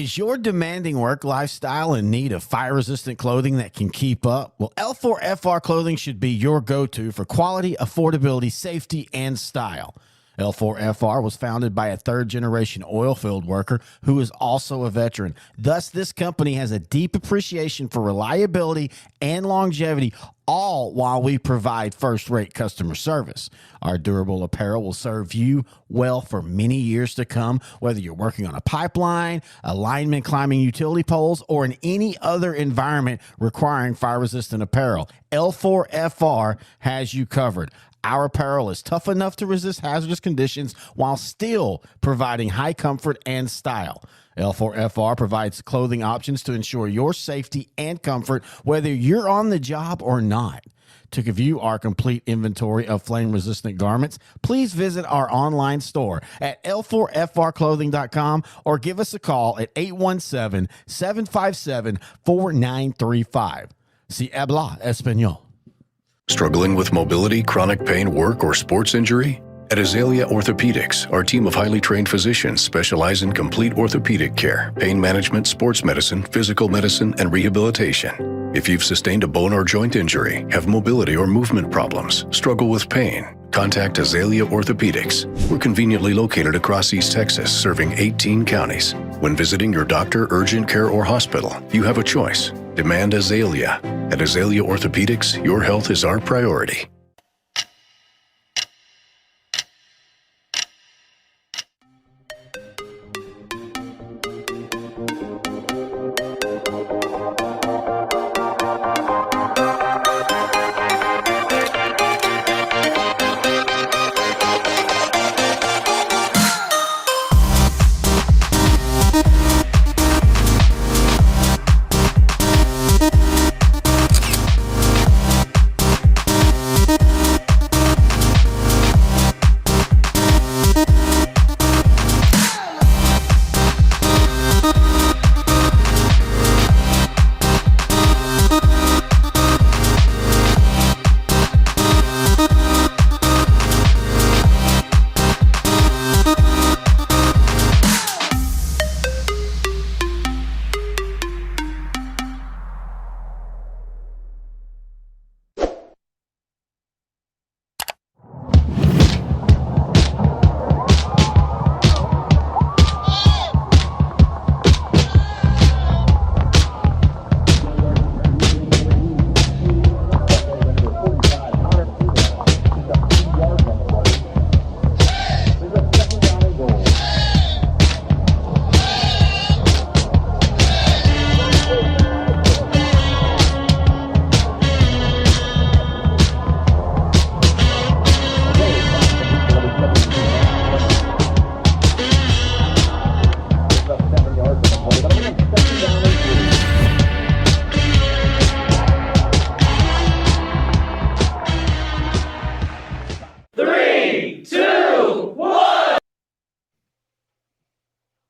Is your demanding work lifestyle in need of fire-resistant clothing that can keep up? Well, L4FR clothing should be your go-to for quality, affordability, safety, and style. L4FR was founded by a third-generation oil field worker who is also a veteran. Thus, this company has a deep appreciation for reliability and longevity, all while we provide first-rate customer service. Our durable apparel will serve you well for many years to come, whether you're working on a pipeline, a lineman climbing utility poles, or in any other environment requiring fire-resistant apparel. L4FR has you covered. Our apparel is tough enough to resist hazardous conditions while still providing high comfort and style. L4FR provides clothing options to ensure your safety and comfort, whether you're on the job or not. To view our complete inventory of flame-resistant garments, please visit our online store at l4frclothing.com or give us a call at 817-757-4935. Si habla español. Struggling with mobility, chronic pain, work, or sports injury? At Azalea Orthopedics, our team of highly trained physicians specialize in complete orthopedic care, pain management, sports medicine, physical medicine, and rehabilitation. If you've sustained a bone or joint injury, have mobility or movement problems, struggle with pain, contact Azalea Orthopedics. We're conveniently located across East Texas, serving 18 counties. When visiting your doctor, urgent care, or hospital, you have a choice. Demand Azalea. At Azalea Orthopedics, your health is our priority.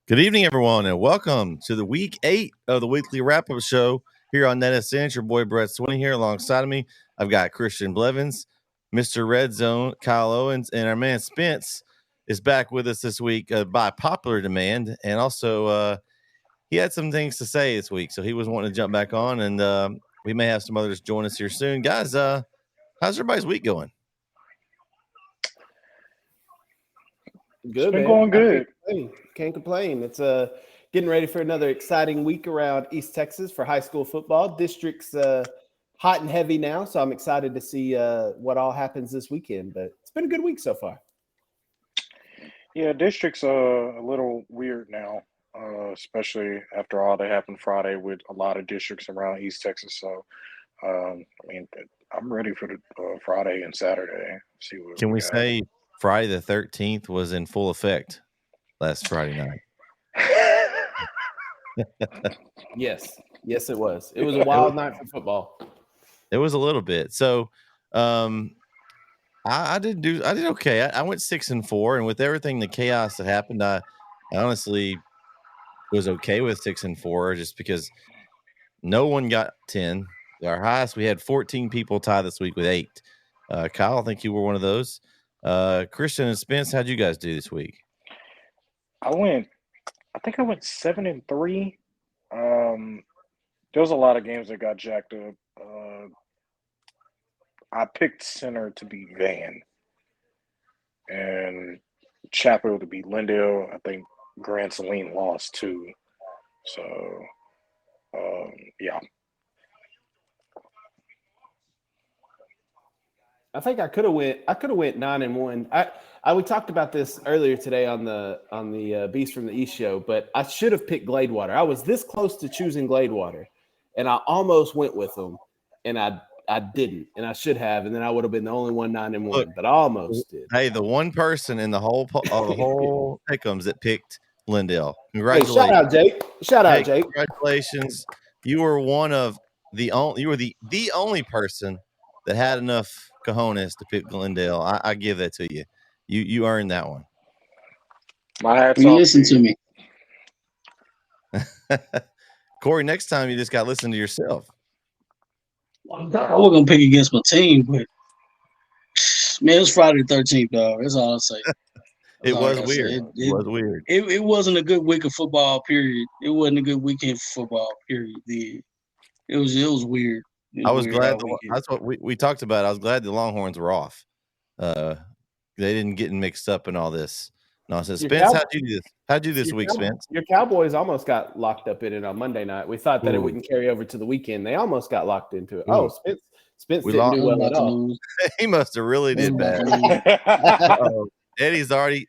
Good evening, everyone, and welcome to the week 8 of the weekly wrap-up show here on NetSN. Your boy Brett Swinney here alongside of me. I've got Christian Blevins, Mr. Red Zone, Kyle Owens, and our man Spence is back with us this week by popular demand. And also, he had some things to say this week, so he was wanting to jump back on, and we may have some others join us here soon. Guys, how's everybody's week going? Good, man. Going good. Can't complain. It's getting ready for another exciting week around East Texas for high school football. District's hot and heavy now, so I'm excited to see what all happens this weekend. But it's been a good week so far. Yeah, district's a little weird now, especially after all that happened Friday with a lot of districts around East Texas. So, I'm ready for the Friday and Saturday. See what Can we say Friday the 13th was in full effect last Friday night? Yes, it was. It was a wild night for football. It was a little bit. So, I did okay. I went 6-4, and with everything, the chaos that happened, I honestly was okay with 6-4, just because no one got 10. Our highest, we had 14 people tie this week with 8. Kyle, I think you were one of those. Christian and Spence, how'd you guys do this week? I went I think I went 7-3. There was a lot of games that got jacked up. I picked center to be Van and Chapo to be Lindell. I think Grant Saline lost too. So yeah. I think I could have went 9-1. We talked about this earlier today on the Beast from the East show, but I should have picked Gladewater. I was this close to choosing Gladewater, and I almost went with them, and I didn't, and I should have, and then I would have been the only one 9-1, but I almost did. Hey, the one person in the whole pick'ems that picked Lindell. Hey, Congratulations! shout out Jake! Shout out Jake! Congratulations! You were one of the only. You were the only person that had enough cojones to pick Glendale. I give that to you. You earned that one. My hats You off listen to to me. Corey, next time you just got to listen to yourself. I was gonna pick against my team, but man, it was Friday the 13th, dog. That's all I'll say. It was weird. It was weird. It wasn't a good week of football, period. It wasn't a good weekend for football, period. It was weird. I was glad. That's what we talked about. I was glad the Longhorns were off. They didn't get mixed up in all this nonsense. Spence, how'd you do this? How'd you do this week, Spence? Your Cowboys almost got locked up in it on Monday night. We thought that it wouldn't carry over to the weekend. They almost got locked into it. Ooh. Oh, Spence didn't do well at all. He must have really did bad. Eddie's already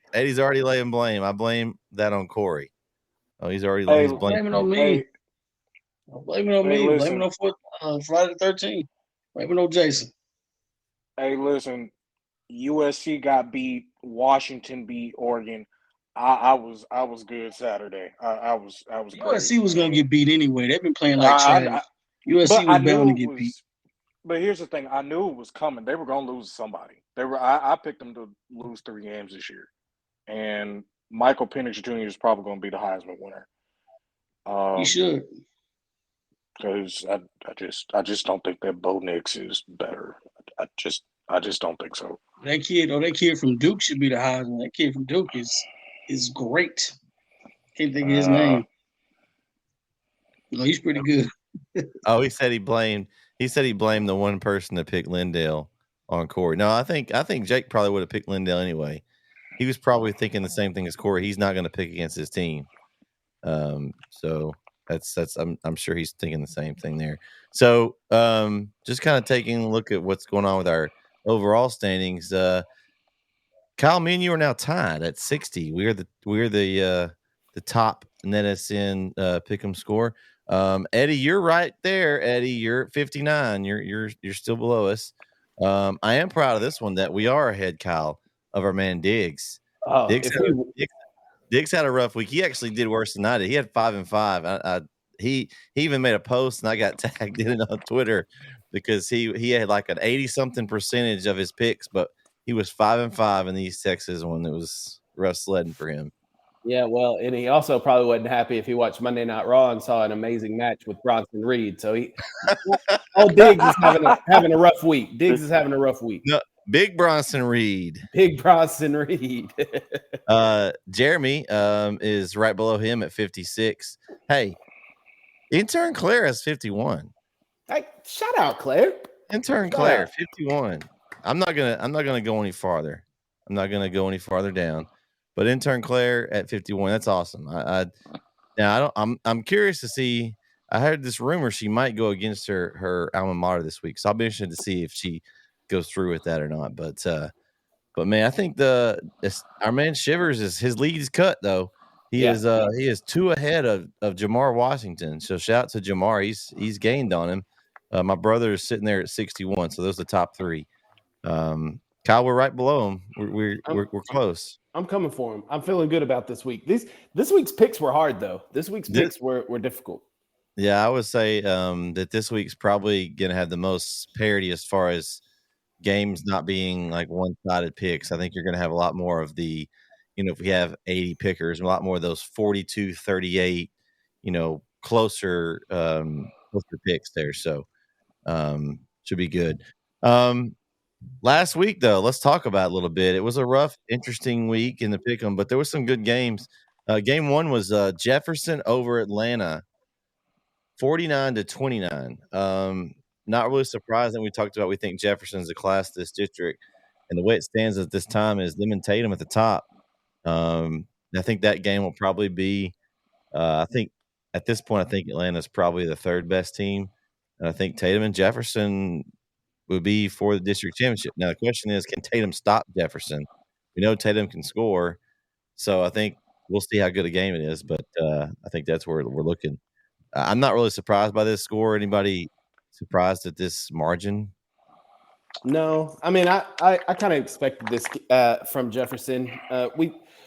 laying blame. I blame that on Corey. Oh, he's already blaming on me. Blame it on me. Listen. Blame it on Friday the 13th. Blame it on Jason. Hey, listen. USC got beat. Washington beat Oregon. I was good Saturday. I was USC great. was gonna get beat anyway. They've been playing like trash. USC was bound to get beat. But here's the thing: I knew it was coming. They were going to lose to somebody. I picked them to lose 3 games this year, and Michael Penix Jr. is probably going to be the Heisman winner. He should, because I just don't think that Bo Nix is better. I just don't think so. That kid from Duke should be the Heisman. That kid from Duke is great. Can't think of his name. No, he's pretty good. Oh, he said he blamed the one person that picked Lindale on Corey. No, I think Jake probably would have picked Lindale anyway. He was probably thinking the same thing as Corey. He's not going to pick against his team. So that's I'm sure he's thinking the same thing there. So just kind of taking a look at what's going on with our overall standings. Kyle, me and you are now tied at 60. We're the top NetSN pick'em score. Eddie, you're right there. Eddie, you're at 59. You're still below us. I am proud of this one that we are ahead, Kyle, of our man Diggs. Oh, Diggs had a rough week. He actually did worse than I did. He had 5 and 5. He even made a post, and I got tagged in it on Twitter because he had like an 80-something% of his picks, but he was 5 and 5 in the East Texas one. It was rough sledding for him. Yeah, well, and he also probably wasn't happy if he watched Monday Night Raw and saw an amazing match with Bronson Reed. So Diggs is having a rough week. Diggs is having a rough week. No, Big Bronson Reed. Big Bronson Reed. Jeremy is right below him at 56. Hey, intern Claire has 51. Hey, shout out Claire. Intern Claire, 51. I'm not gonna go any farther. I'm not gonna go any farther down. But intern Claire at 51, that's awesome. I'm curious to see. I heard this rumor she might go against her alma mater this week, so I'll be interested to see if she goes through with that or not. But man, I think our man Shivers his lead is cut though. He is 2 ahead of Jamar Washington. So shout out to Jamar. He's gained on him. My brother is sitting there at 61. So those are the top 3. Kyle, we're right below him. We're close. I'm coming for him. I'm feeling good about this week. This week's picks were hard though. This week's picks were difficult. Yeah, I would say that this week's probably going to have the most parity as far as games not being like one-sided picks. I think you're going to have a lot more of the, if we have 80 pickers, a lot more of those 42-38, closer picks there. So should be good. Last week, though, let's talk about it a little bit. It was a rough, interesting week in the pick'em, but there were some good games. Game one was Jefferson over Atlanta, 49-29. Not really surprising. We talked about we think Jefferson's the class of this district, and the way it stands at this time is them and Tatum at the top. I think that game will probably be. I think at this point, I think Atlanta's probably the third best team, and I think Tatum and Jefferson would be for the district championship. Now the question is, can Tatum stop Jefferson? We know Tatum can score, so I think we'll see how good a game it is. But I think that's where we're looking. I'm not really surprised by this score. Anybody surprised at this margin? No, I mean, I kind of expected this from Jefferson.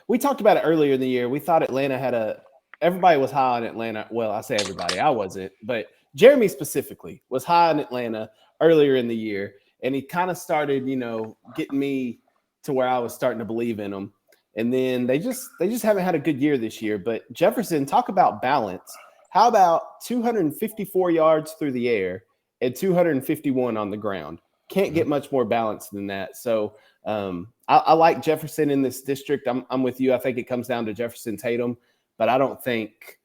We talked about it earlier in the year. We thought Atlanta everybody was high on Atlanta. Well, I say everybody, I wasn't, but Jeremy specifically was high on Atlanta earlier in the year, and he kind of started, getting me to where I was starting to believe in them. And then they just haven't had a good year this year. But Jefferson, talk about balance. How about 254 yards through the air and 251 on the ground? Can't get much more balance than that. So I like Jefferson in this district. I'm with you. I think it comes down to Jefferson Tatum, but I don't think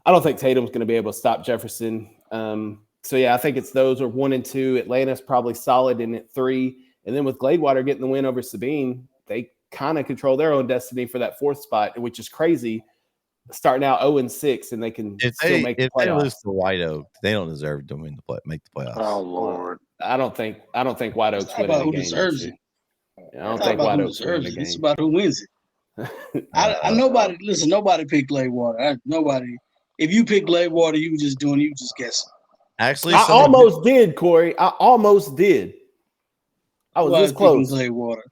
Tatum's going to be able to stop Jefferson. So yeah, I think it's those are 1 and 2. Atlanta's probably solid in at 3, and then with Gladewater getting the win over Sabine, they kind of control their own destiny for that 4th spot, which is crazy. Starting out 0-6, and they can still make the playoffs. If they lose to White Oak, they don't deserve to make the playoffs. Oh Lord, I don't think White Oak's winning the game. Deserves it. I don't think White Oak's winning the game. It's about who wins it. Nobody picked Gladewater. Nobody. If you pick Gladewater, you just guessing. Actually, I almost did, Corey. I almost did. I was this close. Gladewater.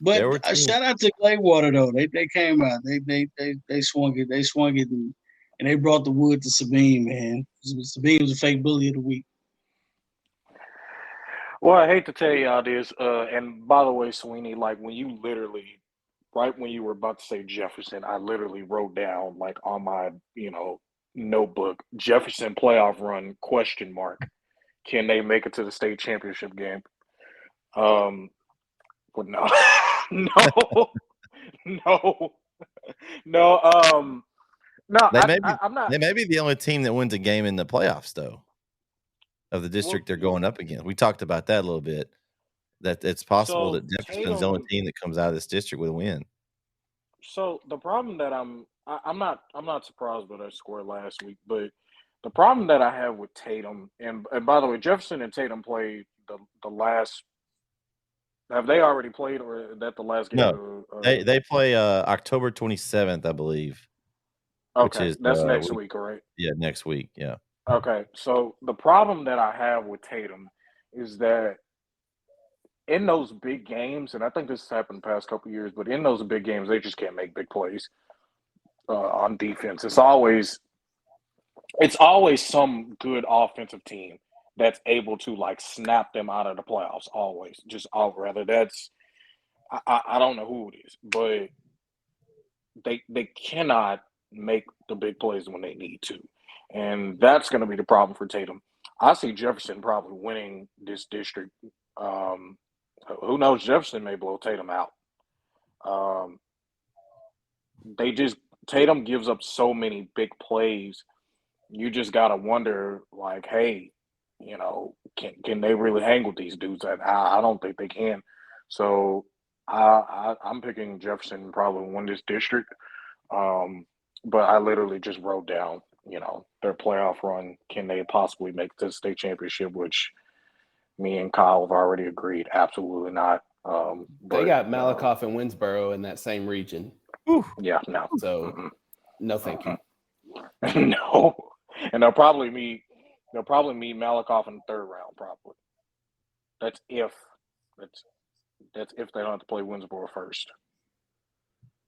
But shout out to Gladewater though. They came out. They swung it, and they brought the wood to Sabine, man. Sabine was a fake bully of the week. Well, I hate to tell y'all this, and by the way, Sweeney, like when you literally, right when you were about to say Jefferson, I literally wrote down like on my, notebook, Jefferson playoff run, ? Can they make it to the state championship game? But no, no. I'm not. They may be the only team that wins a game in the playoffs, though, of the district they're going up against. We talked about that a little bit. That it's possible that Jefferson's the only team that comes out of this district with a win. So the problem that I'm not surprised by that score last week, but the problem that I have with Tatum, and by the way, Jefferson and Tatum played the last. Have they already played, or is that the last game? No, they play October 27th, I believe. Okay, that's next week, right? Yeah, next week, yeah. Okay, so the problem that I have with Tatum is that in those big games, and I think this has happened the past couple of years, but in those big games, they just can't make big plays on defense. It's always some good offensive team that's able to like snap them out of the playoffs. Always, I don't know who it is, but they cannot make the big plays when they need to, and that's going to be the problem for Tatum. I see Jefferson probably winning this district. Who knows? Jefferson may blow Tatum out. Tatum gives up so many big plays. You just gotta wonder, like, hey, can they really hang with these dudes? I don't think they can. So I'm picking Jefferson probably win this district. But I literally just wrote down, their playoff run. Can they possibly make it to the state championship? Which me and Kyle have already agreed, absolutely not. They got Malakoff and Winsboro in that same region. Yeah, no. So, no, thank you. No, and they'll probably meet Malakoff in the 3rd round. Probably. That's if they don't have to play Winsboro first.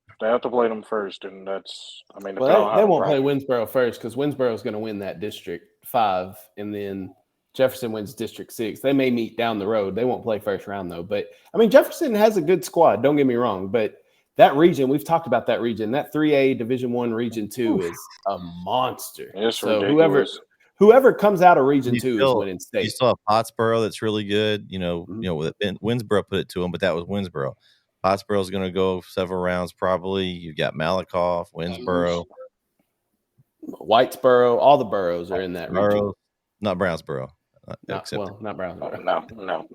If they have to play them first, and that's. I mean, they won't play Winsboro first because Winsboro is going to win that District 5, and then Jefferson wins District 6. They may meet down the road. They won't play first round though. But I mean, Jefferson has a good squad. Don't get me wrong, but that region, we've talked about that region. That 3A Division I Region 2 is a monster. It's so ridiculous. whoever comes out of Region 2 is winning state. You still have Pottsboro that's really good. Winsboro put it to them, but that was Winsboro. Pottsboro's going to go several rounds probably. You've got Malakoff, Winsboro, Whitesboro. All the boroughs are in that region. Not Brownsboro. Not Brownsboro.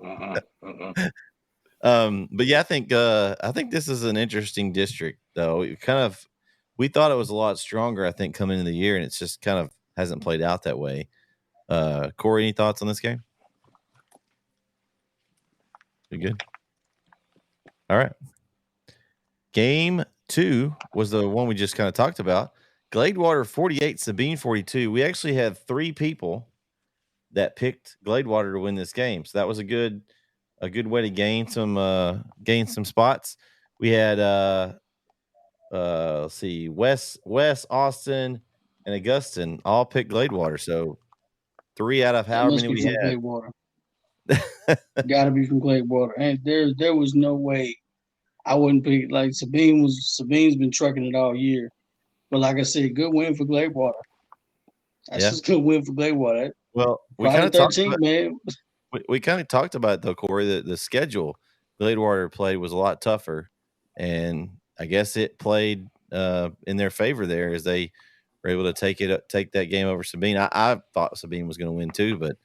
No. But yeah, I think this is an interesting district, though. We thought it was a lot stronger, I think, coming into the year, and it's just kind of hasn't played out that way. Corey, any thoughts on this game? You good? All right. Game 2 was the one we just kind of talked about. Gladewater 48, Sabine 42. We actually had 3 people that picked Gladewater to win this game, so that was a good way to gain some spots. We had let's see, Wes, Austin, and Augustin all picked Gladewater. So 3 out of however many we had. Gladewater. Gotta be from Gladewater. And there was no way I wouldn't pick. Like Sabine's been trucking it all year. But like I said, good win for Gladewater. That's just a good win for Gladewater. Well, we kind of talked about, man. We kind of talked about it though, Corey, that the schedule Gladewater played was a lot tougher, and I guess it played in their favor there as they were able to take that game over Sabine. I thought Sabine was going to win too, but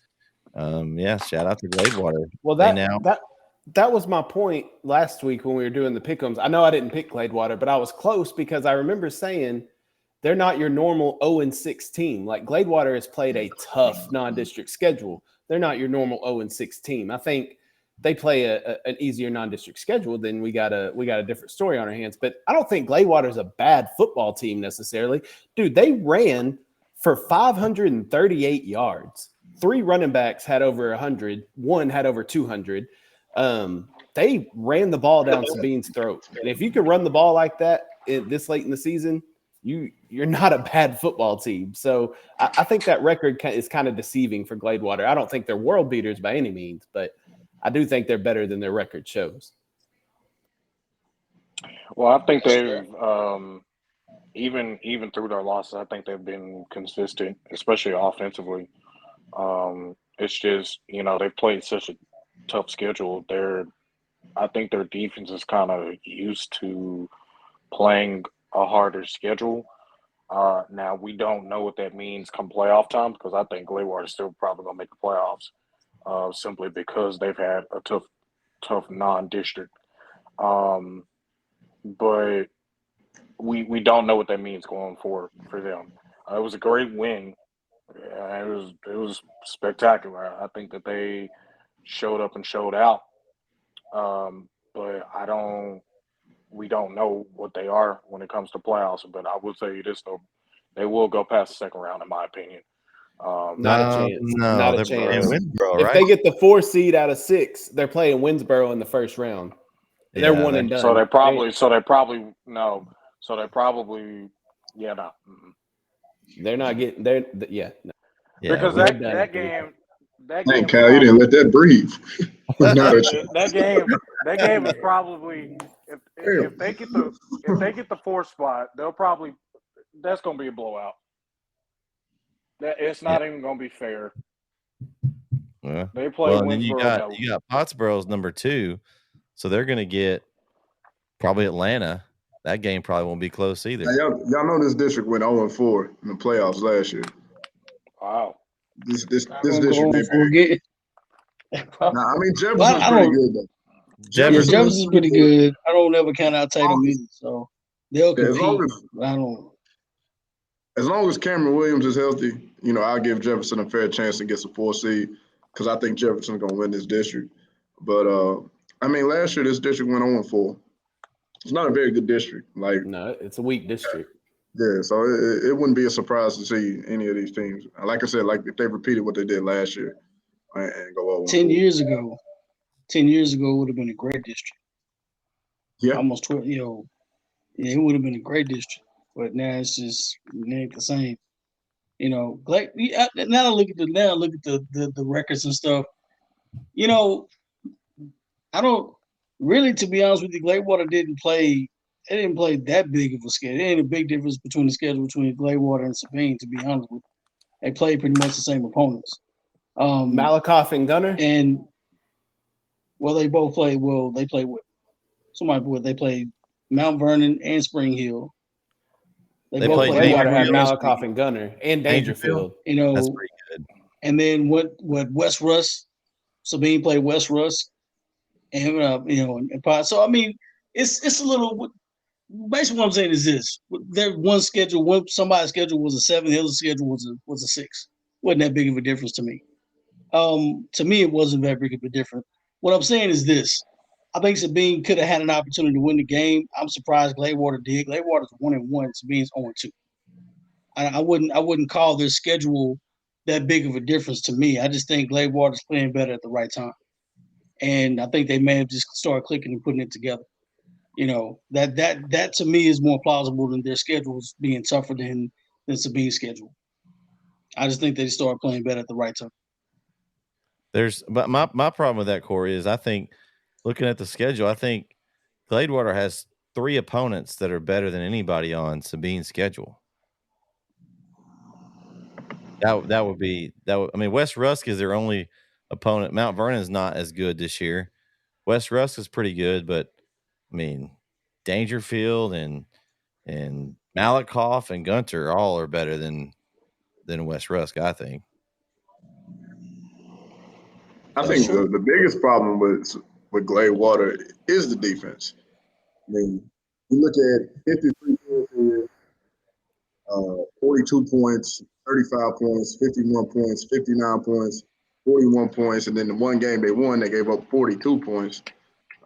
yeah, shout out to Gladewater. Well, that was my point last week when we were doing the pick'ems. I know I didn't pick Gladewater, but I was close because I remember saying they're not your normal 0-6 team. Like Gladewater has played a tough non-district schedule. They're not your normal 0-6 team. I think they play an easier non-district schedule, then we got a different story on our hands. But I don't think Gladewater is a bad football team necessarily. Dude, they ran for 538 yards. 3 running backs had over 100. 1 had over 200. They ran the ball down Sabine's throat. And if you could run the ball like that this late in the season, you're not a bad football team. So I think that record is kind of deceiving for Gladewater. I don't think they're world beaters by any means, but I do think they're better than their record shows. Well, I think they've even through their losses, I think they've been consistent, especially offensively. It's just, they've played such a tough schedule. I think their defense is kind of used to playing a harder schedule. Now we don't know what that means come playoff time, because I think Gladewater is still probably gonna make the playoffs, simply because they've had a tough non-district. But we don't know what that means going forward for them. It was a great win. It was spectacular. I think that they showed up and showed out. But we don't know what they are when it comes to playoffs. But I will tell you this though, they will go past the second round in my opinion. Not a chance. No, not a they're chance. Winsboro, if right? they get the 4 seed out of 6, they're playing Winsboro in the first round. They're one and done. So they probably no. They're not getting Because that game. Thank Cal, you didn't let that breathe. that game is probably if they get the 4th spot, that's gonna be a blowout. It's not even gonna be fair. Yeah. They play. And then you got Pottsboro's number 2, so they're gonna get probably Atlanta. That game probably won't be close either. Now, y'all know this district went 0-4 in the playoffs last year. Wow. This district may be. I mean, Jefferson's pretty good though. Jefferson's pretty good. I don't ever count out Tatum either, so they'll compete. As long as Cameron Williams is healthy, I'll give Jefferson a fair chance to get some 4 seed, because I think Jefferson's gonna win this district. But last year this district went 0-4. It's not a very good district. No, it's a weak district. Yeah, so it wouldn't be a surprise to see any of these teams. Like I said, if they repeated what they did last year and go 0-4. 10 years ago it would have been a great district. Yeah. Almost 12, it would have been a great district. But now it ain't the same. Now I look at the records and stuff. I don't really, to be honest with you, Gladewater didn't play that big of a schedule. There ain't a big difference between the schedule between Gladewater and Sabine, to be honest with you. They played pretty much the same opponents. Malakoff and Gunner? And they both played well. They played with They played Mount Vernon and Spring Hill. They both played Bladewater had Dangerfield. Malakoff and Gunner and Dangerfield. You know, That's pretty good. And then what West Russ, Sabine played West Russ, and and so I mean, it's a little. Basically, what I'm saying is this: somebody's schedule was a 7, the other schedule was a 6. Wasn't that big of a difference to me. To me, it wasn't that big of a difference. What I'm saying is this: I think Sabine could have had an opportunity to win the game. I'm surprised Gladewater did. Gladewater's 1-1, Sabine's 0-2. I wouldn't call their schedule that big of a difference to me. I just think Gladewater's playing better at the right time, and I think they may have just started clicking and putting it together. You know, that to me is more plausible than their schedules being tougher than Sabine's schedule. I just think they started playing better at the right time. But my problem with that, Corey, is I think looking at the schedule, I think Gladewater has 3 opponents that are better than anybody on Sabine's schedule. I mean, West Rusk is their only opponent. Mount Vernon's not as good this year. West Rusk is pretty good, but I mean, Dangerfield and Malakoff and Gunter all are better than West Rusk, I think. I think the biggest problem with Gladewater is the defense. I mean, you look at 53 points, 42 points, 35 points, 51 points, 59 points, 41 points, and then the one game they won, they gave up 42 points.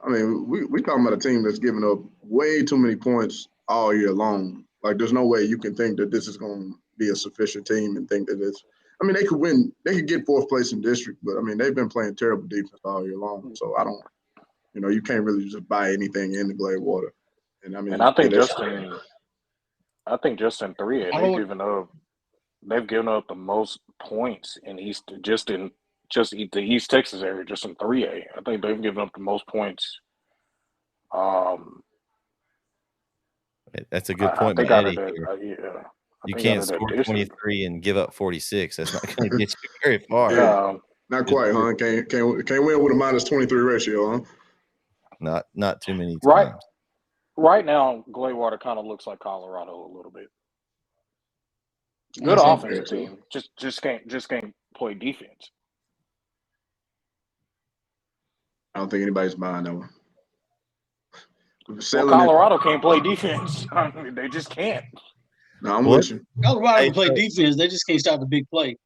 I mean, we talking about a team that's giving up way too many points all year long. Like, there's no way you can think that this is going to be a sufficient team and think that it's – I mean, they could win. They could get 4th place in district, but, I mean, they've been playing terrible defense all year long. So, I don't – you can't really just buy anything in the Gladewater. And, I mean – And I think just in 3A, they've given up the most points in the East Texas area, just in 3A. I think they've given up the most points. That's a good point, Eddie. You can't score 23 and give up 46. That's not going to get you very far. Not quite, huh? Can't win with a minus 23 ratio, huh? Not too many times. Right now, Gladewater kind of looks like Colorado a little bit. Good offensive team, just can't play defense. I don't think anybody's buying that one. Well, Colorado can't play defense. I mean, they just can't. No, I'm with you. Colorado can play defense. They just can't stop the big play.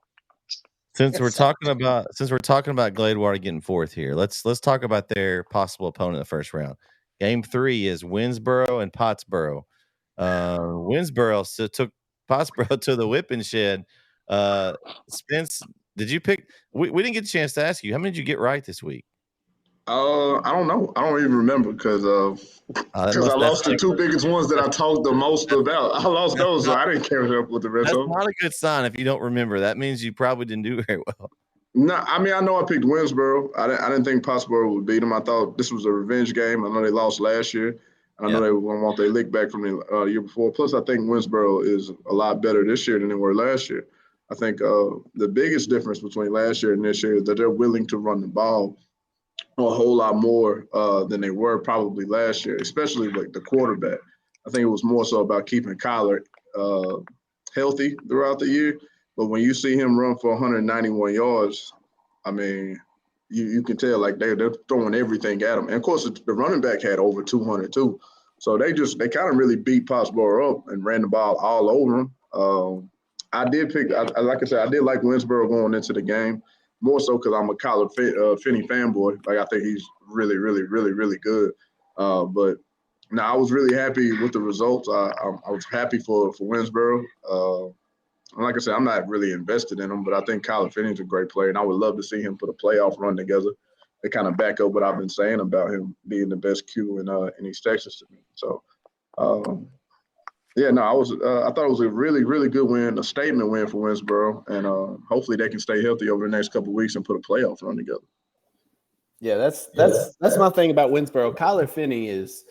Since we're talking about Gladewater getting 4th here, let's talk about their possible opponent in the first round. Game 3 is Winsboro and Pottsboro. Winsboro took Pottsboro to the whipping shed. Spence, did you pick? We didn't get a chance to ask you. How many did you get right this week? I don't know. I don't even remember because I lost the 2 biggest ones that I talked the most about. I lost those, so I didn't catch up with the rest of them. That's not a good sign if you don't remember. That means you probably didn't do very well. No, I mean, I know I picked Winsboro. I didn't think Pottsboro would beat them. I thought this was a revenge game. I know they lost last year. I know they were going to want their lick back from the year before. Plus, I think Winsboro is a lot better this year than they were last year. I think the biggest difference between last year and this year is that they're willing to run the ball a whole lot more than they were probably last year, especially like the quarterback. I think it was more so about keeping Kyler healthy throughout the year. But when you see him run for 191 yards, I mean, you can tell like they're throwing everything at him. And of course, the running back had over 200 too. So they kind of really beat Pottsboro up and ran the ball all over him. I did pick, like I said, I did like Winsboro going into the game, more so because I'm a Kyler Finney fanboy. Like, I think he's really, really, really, really good. But no, I was really happy with the results. I was happy for Winsboro. Like I said, I'm not really invested in him, but I think Kyler Finney's a great player, and I would love to see him put a playoff run together to kind of back up what I've been saying about him being the best Q in East Texas to me. So, I thought it was a really, really good win, a statement win for Winsboro, and hopefully they can stay healthy over the next couple of weeks and put a playoff run together. Yeah, that's my thing about Winsboro. Kyler Finney is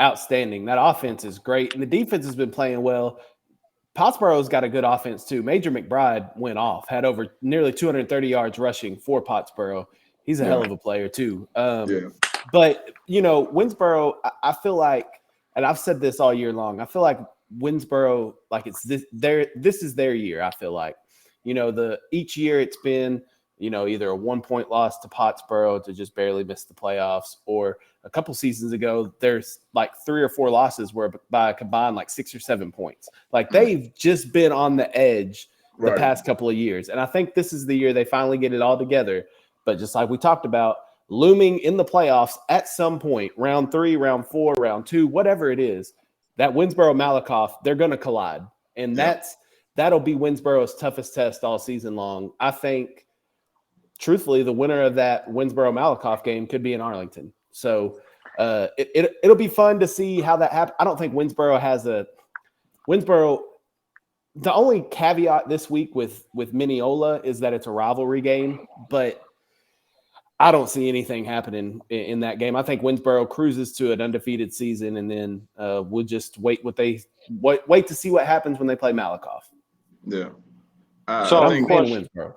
outstanding. That offense is great, and the defense has been playing well. Pottsboro's got a good offense too. Major McBride went off, had over nearly 230 yards rushing for Pottsboro. He's a hell of a player too. But, Winsboro, I feel like, and I've said this all year long, I feel like Winsboro, like this is their year, I feel like. Each year it's been, either a 1-point loss to Pottsboro to just barely miss the playoffs, or a couple seasons ago, there's like 3 or 4 losses where by a combined like 6 or 7 points. Like they've just been on the edge the past couple of years. And I think this is the year they finally get it all together. But just like we talked about, looming in the playoffs at some point, round 3, round 4, round 2, whatever it is, that Winsboro-Malakoff, they're going to collide. And that'll be Winsboro's toughest test all season long. I think, truthfully, the winner of that Winsboro-Malakoff game could be in Arlington. So it'll be fun to see how that happens. I don't think Winsboro has Winsboro. The only caveat this week with Mineola is that it's a rivalry game, but I don't see anything happening in that game. I think Winsboro cruises to an undefeated season, and then we'll just wait to see what happens when they play Malakoff. Yeah. So I think Winsboro.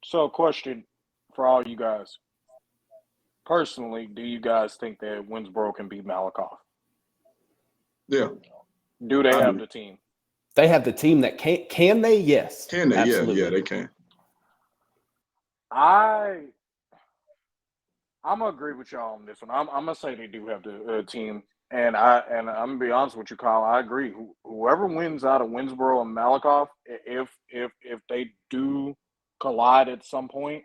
So, question for all you guys. Personally, do you guys think that Winsboro can beat Malakoff? Yeah. Do they have the team? They have the team that can they? Yes. Can they? Absolutely. Yeah, they can. I'm gonna agree with y'all on this one. I'm gonna say they do have the team, and I'm gonna be honest with you, Kyle. I agree. Whoever wins out of Winsboro and Malakoff, if they do collide at some point,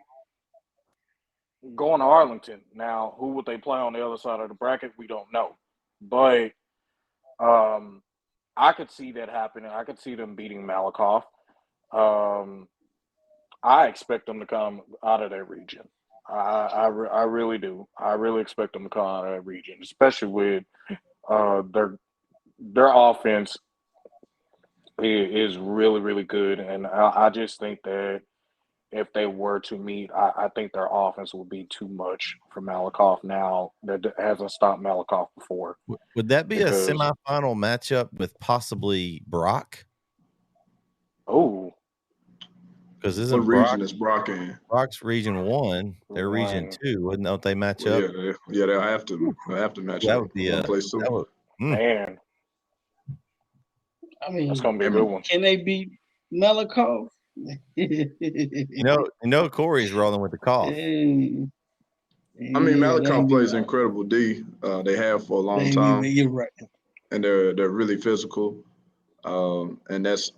going to Arlington. Now, who would they play on the other side of the bracket? We don't know, but I could see that happening. I could see them beating Malakoff. I expect them to come out of that region. I really do. I really expect them to come out of that region, especially with their offense is really, really good. And I just think that if they were to meet, I think their offense would be too much for Malakoff now that hasn't stopped Malakoff before. Would that be a semifinal matchup with possibly Brock? Oh. Because isn't what region is Brock in? Brock's region 1, they're region 2. Wouldn't know if they match up? Yeah, they'll have to match up. That would be a place too. Man. I mean, that's gonna be a good one. Can they beat Malakoff? You know, Corey's rolling with the cough. I mean, Malakoff plays incredible D. They have for a long time. You're right. And they're really physical. And that's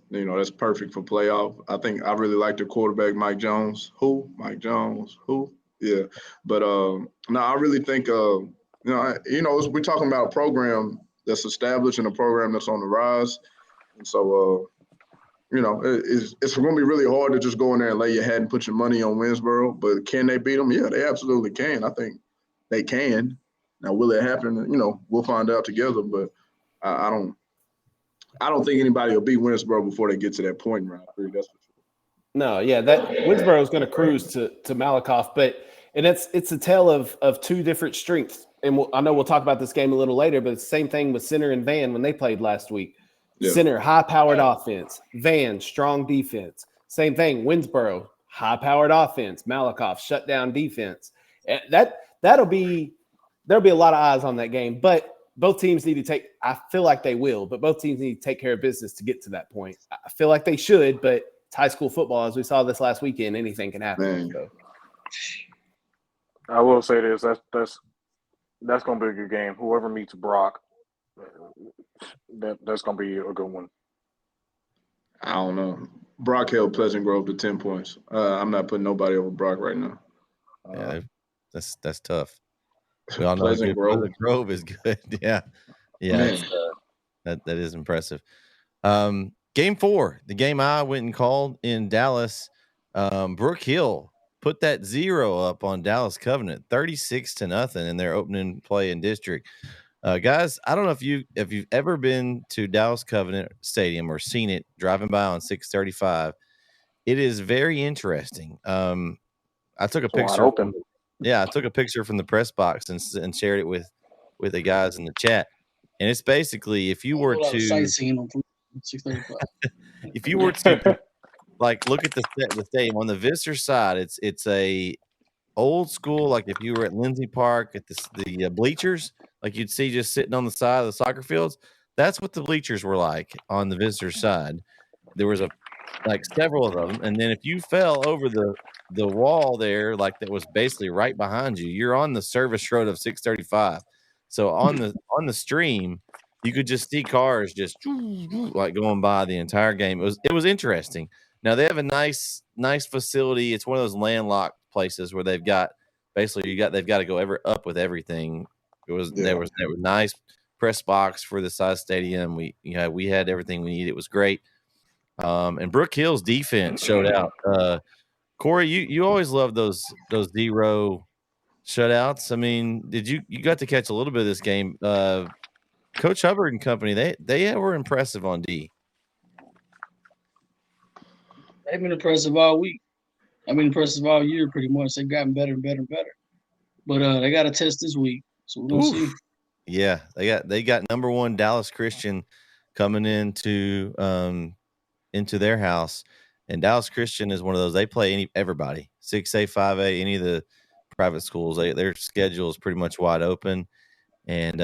perfect for playoff. I really like the quarterback, Mike Jones. Mike Jones. Yeah. But no, I really think we're talking about a program that's established and a program that's on the rise. And so it's going to be really hard to just go in there and lay your hat and put your money on Winsboro. But can they beat them? Yeah, they absolutely can. I think they can. Now, will it happen? We'll find out together. But I don't think anybody will beat Winsboro before they get to that point in round 3. That's for sure. No, yeah, that Winsboro is going to cruise to Malakoff, and it's a tale of two different strengths. And I know we'll talk about this game a little later, but it's the same thing with Center and Van when they played last week. Yeah. Center, high-powered offense. Van, strong defense. Same thing, Winsboro, high-powered offense. Malakoff, shut-down defense. There'll be a lot of eyes on that game, but both teams need to I feel like they will, but both teams need to take care of business to get to that point. I feel like they should, but it's high school football. As we saw this last weekend, anything can happen. So. I will say this. That's going to be a good game. Whoever meets Brock, that's going to be a good one. I don't know. Brock held Pleasant Grove to 10 points. I'm not putting nobody over Brock right now. Yeah, that's tough. We all know Pleasant Grove is good. Yeah. That is impressive. Game 4, the game I went and called in Dallas. Brook Hill put that 0 up on Dallas Covenant, 36-0 in their opening play in district. Guys, I don't know if you've ever been to Dallas Covenant Stadium or seen it driving by on 635. It is very interesting. I took a picture. Yeah, I took a picture from the press box and shared it with the guys in the chat. And it's basically if you were to sightseeing on 635. If you were to look at the stadium on the visitor side, it's a old school, like if you were at Lindsay Park at the bleachers, like you'd see just sitting on the side of the soccer fields. That's what the bleachers were like on the visitor side. There was like several of them, and then if you fell over the wall there, like that was basically right behind you, you're on the service road of 635. So on the stream, you could just see cars just like going by the entire game. It was interesting. Now they have a nice facility. It's one of those landlocked places where they've got basically they've got to go up with everything. There was nice press box for the size stadium. We had everything we needed. It was great. And Brook Hill's defense showed out. Corey, you always love those 0 shutouts. I mean, you got to catch a little bit of this game? Coach Hubbard and company, they were impressive on D. They've been impressive all week. I've been impressive all year, pretty much. They've gotten better and better and better. But they got a test this week, so we're gonna see. Yeah, they got number 1 Dallas Christian coming into their house, and Dallas Christian is one of those. They play everybody 6A, 5A, any of the private schools. Their schedule is pretty much wide open, and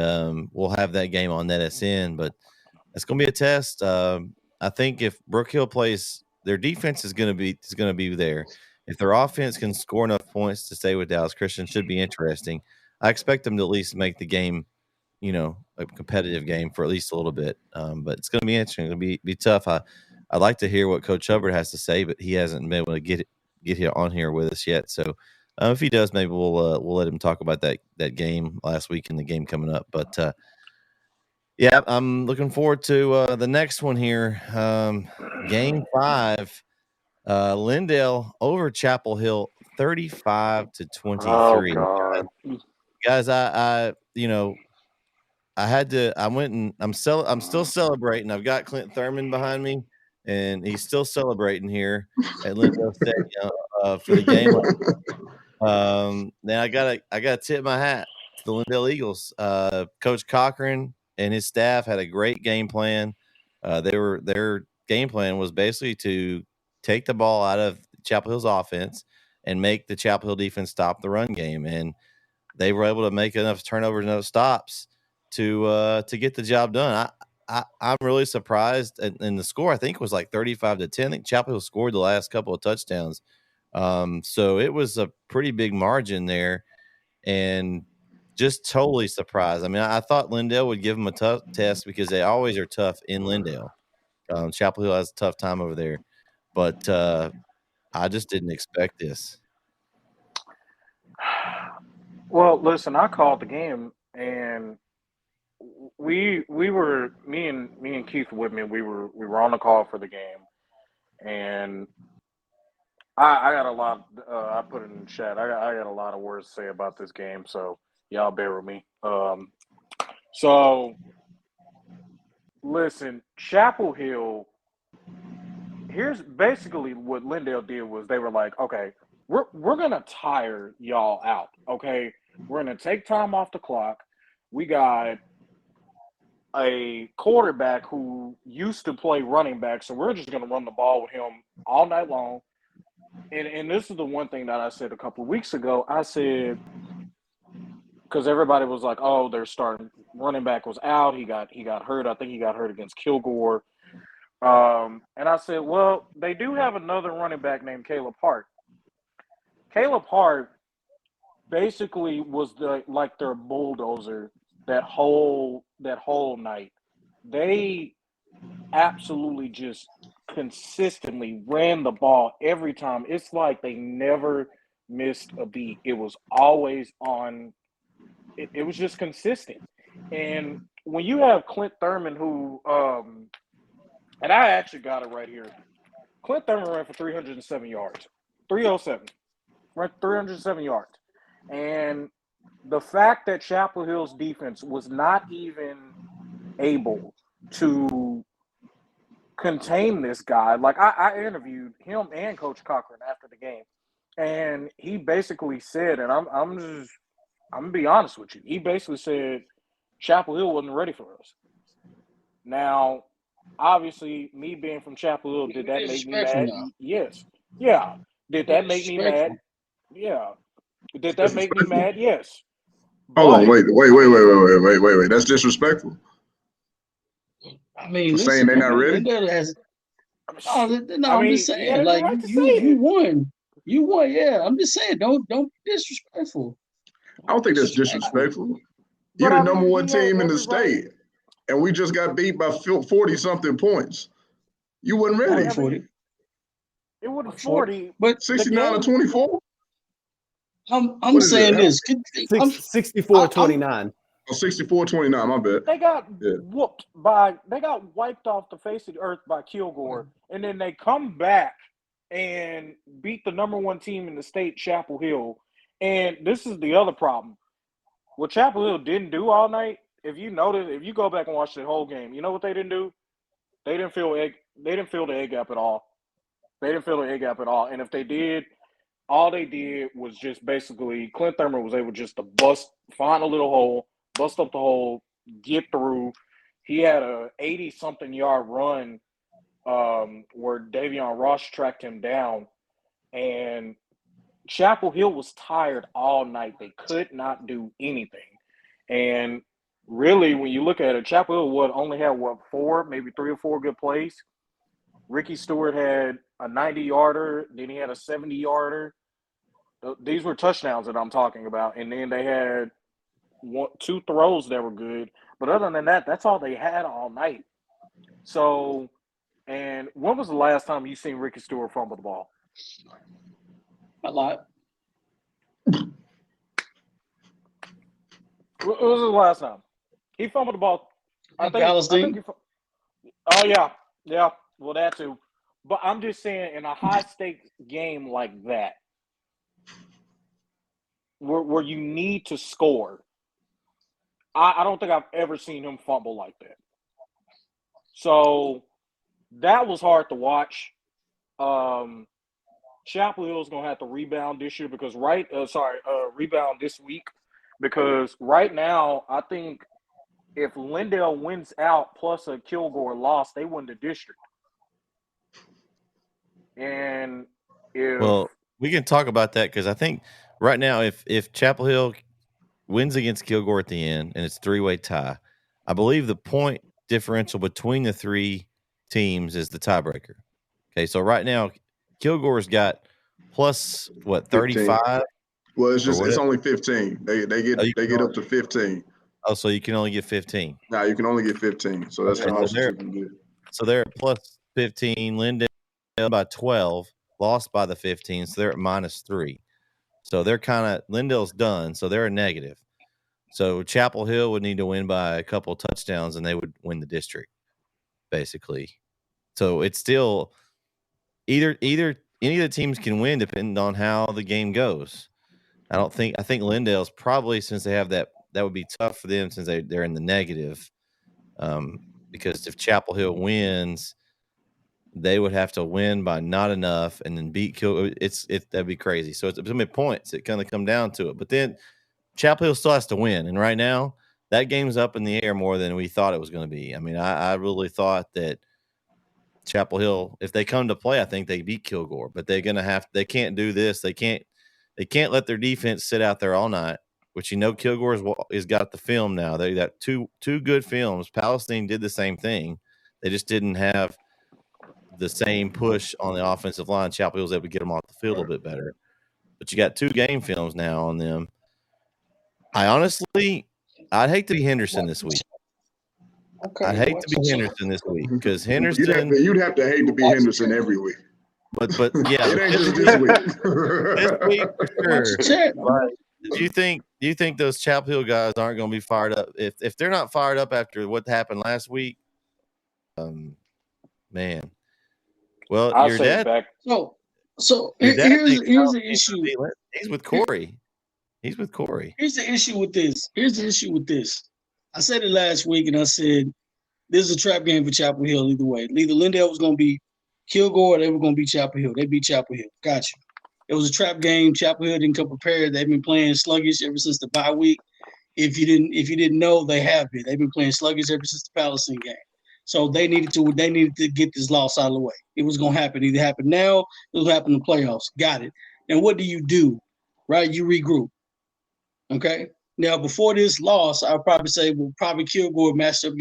we'll have that game on NetSN. But it's going to be a test. I think if Brook Hill plays, their defense is going to be there. If their offense can score enough points to stay with Dallas Christian, should be interesting. I expect them to at least make the game, a competitive game for at least a little bit. But it's going to be interesting. It's going to be tough. I'd like to hear what Coach Hubbard has to say, but he hasn't been able to get here on here with us yet. So if he does, maybe we'll let him talk about that game last week and the game coming up. But yeah, I'm looking forward to the next one here. Game 5, Lindale over Chapel Hill, 35-23. Oh God, Guys, I went and I'm still celebrating. I've got Clint Thurman behind me, and he's still celebrating here at Lindale Stadium for the game. Then I gotta tip my hat to the Lindale Eagles. Coach Cochran and his staff had a great game plan. Their game plan was basically to take the ball out of Chapel Hill's offense and make the Chapel Hill defense stop the run game, and they were able to make enough turnovers, enough stops to get the job done. I'm really surprised, and the score I think was like 35-10. I think Chapel Hill scored the last couple of touchdowns, so it was a pretty big margin there, and just totally surprised. I mean, I thought Lindale would give them a tough test because they always are tough in Lindale. Chapel Hill has a tough time over there, but I just didn't expect this. Well, listen, I called the game, and we were me and Keith with me. We were on the call for the game, and I got a lot. I put it in the chat. I got a lot of words to say about this game, so y'all bear with me. So listen, Chapel Hill. Here's basically what Lindale did was they were like, okay, we're gonna tire y'all out. Okay, we're gonna take time off the clock. We got a quarterback who used to play running back, so we're just gonna run the ball with him all night long. And this is the one thing that I said a couple of weeks ago. I said, because everybody was like, oh, their starting running back was out. He got hurt. I think he got hurt against Kilgore. And I said, well, they do have another running back named Caleb Hart. Caleb Hart basically was like their bulldozer that whole night. They absolutely just consistently ran the ball every time. It's like they never missed a beat. It was always on. It was just consistent. And when you have Clint Thurman, who and I actually got it right here. Clint Thurman ran for 307 yards. 307. Ran 307 yards. And the fact that Chapel Hill's defense was not even able to contain this guy. Like, I interviewed him and Coach Cochran after the game. And he basically said, and I'm gonna be honest with you, he basically said Chapel Hill wasn't ready for us. Now, obviously, me being from Chapel Hill, did that make me mad? Yes. Yeah. Did that make me mad? Yeah. Did that make me mad? Yes. Hold on, But wait. That's disrespectful I mean, for saying listen, they're not man. ready. Lindell has. No, I I'm just mean, he had saying, every like right to say you it. won. You won, yeah. I'm just saying, don't be disrespectful. I don't think that's Disrespectful. disrespectful. You're But the I number mean, one he had team in the every right. state, and we just got beat by 40-something points. You wasn't It ready. wasn't I 40. mean, it was Wasn't 40. 40. But 69 game. to 24. I'm What is it? saying this. I'm 64-29. 64-29. My bad. They got Yeah. whooped they got wiped off the face of the earth by Kilgore, and then they come back and beat the number one team in the state, Chapel Hill. And this is the other problem. What Chapel Hill didn't do all night, if you notice, if you go back and watch the whole game, you know what they didn't do? They didn't fill the egg gap at all. They didn't fill the egg gap at all. And if they did, all they did was just basically Clint Thurman was able just to find a little hole, bust up the hole, get through. He had a 80-something yard run where Davion Ross tracked him down, and Chapel Hill was tired all night. They could not do anything. And really, when you look at it, Chapel Hill only had maybe 3 or 4 good plays. Ricky Stewart had a 90-yarder, then he had a 70-yarder. These were touchdowns that I'm talking about. And then they had 2 throws that were good. But other than that, that's all they had all night. So, and when was the last time you seen Ricky Stewart fumble the ball? a lot. When was the last time? He fumbled the ball. I think oh, yeah. Well, that too. But I'm just saying, in a high-stakes game like that, where you need to score, I don't think I've ever seen him fumble like that. So that was hard to watch. Chapel Hill's gonna have to rebound this year because rebound this week because right now I think if Lindell wins out plus a Kilgore loss, they win the district. And Well, we can talk about that because I think right now, if Chapel Hill wins against Kilgore at the end and it's 3-way tie, I believe the point differential between the 3 teams is the tiebreaker. Okay, so right now, Kilgore's got plus 35. Well, it's only 15. They get up to 15. Oh, so you can only get 15. Now you can only get 15. So that's the most you can get. So they're at plus 15. Lindell by 12, lost by the 15, so they're at -3. So they're Lindell's done, so they're a negative. So Chapel Hill would need to win by a couple touchdowns, and they would win the district, basically. So it's still either any of the teams can win depending on how the game goes. I think Lindell's probably, since they have that would be tough for them since they're in the negative. Because if Chapel Hill wins, they would have to win by not enough and then beat Kilgore. That'd be crazy. So it's so many points. It kind of come down to it. But then Chapel Hill still has to win. And right now, that game's up in the air more than we thought it was going to be. I mean, I really thought that Chapel Hill, if they come to play, I think they beat Kilgore. But they can't do this. They can't let their defense sit out there all night, which Kilgore has got the film now. They got two good films. Palestine did the same thing. They just didn't have the same push on the offensive line. Chapel Hill was able to get them off the field a little bit better. But you got 2 game films now on them. I'd hate to be Henderson this week. Okay, I'd hate to be Henderson this week because Henderson. You'd have to hate to be Henderson every week. But yeah, it ain't just this week. This week for sure. Right. Do you think those Chapel Hill guys aren't going to be fired up? If they're not fired up after what happened last week, man. Well, I'll your say dad. back. So here's the issue. He's with Corey. He's with Corey. Here's the issue with this. I said it last week, and I said this is a trap game for Chapel Hill either way. Either Lindell was going to be Kilgore, or they were going to beat Chapel Hill. They beat Chapel Hill. Gotcha. It was a trap game. Chapel Hill didn't come prepared. They've been playing sluggish ever since the bye week. If you didn't know, they have been. They've been playing sluggish ever since the Palestine game. So they needed to get this loss out of the way. It was going to happen. Either happen now, it was going to happen in the playoffs. Got it. And what do? right? You regroup. Okay. Now, before this loss, I'll probably say, well, probably Kilgore matched up.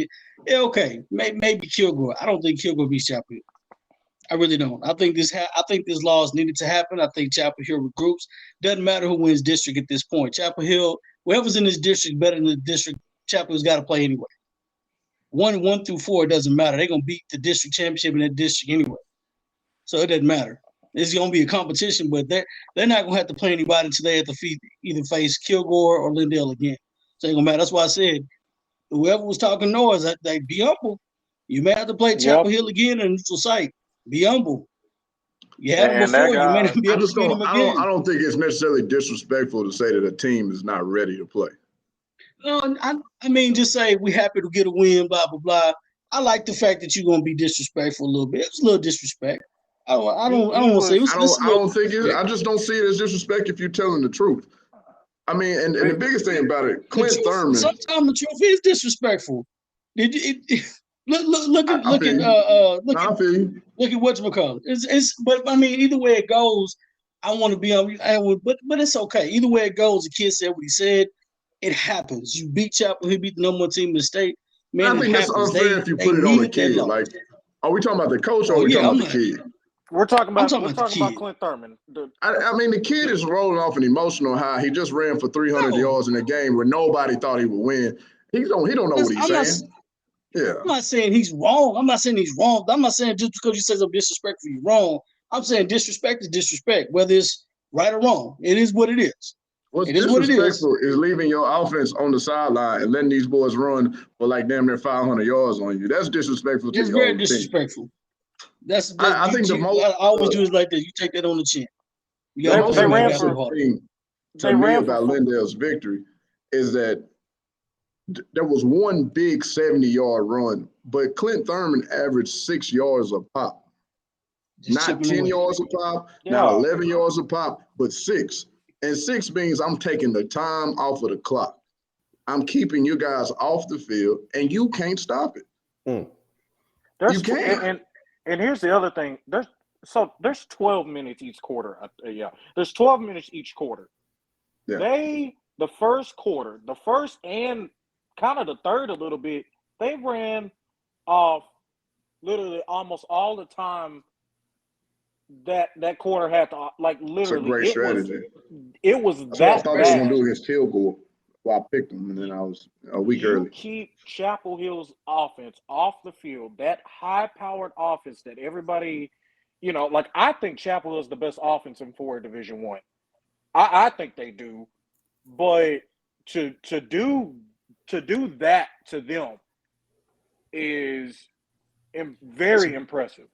Yeah, okay, maybe Kilgore. I don't think Kilgore beats Chapel Hill. I really don't. I think this loss needed to happen. I think Chapel Hill regroups. Doesn't matter who wins district at this point. Chapel Hill, whoever's in this district better than the district, Chapel Hill's got to play anyway. 1 through 4, it doesn't matter. They're gonna beat the district championship in that district anyway. So it doesn't matter. It's gonna be a competition, but they're not gonna have to play anybody until they have to either face Kilgore or Lindale again. So it ain't gonna matter. That's why I said whoever was talking noise, like be humble. You may have to play Chapel Hill again in a neutral site. Be humble. You had them before. You may not be able to beat them again. I don't think it's necessarily disrespectful to say that a team is not ready to play. No, I mean, just say we happy to get a win, blah, blah, blah. I like the fact that you're going to be disrespectful a little bit. It's a little disrespect. I don't want to say it. I just don't see it as disrespect if you're telling the truth. I mean, and the biggest thing about it, Clint Thurman. Sometimes the truth is disrespectful. Look at whatchamacallit. But I mean, either way it goes, I want to be on. But it's okay. Either way it goes, the kid said what he said. It happens. You beat Chapel Hill, beat the number 1 team in the state. Man, I think that's unfair if you put it on the kid. Like, are we talking about the coach or are we talking about the kid? We're talking about Clint Thurman. I mean, the kid is rolling off an emotional high. He just ran for 300 yards in a game where nobody thought he would win. He don't know what he's saying. I'm not saying he's wrong. I'm not saying he's wrong. I'm not saying just because you say something disrespectful, you're wrong. I'm saying disrespect is disrespect, whether it's right or wrong. It is what it is. What's disrespectful is leaving your offense on the sideline and letting these boys run for like damn near 500 yards on you. That's disrespectful. It's very disrespectful. I think the most I always do is like that. You take that on the chin. The most impressive thing to me about Lindale's victory is that there was one big 70-yard run, but Clint Thurman averaged 6 yards a pop. Not 10 yards a pop, not 11 yards a pop, but 6. And 6 means I'm taking the time off of the clock. I'm keeping you guys off the field, and you can't stop it. You can't. And here's the other thing. There's 12 minutes each quarter. There's 12 minutes each quarter. Yeah. The first and kind of the third a little bit, they ran off literally almost all the time that quarter had to, like, literally. It's a great strategy. It was That's that. What I thought they were going to do against Kilgore. Well, I picked them, and then I was a week early. Keep Chapel Hill's offense off the field, that high-powered offense that everybody, like, I think Chapel Hill is the best offense in Division I. I think they do, but to do that to them is very impressive.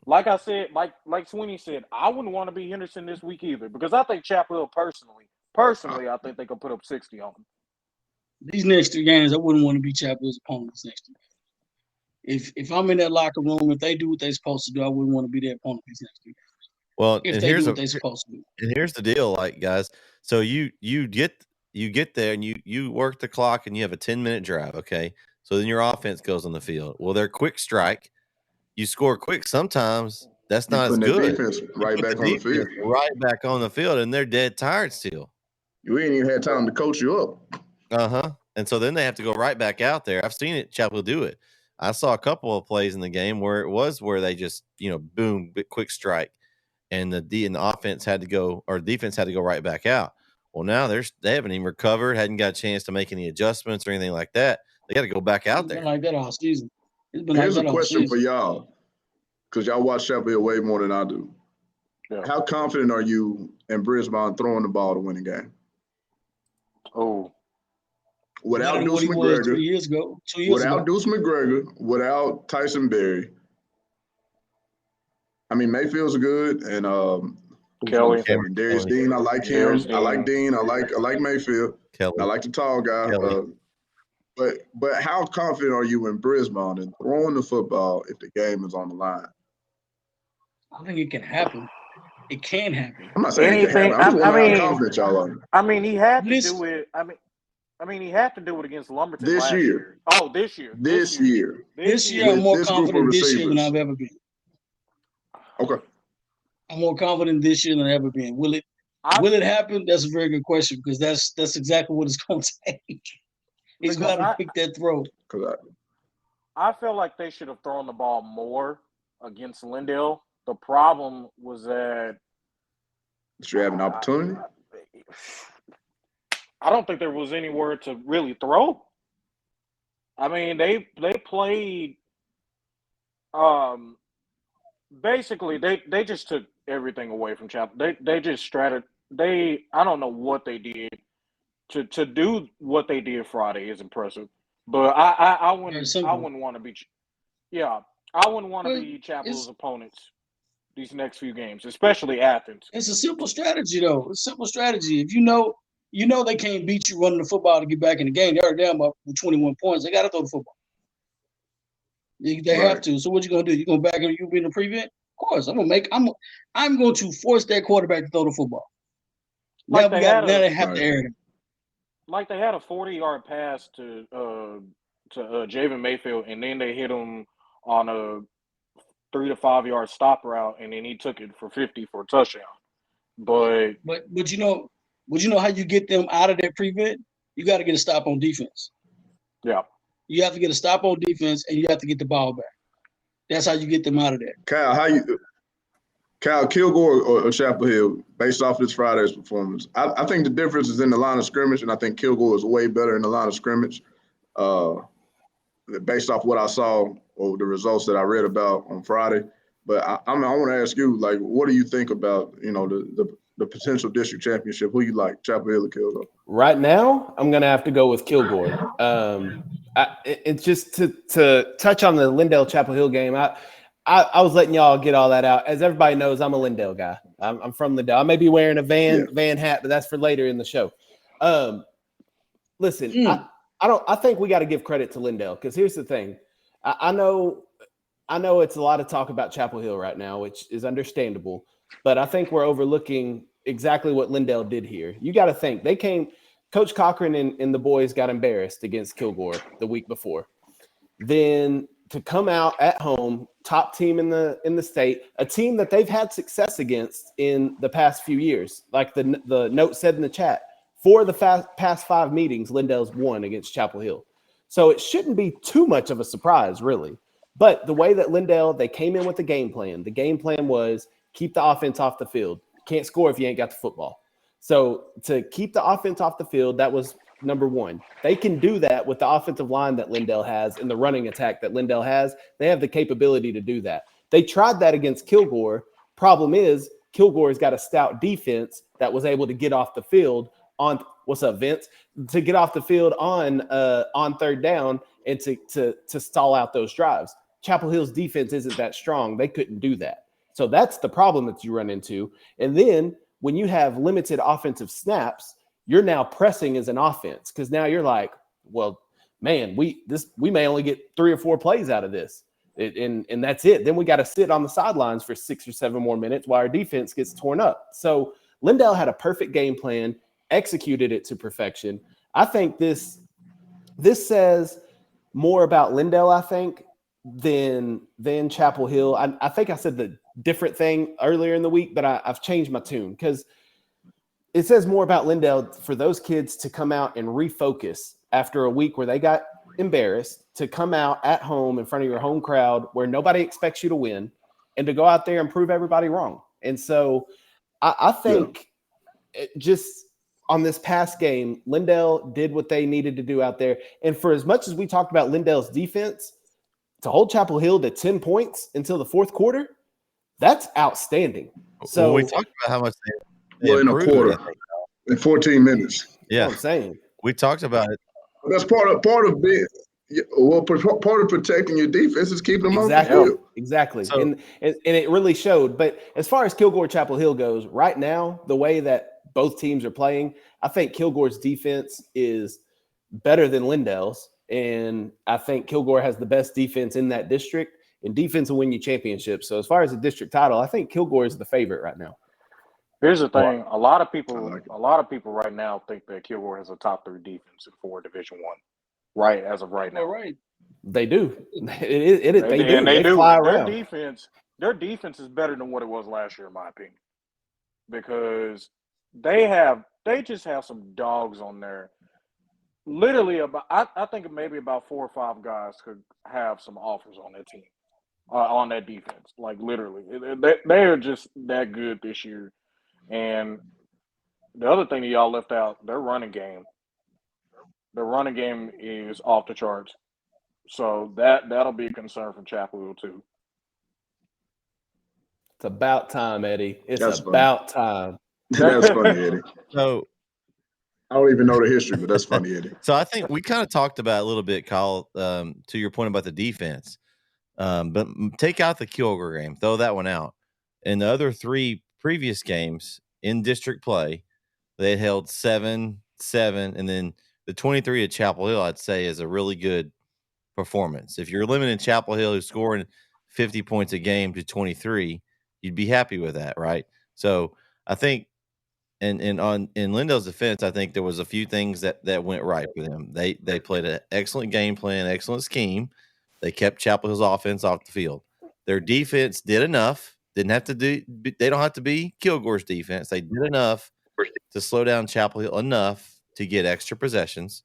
Like I said, like Sweeney said, I wouldn't want to be Henderson this week either, because I think Chapel Hill personally, I think they could put up 60 on them. These next 3 games, I wouldn't want to be Chapel Hill's opponents next year. If I'm in that locker room, if they do what they're supposed to do, I wouldn't want to be their opponent these next 3 games. Well, if they do what they're supposed to do. And here's the deal, like, guys. So you get there and you work the clock and you have a 10-minute drive, okay? So then your offense goes on the field. Well, they're quick strike. You score quick sometimes. That's not as good. Defense right back on the field. Right back on the field, and they're dead tired still. You ain't even had time to coach you up. And so then they have to go right back out there. I've seen it. Chapel do it. I saw a couple of plays in the game where they just boom, quick strike, and the offense had to go, or defense had to go right back out. Well, now they haven't even recovered, hadn't got a chance to make any adjustments or anything like that. They got to go back out there. Been like that all season. Here's a question for y'all, because y'all watch Chapel Hill way more than I do. Yeah. How confident are you in Brisbane throwing the ball to win a game? Oh, without Deuce McGregor, 2 years ago. Without Deuce McGregor, without Tyson Berry. I mean, Mayfield's good, and Kelly, Darius Dean. I like him. I like Dean. I like Mayfield. Kelly. I like the tall guy. But how confident are you in Brisbane in throwing the football if the game is on the line? I think it can happen. It can happen. I'm not saying anything. I'm just wondering how confident y'all are. I mean, he had to do it. I mean, he had to do it against Lumberton this year. Oh, this year. This year, I'm more confident this year than I've ever been. Okay. I'm more confident this year than I've ever been. Will it Will it happen? That's a very good question because that's exactly what it's going to take. He's got to pick that throw. I feel like they should have thrown the ball more against Lindale. The problem was that you have an opportunity. I don't think there was anywhere to really throw. I mean, they played. Basically, they just took everything away from Chapel. They just I don't know what they did to do what they did Friday is impressive. But I wouldn't want to be. Yeah, I wouldn't want to be Chapel's opponents these next few games, especially Athens. It's a simple strategy, though. It's a simple strategy. If you know they can't beat you running the football to get back in the game. They're down by 21 points. They got to throw the football. They have to. So what you gonna do? You gonna back and you be in the prevent? Of course, I'm going to force that quarterback to throw the football. Now they have to air it. Like they had a 40-yard pass to Javen Mayfield, and then they hit him on a 3 to 5 yard stop route, and then he took it for 50 for a touchdown. But you know how you get them out of that prevent? You got to get a stop on defense. Yeah. You have to get a stop on defense, and you have to get the ball back. That's how you get them out of there. Kyle, Kilgore or Chapel Hill, based off this Friday's performance, I think the difference is in the line of scrimmage, and I think Kilgore is way better in the line of scrimmage. Based off what I saw or the results that I read about on Friday. But I want to ask you, like, what do you think about, the potential district championship? Who you like, Chapel Hill or Kilgore? Right now, I'm going to have to go with Kilgore. It's just to touch on the Lindale Chapel Hill game. I was letting y'all get all that out. As everybody knows, I'm a Lindale guy. I'm from Lindale. I may be wearing a Van hat, but that's for later in the show. Listen, I think we got to give credit to Lindale because here's the thing. I know it's a lot of talk about Chapel Hill right now, which is understandable, but I think we're overlooking exactly what Lindale did here. You got to think Coach Cochran and the boys got embarrassed against Kilgore the week before. Then to come out at home, top team in the state, a team that they've had success against in the past few years, like the note said in the chat. 4 of the past 5 meetings, Lindale's won against Chapel Hill. So it shouldn't be too much of a surprise, really. But the way that Lindale, they came in with the game plan. The game plan was keep the offense off the field. Can't score if you ain't got the football. So to keep the offense off the field, that was number one. They can do that with the offensive line that Lindale has and the running attack that Lindale has. They have the capability to do that. They tried that against Kilgore. Problem is, Kilgore's got a stout defense that was able to get off the field on what's up, Vince? To get off the field on third down and to stall out those drives. Chapel Hill's defense isn't that strong. They couldn't do that. So that's the problem that you run into. And then when you have limited offensive snaps, you're now pressing as an offense because now you're like, well, man, we may only get 3 or 4 plays out of this. And that's it. Then we got to sit on the sidelines for 6 or 7 more minutes while our defense gets torn up. So Lindale had a perfect game plan, executed it to perfection. I think this says more about Lindale, I think, than Chapel Hill. I think I said the different thing earlier in the week, but I've changed my tune because it says more about Lindale for those kids to come out and refocus after a week where they got embarrassed, to come out at home in front of your home crowd where nobody expects you to win and to go out there and prove everybody wrong. And so I think just on this past game, Lindale did what they needed to do out there. And for as much as we talked about Lindale's defense, to hold Chapel Hill to 10 points until the fourth quarter, that's outstanding. So we talked about how much they in a quarter, in 14 minutes. Yeah, what I'm saying. We talked about it. That's part of being part of protecting your defense is keeping them on the field. Exactly. So, and it really showed. But as far as Kilgore Chapel Hill goes, right now, the way that both teams are playing, I think Kilgore's defense is better than Lindale's. And I think Kilgore has the best defense in that district, and defense will win you championships. So as far as the district title, I think Kilgore is the favorite right now. Here's the thing: a lot of people right now think that Kilgore has a top 3 defense for Division I, right? As of right now, right? They do. They do. They do. Fly around. Their defense is better than what it was last year, in my opinion, because they just have some dogs on there. Literally, I think maybe about 4 or 5 guys could have some offers on that team, on that defense. Like literally, they are just that good this year. And the other thing that y'all left out, their running game. Their running game is off the charts. So that'll be a concern for Chapel Hill too. It's about time, Eddie. It's That's funny. about time. That's funny, Eddie. So I don't even know the history, but that's funny, Eddie. So I think we kind of talked about it a little bit, Kyle, to your point about the defense. But take out the Kilgore game, throw that one out. In the other 3 previous games in district play, they held 7-7, and then the 23 at Chapel Hill, I'd say, is a really good performance. If you're limiting Chapel Hill, who's scoring 50 points a game, to 23, you'd be happy with that, right? So I think, and in Lindell's defense, I think there was a few things that went right for them. They played an excellent game plan, excellent scheme. They kept Chapel Hill's offense off the field. Their defense did enough. They don't have to be Kilgore's defense. They did enough to slow down Chapel Hill enough to get extra possessions.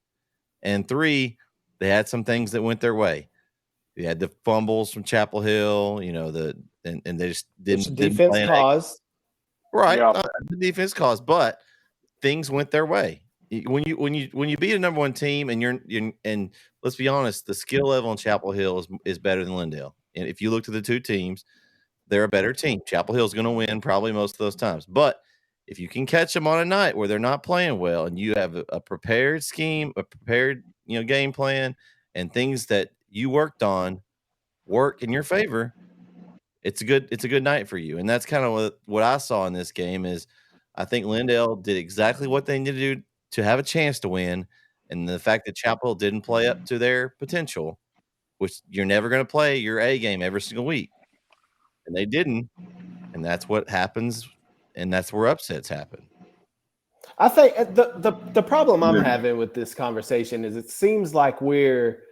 And 3, they had some things that went their way. They had the fumbles from Chapel Hill, and they just didn't defense play caused. Right. Yeah. The defense caused, but things went their way. When you beat a number 1 team and let's be honest, the skill level in Chapel Hill is better than Lindale. And if you look to the 2 teams, they're a better team. Chapel Hill is going to win probably most of those times. But if you can catch them on a night where they're not playing well and you have a prepared scheme, a prepared game plan, and things that you worked on work in your favor, it's a good night for you. And that's kind of what I saw in this game is I think Lindale did exactly what they needed to do to have a chance to win. And the fact that Chapel Hill didn't play up to their potential, which you're never going to play your A game every single week. And they didn't. And that's what happens. And that's where upsets happen. I think the problem I'm having with this conversation is it seems like we're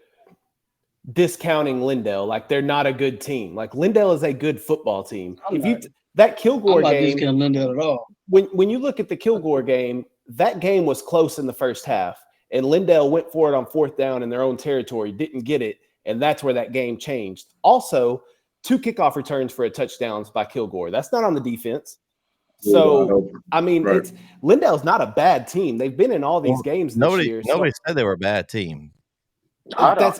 discounting Lindale, like they're not a good team. Like Lindale is a good football team. That Kilgore game, discounting Lindale at all. When you look at the Kilgore game, that game was close in the first half, and Lindale went for it on 4th down in their own territory, didn't get it, and that's where that game changed. Also, 2 kickoff returns for a touchdowns by Kilgore. That's not on the defense. So, I mean, right. Lindale's not a bad team. They've been in all these games this year. Nobody said they were a bad team. But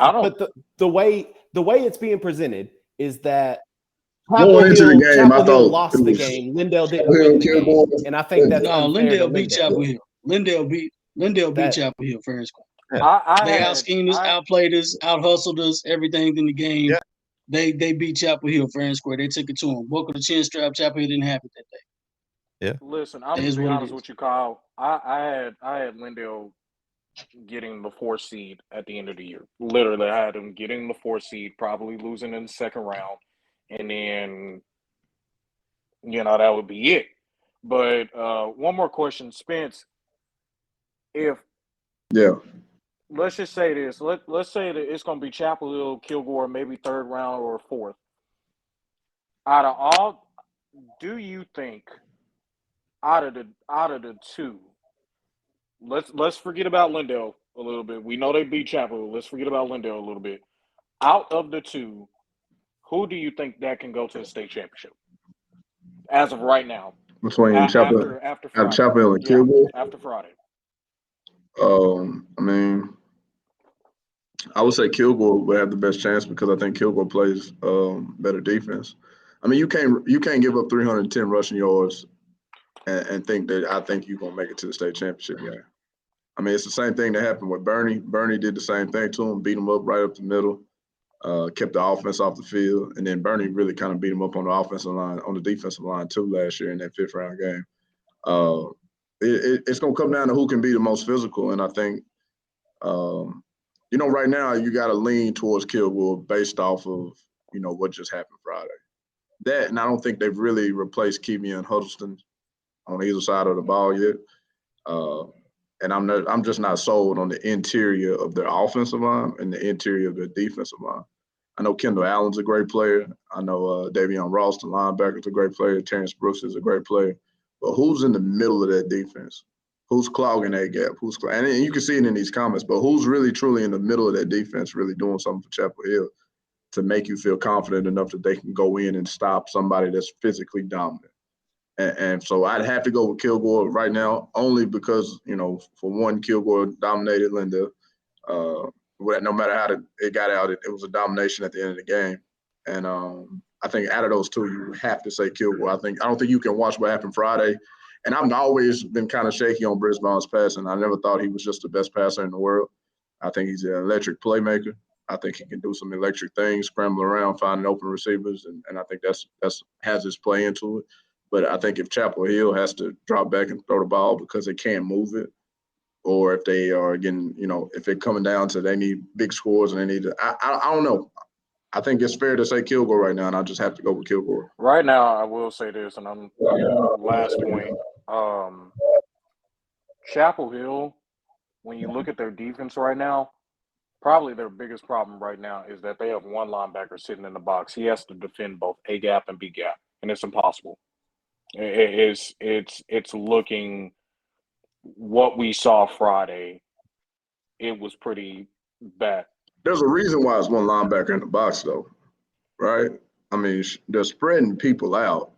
the way it's being presented is that going into the game, I thought lost the game. Lindale didn't win the game, and I think that's Lindale beat Chapel Hill. Lindale beat Chapel Hill fair and square. They out schemed us, outplayed us, out hustled us, everything in the game. Yeah. They beat Chapel Hill fair and square. They took it to them. Buckle the chin strap. Chapel Hill didn't have it that day. Yeah. Listen, I'm going to be honest with you, Kyle. I had Lindale getting the 4th seed at the end of the year. Literally, I had him getting the 4th seed, probably losing in the 2nd round. And then, that would be it. But one more question, Spence. Let's just say this. Let's say that it's going to be Chapel Hill, Kilgore, maybe 3rd round or 4th. Out of all, do you think out of the 2, let's forget about Lindale a little bit. We know they beat Chapel Hill. Let's forget about Lindale a little bit. Out of the 2, who do you think that can go to the state championship as of right now? Between Chapel Hill and Kilgore? After Friday. I mean, I would say Kilgore would have the best chance because I think Kilgore plays better defense. I mean, you can't give up 310 rushing yards and think that I think you're going to make it to the state championship game. I mean, it's the same thing that happened with Bernie. Bernie did the same thing to him, beat him up right up the middle, kept the offense off the field, and then Bernie really kind of beat him up on the offensive line, on the defensive line too last year in that 5th round game. It's going to come down to who can be the most physical, and I think, right now you got to lean towards Kilgore based off of, what just happened Friday. That, and I don't think they've really replaced Keevia and Huddleston on either side of the ball yet. And I'm just not sold on the interior of their offensive line and the interior of their defensive line. I know Kendall Allen's a great player. I know Davion Ross, the linebacker, is a great player. Terrence Brooks is a great player. but who's in the middle of that defense? Who's clogging that gap? And you can see it in these comments, but who's really truly in the middle of that defense really doing something for Chapel Hill to make you feel confident enough that they can go in and stop somebody that's physically dominant? And so I'd have to go with Kilgore right now, only because, for one, Kilgore dominated Linda. No matter how it got out, it was a domination at the end of the game. And I think out of those two, you have to say Kilgore. I don't think you can watch what happened Friday. And I've always been kind of shaky on Brisbane's passing. I never thought he was just the best passer in the world. I think he's an electric playmaker. I think he can do some electric things, scramble around, finding open receivers, and I think that's has his play into it. But I think if Chapel Hill has to drop back and throw the ball because they can't move it, or if they are getting, if they're coming down to they need big scores and they need to, I don't know. I think it's fair to say Kilgore right now, and I'll just have to go with Kilgore. Right now, I will say this, and I'm last point. Chapel Hill, when you look at their defense right now, probably their biggest problem right now is that they have one linebacker sitting in the box. He has to defend both A gap and B gap, and it's impossible. It's looking what we saw Friday. It was pretty bad. There's a reason why it's one linebacker in the box, though, right? I mean, they're spreading people out,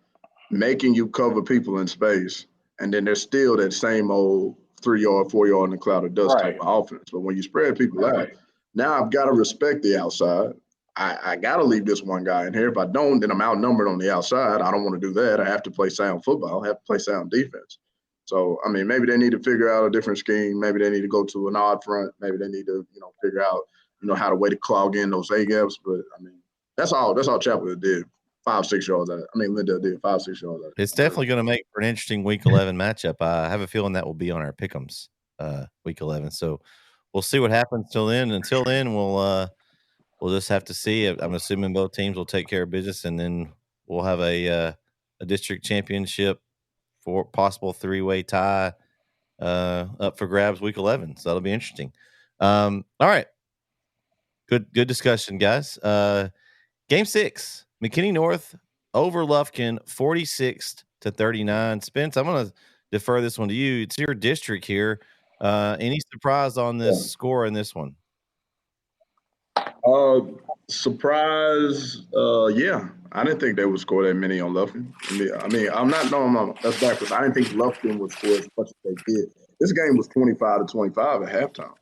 making you cover people in space, and then there's still that same old 3-yard, 4-yard in the cloud of dust type of offense. But when you spread people out, now I've got to respect the outside. I got to leave this one guy in here. If I don't, then I'm outnumbered on the outside. I don't want to do that. I have to play sound football. I have to play sound defense. So, I mean, maybe they need to figure out a different scheme. Maybe they need to go to an odd front. Maybe they need to, figure out, how to way to clog in those A gaps. But, I mean, that's all Chapel did. 5-6 yards out. Lindell did 5-6 yards out. It's definitely going to make for an interesting Week 11 matchup. I have a feeling that will be on our pick'ems Week 11. So we'll see what happens till then. Until then, we'll just have to see. I'm assuming both teams will take care of business, and then we'll have a district championship for possible 3-way tie up for grabs Week 11. So that'll be interesting. All right. Good discussion, guys. Game 6, McKinney North over Lufkin, 46-39. Spence, I'm going to defer this one to you. It's your district here. Any surprise on this score in this one? Surprise, yeah. I didn't think they would score that many on Lufkin. That's backwards. I didn't think Lufkin would score as much as they did. This game was 25-25 at halftime,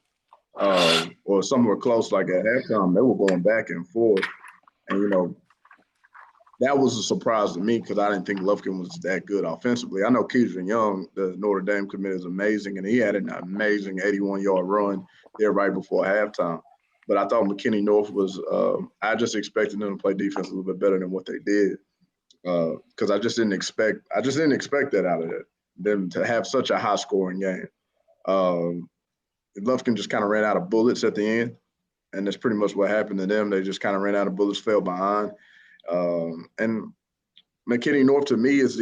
or somewhere close. Like at halftime, they were going back and forth, and that was a surprise to me because I didn't think Lufkin was that good offensively. I know Keidron Young, the Notre Dame commit, is amazing, and he had an amazing 81-yard run there right before halftime. But I thought McKinney North was I just expected them to play defense a little bit better than what they did. Because I just didn't expect that out of them to have such a high scoring game. Lufkin just kind of ran out of bullets at the end, and that's pretty much what happened to them. They just kind of ran out of bullets, fell behind. And McKinney North to me is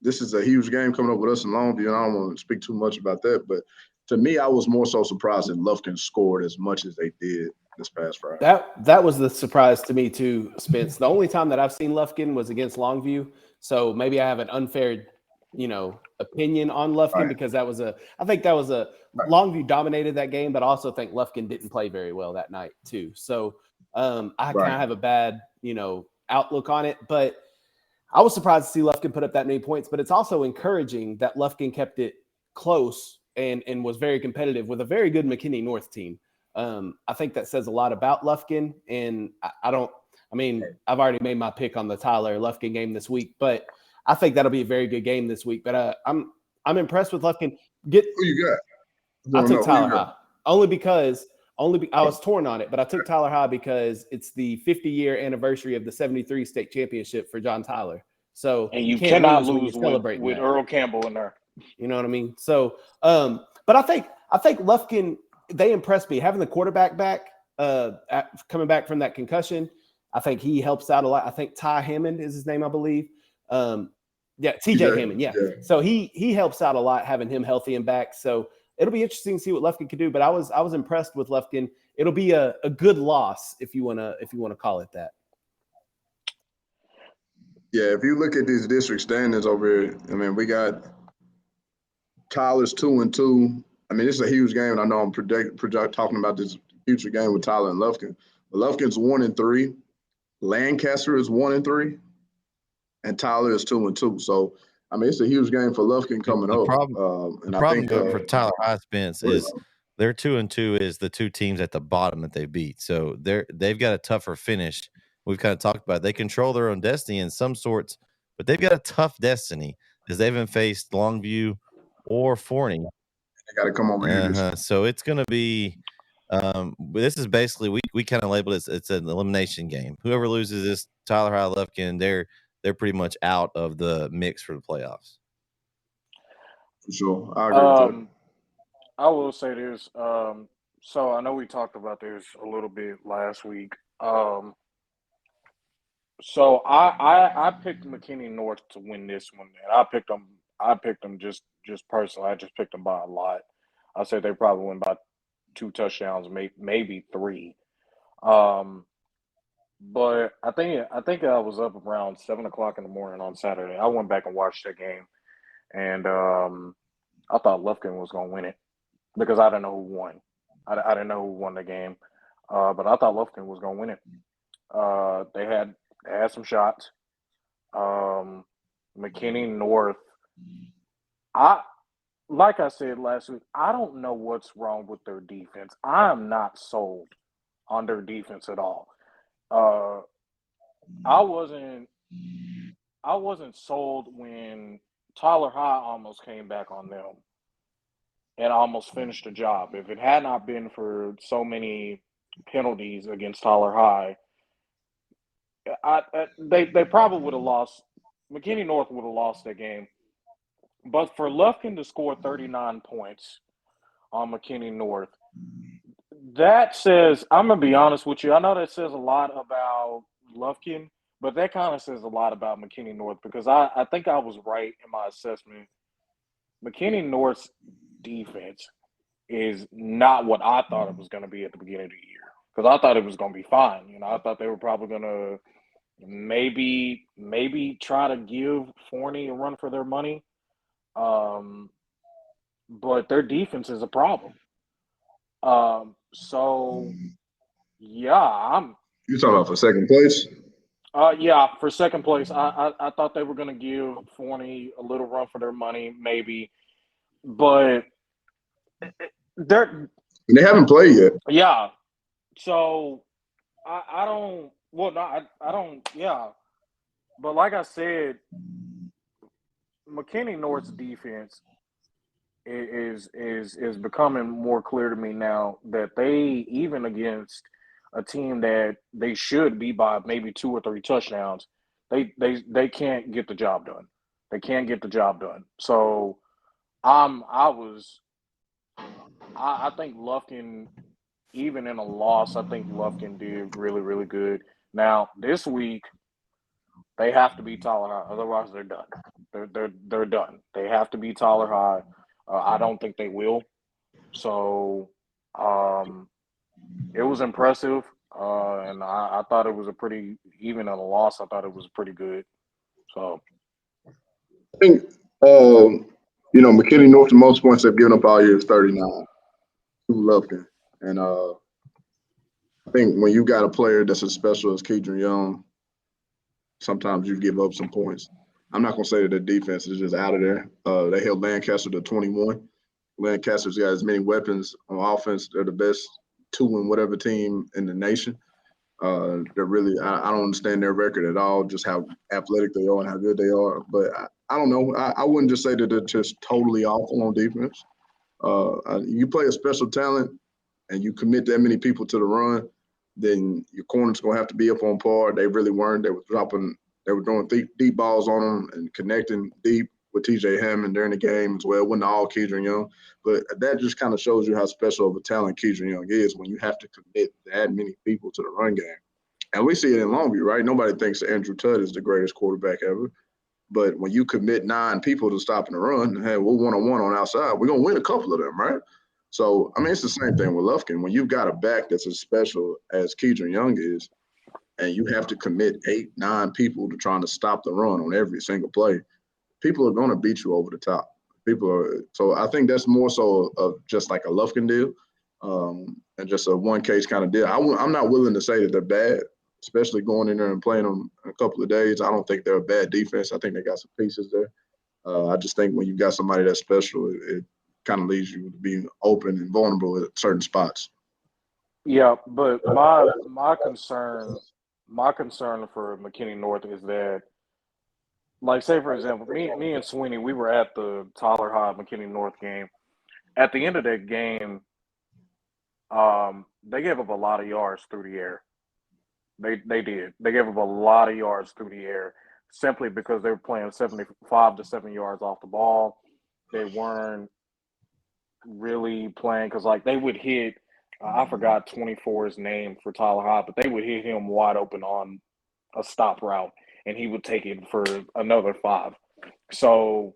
this is a huge game coming up with us in Longview, and I don't want to speak too much about that, but to me, I was more so surprised that Lufkin scored as much as they did this past Friday. That was the surprise to me too, Spence. The only time that I've seen Lufkin was against Longview, so maybe I have an unfair, opinion on Lufkin because I think that was a Longview dominated that game, but I also think Lufkin didn't play very well that night too. So I kind of have a bad, outlook on it, but I was surprised to see Lufkin put up that many points. But it's also encouraging that Lufkin kept it close and was very competitive with a very good McKinney North team. I think that says a lot about Lufkin, and I've already made my pick on the Tyler Lufkin game this week, but I think that'll be a very good game this week. But I'm impressed with Lufkin. Who you got? I took Tyler High only because I was torn on it, but I took Tyler High because it's the 50-year anniversary of the 73 state championship for John Tyler. So you cannot lose with Earl Campbell in there. You know what I mean? So, but I think Lufkin, they impressed me. Having the quarterback back, coming back from that concussion, I think he helps out a lot. I think Ty Hammond is his name, I believe. TJ Hammond, yeah. So he helps out a lot having him healthy and back. So it'll be interesting to see what Lufkin can do. But I was impressed with Lufkin. It'll be a good loss if you wanna call it that. Yeah, if you look at these district standings over here, I mean, we got Tyler's 2-2. I mean, it's a huge game, and I know I'm talking about this future game with Tyler and Lufkin. But Lufkin's 1-3, Lancaster is 1-3, and Tyler is 2-2. So, I mean, it's a huge game for Lufkin coming The up. problem, And the I problem think for Tyler High, Spence, is their 2-2 is the two teams at the bottom that they beat. So they've got a tougher finish. We've kind of talked about it. They control their own destiny in some sorts, but they've got a tough destiny because they haven't faced Longview or Forney. they got to come over here. So it's going to be this is basically we kind of labeled it, it's an elimination game. Whoever loses this, Tyler High, Lufkin, they're pretty much out of the mix for the playoffs. For sure. I agree with that. I will say this. So I know we talked about this a little bit last week. So I picked McKinney North to win this one, and I picked them just personally. I just picked them by a lot. I said they probably win by 2 touchdowns, maybe 3. But I think I was up around 7:00 in the morning on Saturday. I went back and watched that game, and I thought Lufkin was going to win it because I didn't know who won. I didn't know who won the game, but I thought Lufkin was going to win it. They had some shots. McKinney North. Like I said last week, I don't know what's wrong with their defense. I am not sold on their defense at all. I wasn't sold when Tyler High almost came back on them and almost finished the job. If it had not been for so many penalties against Tyler High, they probably would have lost. McKinney North would have lost that game. But for Lufkin to score 39 points on McKinney North, that says, I'm going to be honest with you, I know that says a lot about Lufkin, but that kind of says a lot about McKinney North because I think I was right in my assessment. McKinney North's defense is not what I thought it was going to be at the beginning of the year because I thought it was going to be fine. You know, I thought they were probably going to maybe try to give Forney a run for their money. But their defense is a problem. So yeah, You talking about for second place? Yeah, for second place. I thought they were gonna give Forney a little run for their money, maybe. But they haven't played yet. Yeah. So I don't I don't But like I said, McKinney North's defense is becoming more clear to me now that they, even against a team that they should be by maybe 2 or 3 touchdowns, they can't get the job done. They can't get the job done. So I think Lufkin, even in a loss, I think Lufkin did really, really good. Now this week they have to beat Tyler High, otherwise they're done. They're done. They have to beat Tyler High. I don't think they will. So it was impressive, and I thought it was a pretty, even in a loss, I thought it was pretty good. So I think McKinney North, the most points they've given up all year is 39 to Lufkin, and I think when you got a player that's as special as Kedron Young, sometimes you give up some points. I'm not going to say that the defense is just out of there. They held Lancaster to 21. Lancaster's got as many weapons on offense. They're the best 2 in whatever team in the nation. They're really, I don't understand their record at all, just how athletic they are and how good they are. But I don't know. I wouldn't just say that they're just totally awful on defense. You play a special talent and you commit that many people to the run, then your corner's going to have to be up on par. They really weren't. They were throwing deep balls on them and connecting deep with TJ Hammond during the game as well. It wasn't all Kedron Young, but that just kind of shows you how special of a talent Kedron Young is when you have to commit that many people to the run game. And we see it in Longview, right? Nobody thinks Andrew Tutt is the greatest quarterback ever. But when you commit 9 people to stopping the run, hey, we're one-on-one on outside, we're going to win a couple of them, right? So, I mean, it's the same thing with Lufkin. When you've got a back that's as special as Kedron Young is, and you have to commit 8, 9 people to trying to stop the run on every single play, people are going to beat you over the top. So I think that's more so of just like a Lufkin deal, and just a one case kind of deal. I'm not willing to say that they're bad, especially going in there and playing them in a couple of days. I don't think they're a bad defense. I think they got some pieces there. I just think when you got somebody that's special, it kind of leaves you to be open and vulnerable at certain spots. Yeah, but my concern for McKinney North is that, like, say for example, me and Sweeney, we were at the Tyler High McKinney North game. At the end of that game, they gave up a lot of yards through the air. They did. They gave up a lot of yards through the air simply because they were playing 75 to 7 yards off the ball. They weren't really playing because, like, they would hit. I forgot 24's name for Tyler High, but they would hit him wide open on a stop route, and he would take it for another 5. So,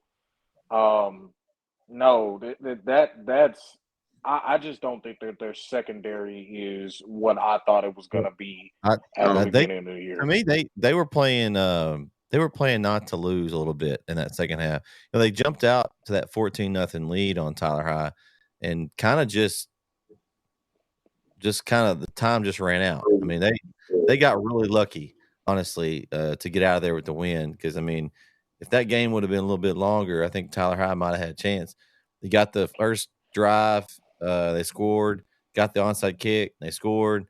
no, that's. I just don't think that their secondary is what I thought it was going to be at the beginning of the year. I mean, they were playing. They were playing not to lose a little bit in that second half. You know, they jumped out to that 14-0 lead on Tyler High, and kind of just kind of the time just ran out. I mean, they got really lucky, honestly, to get out of there with the win. Because I mean, if that game would have been a little bit longer, I think Tyler High might have had a chance. They got the first drive, they scored, got the onside kick, they scored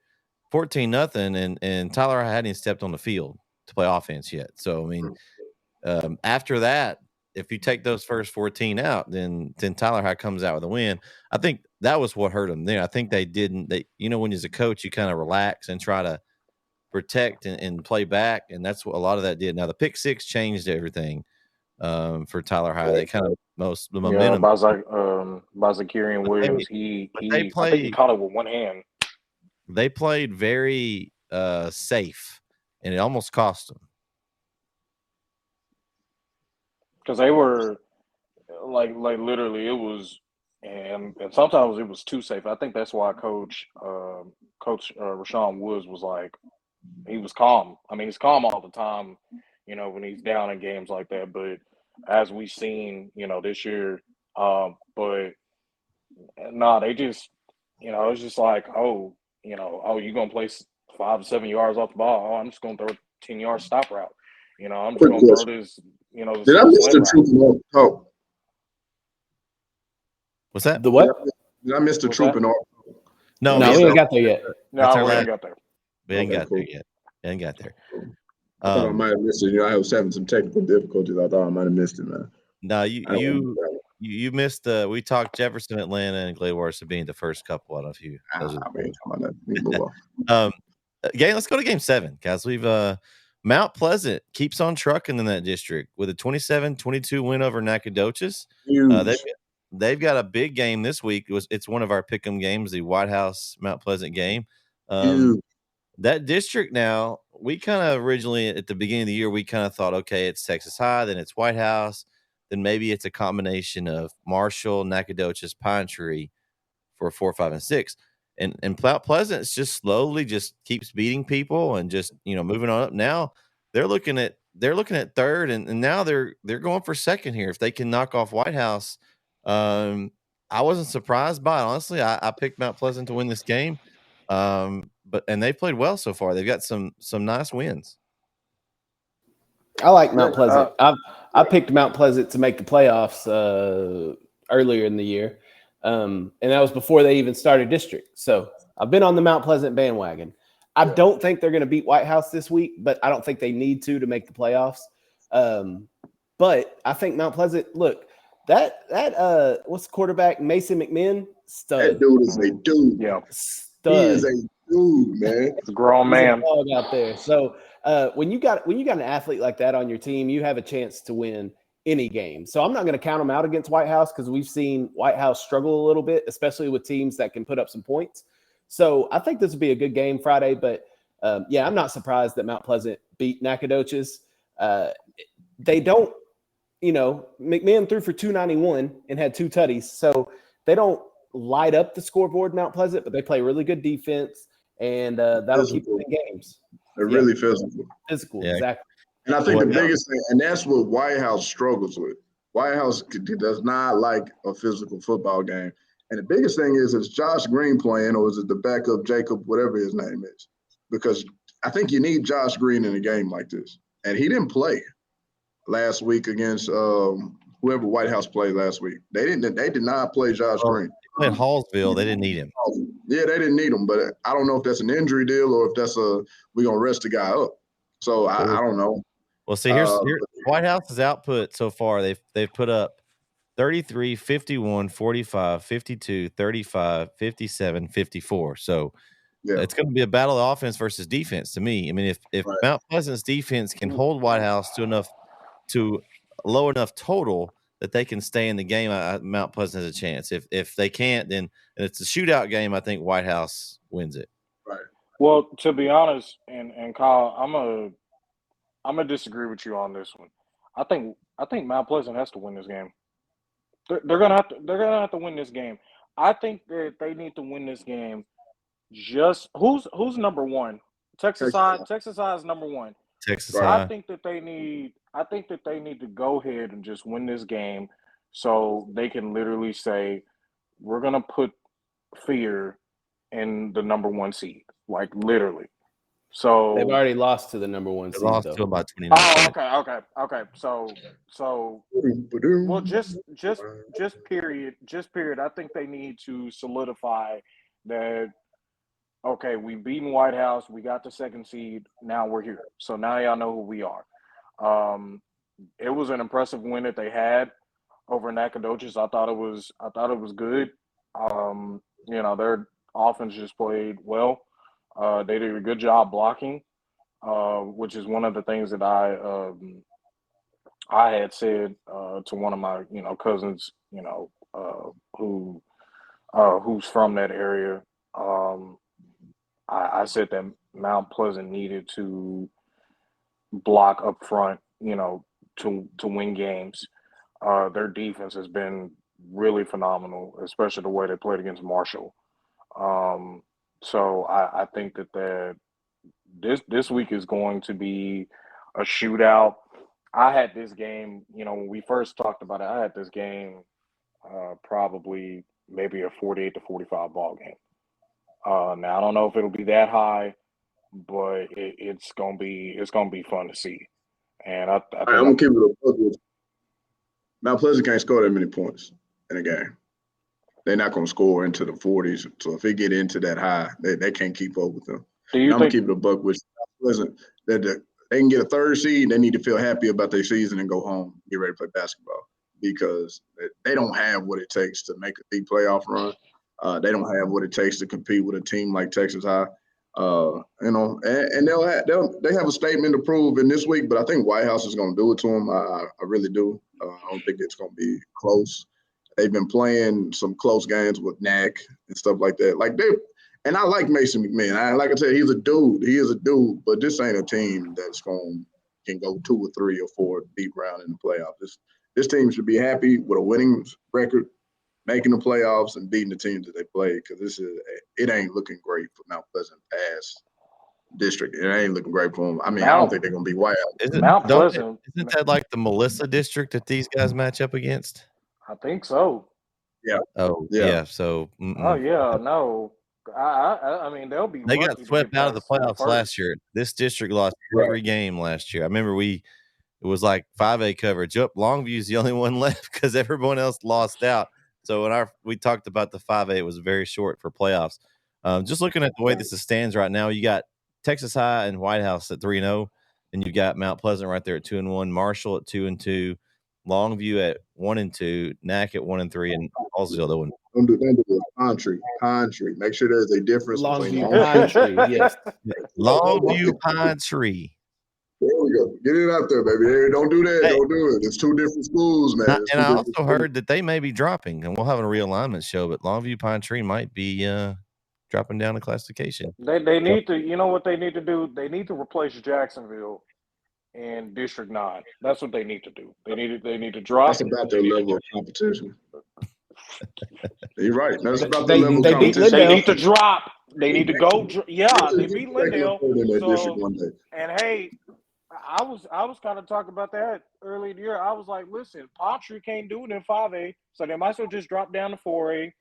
14-0, and Tyler High hadn't even stepped on the field to play offense yet. So I mean, after that, if you take those first 14 out, then Tyler High comes out with a win. I think that was what hurt them there. I think they didn't. When as a coach, you kind of relax and try to protect and play back, and that's what a lot of that did. Now the pick six changed everything for Tyler High. They kind of the momentum. Bazakarian Williams, I think he caught it with one hand. They played very safe, and it almost cost them. Because they were like literally it was, and sometimes it was too safe. I think that's why Coach Rashawn Woods was like, he was calm. I mean, he's calm all the time, when he's down in games like that. But as we've seen, this year, but no, they just, it's just like, you're gonna play 5 to 7 yards off the ball. Oh, I'm just gonna throw a 10-yard stop route. I'm just gonna throw this. Did I miss the trooping talk? What's that? The what? Did I miss the trooping off? No, we ain't got there yet. No, we ain't got there. We ain't got there yet. We ain't got there. I thought I might have missed it. I was having some technical difficulties. I thought I might have missed it, man. No, you missed. We talked Jefferson, Atlanta, and Gladwar Sabine the first couple. I don't know if you. Game. Let's go to game 7, guys. We've Mount Pleasant keeps on trucking in that district with a 27-22 win over Nacogdoches. They've got a big game this week. It's one of our pick'em games, the White House Mount Pleasant game. That district now, we kind of originally at the beginning of the year, we kind of thought, okay, it's Texas High, then it's White House, then maybe it's a combination of Marshall, Nacogdoches, Pine Tree for 4, 5, and 6. And Mount Pleasant just slowly just keeps beating people and just moving on up. Now they're looking at third, and now they're going for second here if they can knock off White House. I wasn't surprised by it, honestly. I picked Mount Pleasant to win this game, but they've played well so far. They've got some nice wins. I like Mount Pleasant. I picked Mount Pleasant to make the playoffs earlier in the year. And that was before they even started district. So I've been on the Mount Pleasant bandwagon. I don't think they're going to beat White House this week, but I don't think they need to make the playoffs. But I think Mount Pleasant, look, that what's the quarterback? Mason McMinn, stud. That dude is a dude. Yeah. Stud. He is a dude, man. It's a grown man. He's a dog out there. So when you got an athlete like that on your team, you have a chance to win any game. So I'm not going to count them out against White House because we've seen White House struggle a little bit, especially with teams that can put up some points. So I think this will be a good game Friday. But I'm not surprised that Mount Pleasant beat Nacogdoches. They don't, McMahon threw for 291 and had 2 tutties. So they don't light up the scoreboard, Mount Pleasant, but they play really good defense, and that'll keep them in games. They're really physical. Physical, Yeah. exactly. And I think the biggest thing, and that's what White House struggles with. White House does not like a physical football game. And the biggest thing is Josh Green playing, or is it the backup Jacob, whatever his name is? Because I think you need Josh Green in a game like this. And he didn't play last week against whoever White House played last week. They did not play Josh Green. In Hallsville, they didn't need him. Yeah, they didn't need him, but I don't know if that's an injury deal or if that's we're gonna rest the guy up. So I don't know. Well, see, here's White House's output so far. They've put up 33, 51, 45, 52, 35, 57, 54. So it's going to be a battle of offense versus defense to me. I mean, if Mount Pleasant's defense can hold White House to low enough total that they can stay in the game, Mount Pleasant has a chance. If they can't, then it's a shootout game. I think White House wins it. Right. Well, to be honest, and Kyle, I'm gonna disagree with you on this one. I think Mount Pleasant has to win this game. They're gonna have to win this game. I think that they need to win this game. Just who's number one? Texas High. Texas High is number one. Texas High. I think that they need to go ahead and just win this game, so they can literally say, we're gonna put fear in the number one seed, like literally. So they've already lost to the number one seed. Lost though. to about 29. Oh, okay. So well, just period. I think they need to solidify that. Okay, we've beaten White House. We got the second seed. Now we're here. So now y'all know who we are. It was an impressive win that they had over Nacogdoches. I thought it was good. Their offense just played well. They did a good job blocking, which is one of the things that I had said to one of my cousins, who's from that area. I said that Mount Pleasant needed to block up front, to win games. Their defense has been really phenomenal, especially the way they played against Marshall. So I think that this week is going to be a shootout. I had this game, when we first talked about it, I had this game probably maybe a 48 to 45 ball game. Now I don't know if it'll be that high, but it's gonna be fun to see. And I'm gonna keep it a buck with you. Mount Pleasant can't score that many points in a game. They're not gonna score into the 40s. So if they get into that high, they can't keep up with them. I'm gonna keep it a buck with Mount Pleasant. That they can get a third seed. They need to feel happy about their season and go home, get ready to play basketball, because they don't have what it takes to make a deep playoff run. They don't have what it takes to compete with a team like Texas High, and they have a statement to prove in this week. But I think White House is going to do it to them. I really do. I don't think it's going to be close. They've been playing some close games with NAC and stuff like that. And I like Mason McMahon. Like I said, he's a dude. He is a dude. But this ain't a team that's can go 2 or 3 or 4 deep round in the playoffs. This team should be happy with a winning record, making the playoffs and beating the teams that they play, because it ain't looking great for Mount Pleasant past district. It ain't looking great for them. I mean, I don't think they're going to be White House. Mount Pleasant. Isn't that like the Melissa district that these guys match up against? I think so. Yeah. Oh, yeah. So. Oh, yeah. No. I mean, they'll be. They got swept out of the playoffs last year. This district lost every game last year. I remember it was like 5A coverage. Longview's the only one left because everyone else lost out. So when we talked about the 5A, it was very short for playoffs. Just looking at the way this stands right now, you got Texas High and White House at 3-0, and you got Mount Pleasant right there at 2-1, Marshall at 2-2, Longview at 1-2, NAC at 1-3, and Hallsville at 1. Don't do it. Pine Tree. Make sure there's a difference between Pine Tree. Yes. Longview Pine Tree. There we go. Get it out there, baby. Hey, don't do that. Don't do it. It's 2 different schools, man. And I also heard that they may be dropping, and we'll have a realignment show, but Longview Pine Tree might be dropping down a classification. They need to, what they need to do? They need to replace Jacksonville in District 9. That's what they need to do. They need to drop. That's about their level of competition. You're right. That's about their level of competition. They need to drop. They need to go. Yeah, they beat Lindale. In that district So, one day. and hey, I was kind of talking about that early in the year. I was like, listen, Palm can't do it in 5A, so they might as well just drop down to 4A,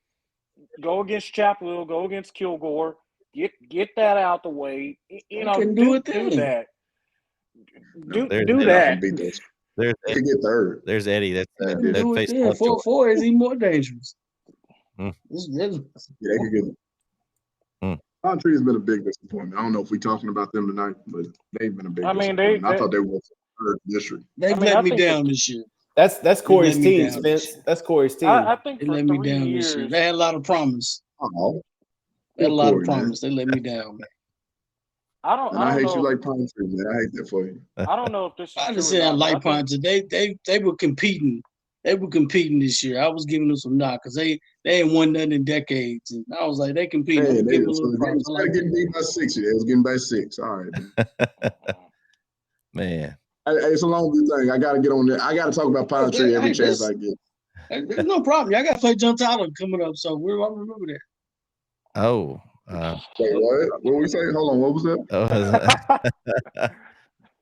go against Chapel Hill, go against Kilgore, get that out the way. You know, do that. Do that. Beat those. There's They could get third. There's Eddie. That's do it face there. 4 is even more dangerous. Yeah, they could get it. Palm Tree has been a big disappointment. I don't know if we're talking about them tonight, but they've been a big disappointment. I thought they were third district. They've let me down this year. That's Corey's team, Spence. That's Corey's team. I think they for let me down this year. They had a lot of promise. They had a lot of promise. They let me down, man. I hate you like Pine Tree, man. I hate that for you. I don't know if this is I just say I like Pine Tree. They were competing. They were competing this year. I was giving them some knock because they ain't won nothing in decades. And I was like, they competing. Hey, they were getting beat by 6. They was getting by 6. All right, man. It's a long thing. I got to get on there. I got to talk about Pine Tree every chance I get. There's no problem. Y'all got to play John Tyler coming up, so I remember that. Oh. Wait, what? What were we saying? Hold on. What was that?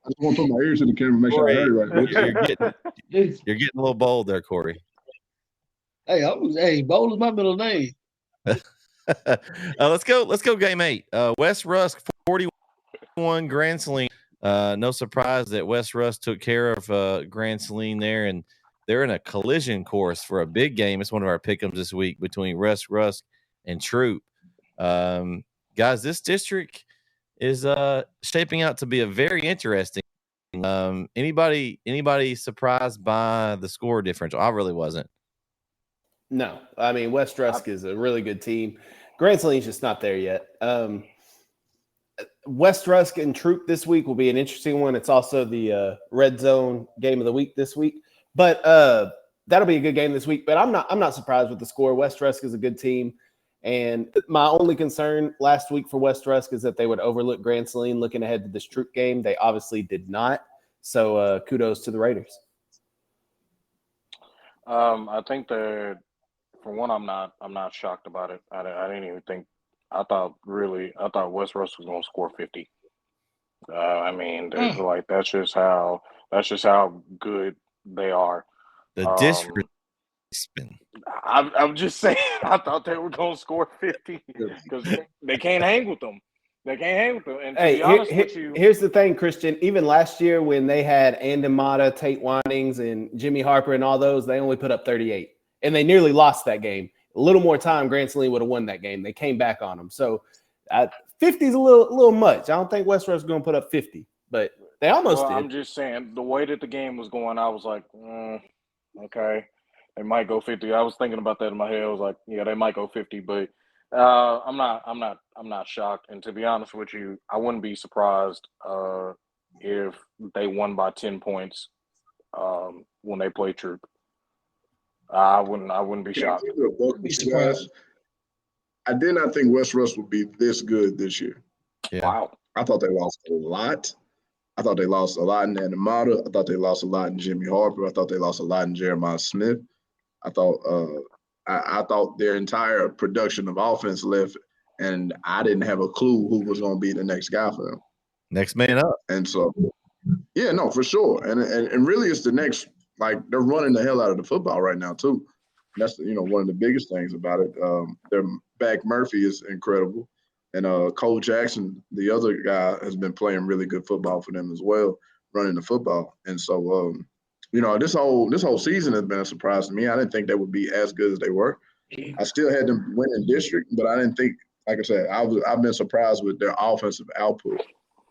I just want to put my ears to the camera, make sure I heard it right. You're getting a little bold there, Corey. Hey, bold is my middle name. Let's go. Game 8. West Rusk 41, Grand Saline. No surprise that West Rusk took care of Grand Saline there, and they're in a collision course for a big game. It's one of our pick'ems this week between West Rusk and Troop. Guys, this district is shaping out to be a very interesting. Anybody surprised by the score differential? I really wasn't. No, I mean West Rusk is a really good team. Grand Saline's just not there yet. West Rusk and Troop this week will be an interesting one. It's also the red zone game of the week this week, but that'll be a good game this week. But I'm not surprised with the score. West Rusk is a good team. And my only concern last week for West Rusk is that they would overlook Grand Saline looking ahead to this Troop game. They obviously did not. So kudos to the Raiders. I think that for one, I'm not shocked about it. I didn't even think. I thought West Rusk was going to score 50. I mean, like that's just how good they are. The disrespect. I'm just saying, I thought they were going to score 50 because they can't hang with them. They can't hang with them. And to be honest with you, here's the thing, Christian. Even last year when they had Andon Mata, Tate Windings, and Jimmy Harper and all those, they only put up 38. And they nearly lost that game. A little more time, Grand Saline would have won that game. They came back on them. So 50 is a little much. I don't think West Rusk is going to put up 50, but they almost did. I'm just saying, the way that the game was going, I was like, okay. They might go 50. I was thinking about that in my head. I was like, yeah, they might go 50, but I'm not shocked. And to be honest with you, I wouldn't be surprised if they won by 10 points when they play Troop. I wouldn't be shocked. I did not think West Rusk would be this good this year. Yeah. Wow. I thought they lost a lot. I thought they lost a lot in Andon Mata. I thought they lost a lot in Jimmy Harper. I thought they lost a lot in Jeremiah Smith. I thought their entire production of offense left, and I didn't have a clue who was going to be the next guy for them. Next man up. And so, yeah, no, for sure. And really it's the next, like, they're running the hell out of the football right now too. And that's, one of the biggest things about it. Their back Murphy is incredible. And Cole Jackson, the other guy, has been playing really good football for them as well, running the football. And so, this whole season has been a surprise to me. I didn't think they would be as good as they were. I still had them win in district, but I didn't think, like I said, I've been surprised with their offensive output.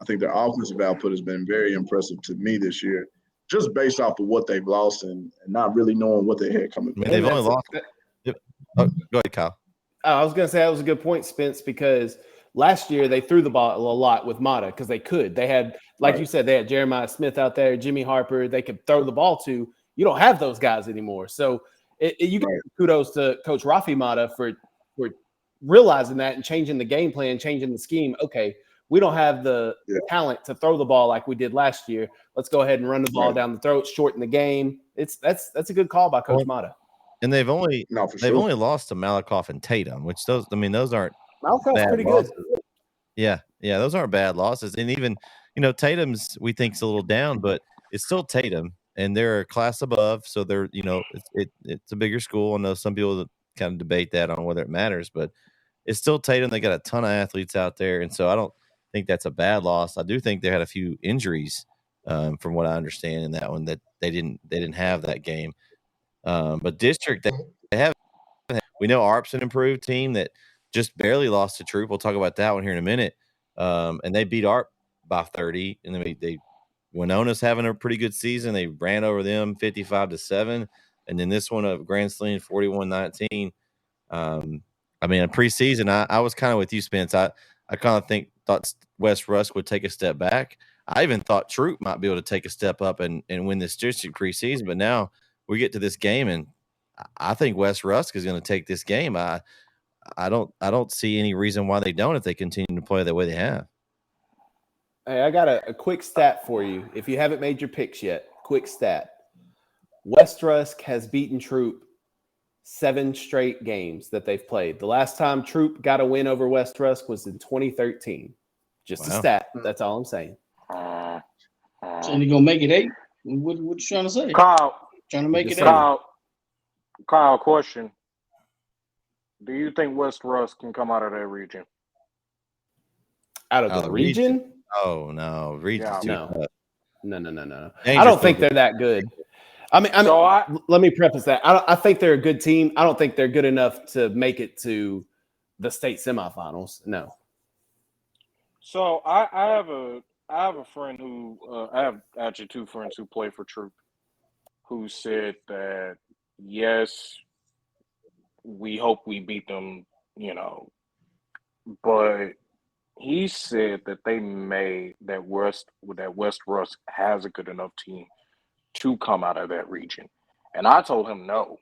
I think their offensive output has been very impressive to me this year, just based off of what they've lost and not really knowing what they had coming. I mean, they've only lost. Go ahead, Kyle. I was going to say that was a good point, Spence, because last year they threw the ball a lot with Mata because they could. They had, like you said, they had Jeremiah Smith out there, Jimmy Harper. They could throw the ball to. You don't have those guys anymore. So you give kudos to Coach Rafi Mata for realizing that and changing the game plan, changing the scheme. Okay, we don't have the talent to throw the ball like we did last year. Let's go ahead and run the ball down the throat, shorten the game. That's a good call by Coach Mata. And they've only lost to Malakoff and Tatum, which those aren't Malcolm's bad pretty good. losses. Yeah, those aren't bad losses. And even, Tatum's we think's a little down, but it's still Tatum, and they're a class above, so they're it's a bigger school. I know some people that kind of debate that on whether it matters, but it's still Tatum. They got a ton of athletes out there, and so I don't think that's a bad loss. I do think they had a few injuries, from what I understand in that one, that they didn't have that game. But district, they have. We know Arp's an improved team that just barely lost to Troop. We'll talk about that one here in a minute. And they beat Arp by 30. And then Winona's having a pretty good season. They ran over them 55-7. And then this one of Grand Sling 41-19. In preseason, I was kind of with you, Spence. I kind of thought West Rusk would take a step back. I even thought Troop might be able to take a step up and win this district preseason. But now we get to this game, and I think West Rusk is going to take this game. I don't see any reason why they don't if they continue to play the way they have. Hey, I got a quick stat for you. If you haven't made your picks yet, quick stat. West Rusk has beaten Troop 7 straight games that they've played. The last time Troop got a win over West Rusk was in 2013. Just a stat. That's all I'm saying. So they're going to make it 8? What you trying to say? Kyle. Trying to make it 8? Kyle, question. Do you think West Rusk can come out of that region? Out of the region? Oh, no. Region's No. I don't think they're that good. Let me preface that. I think they're a good team. I don't think they're good enough to make it to the state semifinals. No. So I have a friend who I have actually 2 friends who play for Troop, who said that yes, we hope we beat them, but he said that that West Rusk has a good enough team to come out of that region. And I told him no,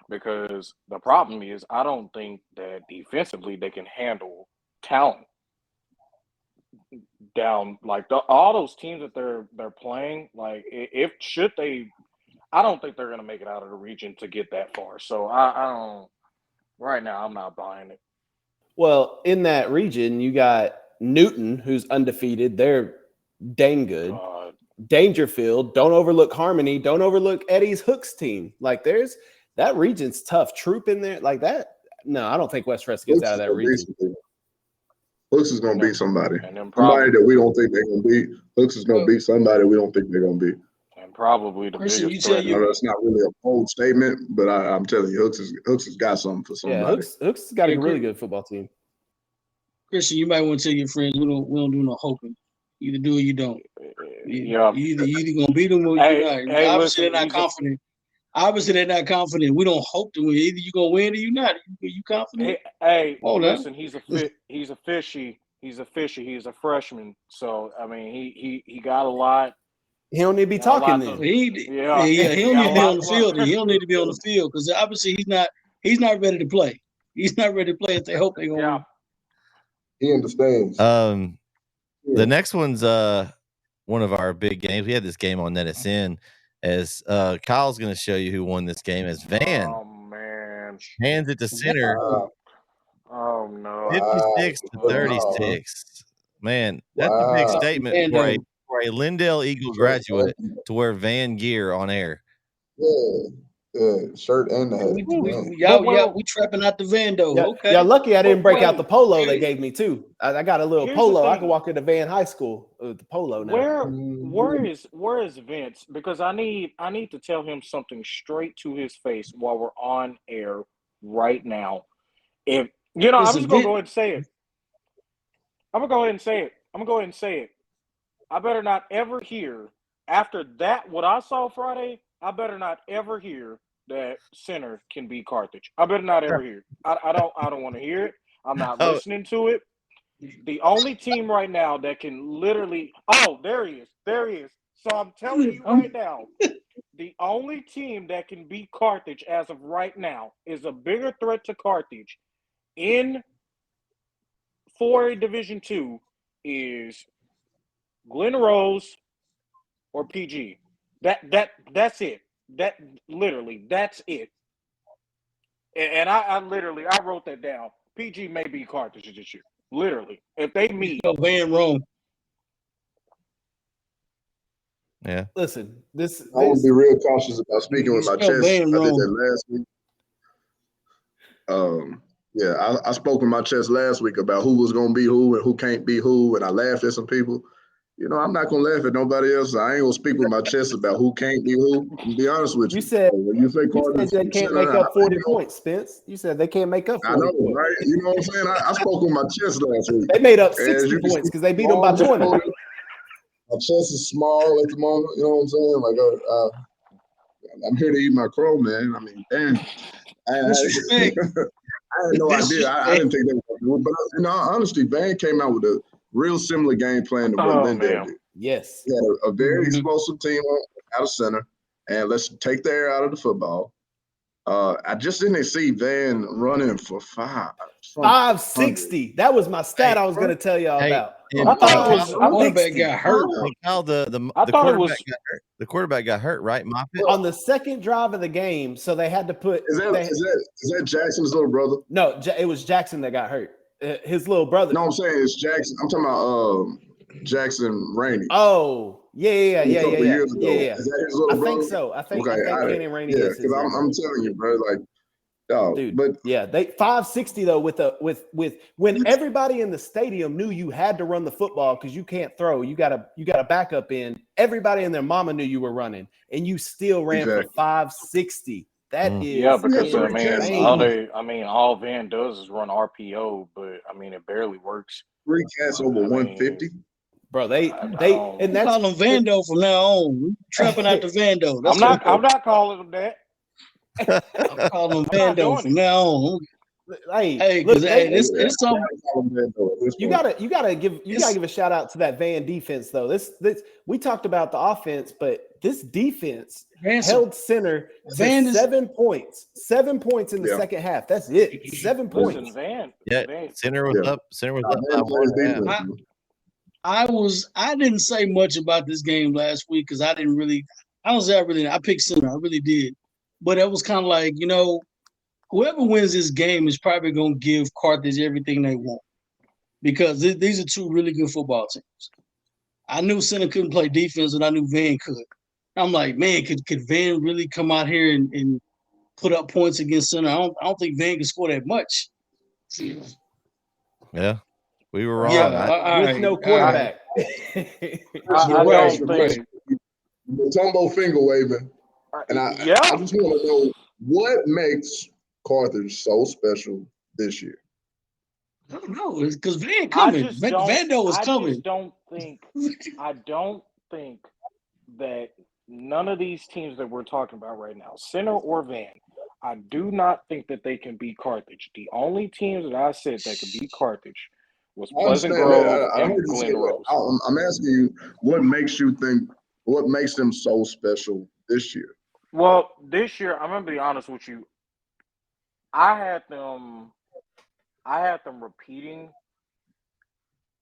because the problem is I don't think that defensively they can handle talent down like all those teams that they're playing. Like I don't think they're going to make it out of the region to get that far. So I don't. Right now, I'm not buying it. Well, in that region, you got Newton, who's undefeated. They're dang good. Dangerfield. Don't overlook Harmony. Don't overlook Eddie's Hooks team. Like that region's tough. Troop in there like that. No, I don't think West Rusk gets out of that region. Hooks is going to beat somebody. Somebody that we don't think they're going to beat. Hooks is going to beat somebody we don't think they're going to beat. And probably the biggest threat. That's not really a bold statement, but I'm telling you, Hooks has got something for somebody. Yeah, Hooks has got a really good football team. Christian, you might want to tell your friends we don't do no hoping. Either do or you don't. You either gonna beat them or you're not. Obviously, they're not confident. Obviously, they're not confident. We don't hope to win. Either you gonna win or you not. You confident? Listen, he's a fishy. He's a freshman. So he got a lot. He don't need to be talking then. He don't need to be on the field. He don't need to be on the field because obviously he's not ready to play. He's not ready to play if they hope they're gonna win. He understands. The next one's one of our big games. We had this game on NetSN as Kyle's going to show you who won this game as Van. Oh man, hands it to center. Oh no, 56-36. Man, that's a big statement for a Lindale Eagle graduate to wear Van gear on air. Yeah, shirt and the hat. We trapping out the Van though. Yeah, okay. Yeah, lucky I didn't break out the polo they gave me too. I got a little polo. I can walk into Van High School with the polo now. Where is Vince? Because I need to tell him something straight to his face while we're on air right now. If I'm just gonna go ahead and say it. I'm gonna go ahead and say it. I better not ever hear after that what I saw Friday. I better not ever hear that center can be Carthage. I better not ever hear it. I don't want to hear it. I'm not listening to it. The only team right now that can literally there he is. So I'm telling you right now, the only team that can beat Carthage as of right now is a bigger threat to Carthage in 4A Division II is Glen Rose or PG. That's it. That's it. And I literally wrote that down. PG may be Carthage this year. Literally, if they meet, Van wrong. Yeah. Listen, I would be real cautious about speaking with my chest. I did that last week. Yeah, I spoke with my chest last week about who was gonna be who and who can't be who, and I laughed at some people. You know, I'm not gonna laugh at nobody else. I ain't gonna speak with my chest about who can't be who. I'm be honest with you. You said when you say they can't make up 40 points, Spence. You said they can't make up 40 I know, points. right? You know what I'm saying? I spoke with my chest last week. They made up 60 points because they beat them by 20. My chest is small at the moment. You know what I'm saying? Like, I'm here to eat my crow, man. I mean, damn. I had no idea. I didn't think they were going to do it. But in all honesty, Van came out with a real similar game plan to what Lindale did. Yes. He had a very explosive team out of center, and let's take the air out of the football. I just didn't see Van running for 560. That was my stat I was going to tell y'all about. I thought it was the quarterback got hurt. The quarterback got hurt, right? Moffitt? On the second drive of the game, so they had to put. Is that Jackson's little brother? No, it was Jackson that got hurt. His little brother. No, I'm saying it's Jackson. I'm talking about Jackson Rainey. Oh, yeah. Is that his little brother? I think so. I think Kenny Rainey is his because I'm telling you, bro, like, dude, but yeah, they 560 though with when everybody in the stadium knew you had to run the football because you can't throw. You got a backup in. Everybody and their mama knew you were running, and you still ran for 560. That is because all Van does is run RPO, but I mean it barely works. 3 cats over 150. Bro, and that's call him Vando from now on. Trapping out the Vando. I'm not calling him that. I'm calling him Vando from now on. Hey, look, it's something. You gotta give a shout out to that Van defense though. This we talked about the offense, but this defense held center to 7 points. 7 points in the second half. That's it. 7 points. Listen, Center was up. Center was up. I didn't say much about this game last week because I picked center. I really did. But it was kind of like, whoever wins this game is probably going to give Carthage everything they want because these are two really good football teams. I knew center couldn't play defense, and I knew Van could. I'm like, man, could Van really come out here and put up points against center? I don't think Van can score that much. Yeah, we were wrong. With no quarterback. I don't think. Tumbo finger waving. And I just want to know what makes Carthage so special this year. I don't know. It's because Van coming. Vando is coming. I don't think that none of these teams that we're talking about right now, center or Van, I do not think that they can beat Carthage. The only teams that I said that could beat Carthage was Pleasant Grove and Glen Rose. I'm asking you, what makes them so special this year? Well, this year, I'm gonna be honest with you. I had them repeating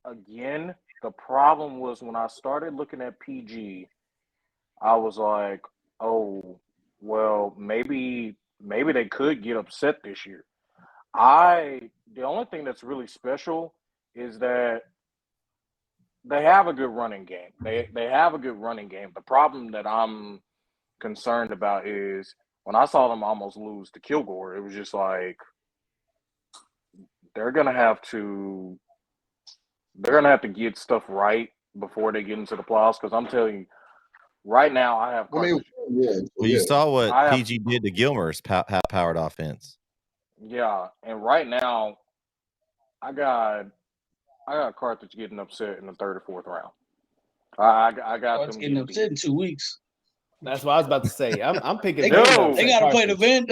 again. The problem was when I started looking at PG, I was like, oh, well, maybe they could get upset this year. The only thing that's really special is that they have a good running game. They have a good running game. The problem that I'm concerned about is when I saw them almost lose to Kilgore, it was just like they're gonna have to get stuff right before they get into the playoffs. Because I'm telling you, right now I have. You saw what PG did to Gilmer's powered offense. Yeah, and right now I got Carthage getting upset in the third or fourth round. I got them getting upset in 2 weeks. That's what I was about to say. I'm picking. They got to play the Van.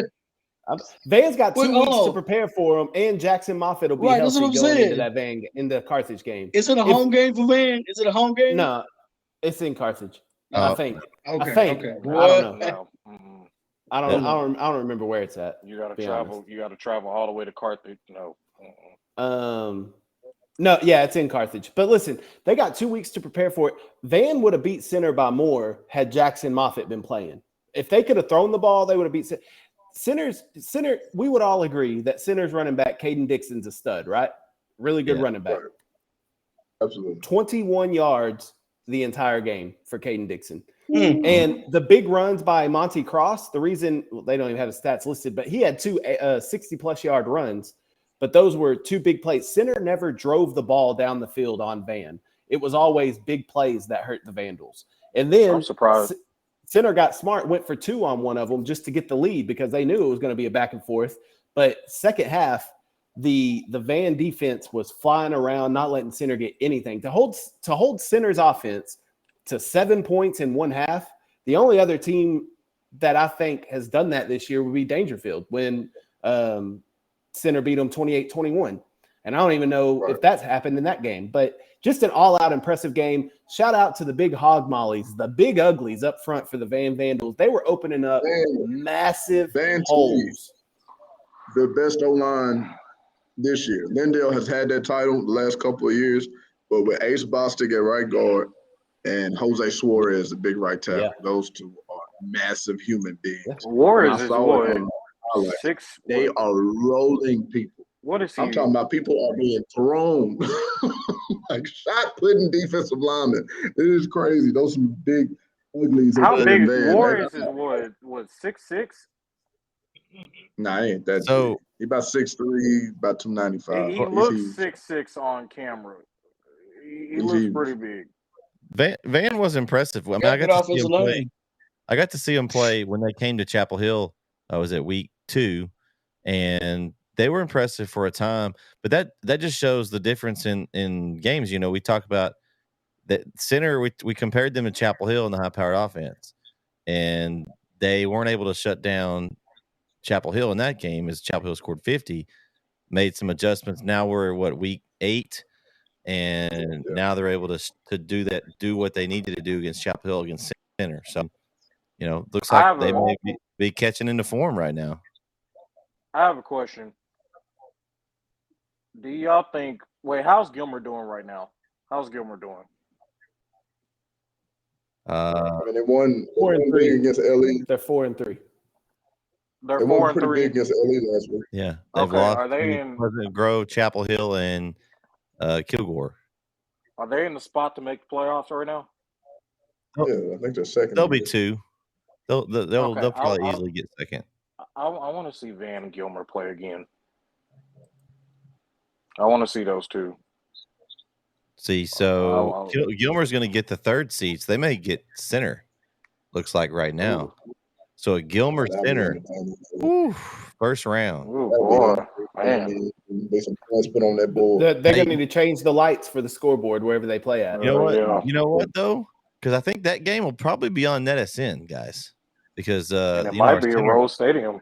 Van's got 2 weeks to prepare for them, and Jackson Moffitt will be healthy going into that Van in the Carthage game. Is it a home game for Van? Is it a home game? No, it's in Carthage. I think. Okay. I think. Okay. I don't know. I don't remember where it's at. You got to travel. Honest. You got to travel all the way to Carthage. No. No, yeah, it's in Carthage. But listen, they got 2 weeks to prepare for it. Van would have beat center by more had Jackson Moffitt been playing. If they could have thrown the ball, they would have beat center. center, we would all agree that center's running back Caden Dixon's a stud, right? Really good running back. Right. Absolutely. 21 yards the entire game for Caden Dixon. And the big runs by Monty Cross, the reason they don't even have his stats listed, but he had two 60-plus yard runs, but those were two big plays. Center never drove the ball down the field on Van. It was always big plays that hurt the Vandals. And then I'm surprised. Center got smart, went for two on one of them just to get the lead because they knew it was going to be a back and forth. But second half, the Van defense was flying around, not letting Center get anything. To hold Center's offense to 7 points in one half, the only other team that I think has done that this year would be Dangerfield when Center beat them 28-21. And I don't even know if that's happened in that game. But just an all-out impressive game. Shout out to the big hog mollies, the big uglies up front for the Van Vandals. They were opening up massive holes. The best O-line this year. Lindale has had that title the last couple of years, but with Ace Bostic at right guard and Jose Suarez, the big right tackle, those two are massive human beings. Suarez is what? They are rolling people. What is he? I'm talking about people are being thrown like shot putting defensive linemen. It is crazy. Those some big uglies. How big is Suarez? Is what 6'6"? Nah, he ain't that So big. He about 6'3", about 295. He looks 6'6" on camera. He looks pretty big. Van was impressive. I mean, I got to see him play. I got to see him play when they came to Chapel Hill. I was at week 2, and they were impressive for a time. But that just shows the difference in games. You know, we talk about that Center. We compared them to Chapel Hill in the high-powered offense, and they weren't able to shut down Chapel Hill in that game as Chapel Hill scored 50, made some adjustments. Now we're week 8, and now they're able to do what they needed to do against Chapel Hill against Center. So, you know, looks like they may be catching into form right now. I have a question. Do y'all think – how's Gilmer doing right now? How's Gilmer doing? I mean, they won 4-3 against LE. They're 4-3. They're they won 4-3 pretty big against LE last week. Yeah, they've lost. Are they in Pleasant Grove, Chapel Hill, and Kilgore? Are they in the spot to make the playoffs right now? Yeah, I think they're second. They'll be 2. They'll probably easily get second. I want to see Van and Gilmer play again. I want to see those two. See, so Gilmer's going to get the 3rd seed. So they may get Center. Looks like right now. So a Gilmer Center, first round. Oh boy, man! There's some points put on that board. They're going to need to change the lights for the scoreboard wherever they play at. You know what? Yeah. You know what though? Because I think that game will probably be on NetSN, guys. Because it might be a Rose Stadium.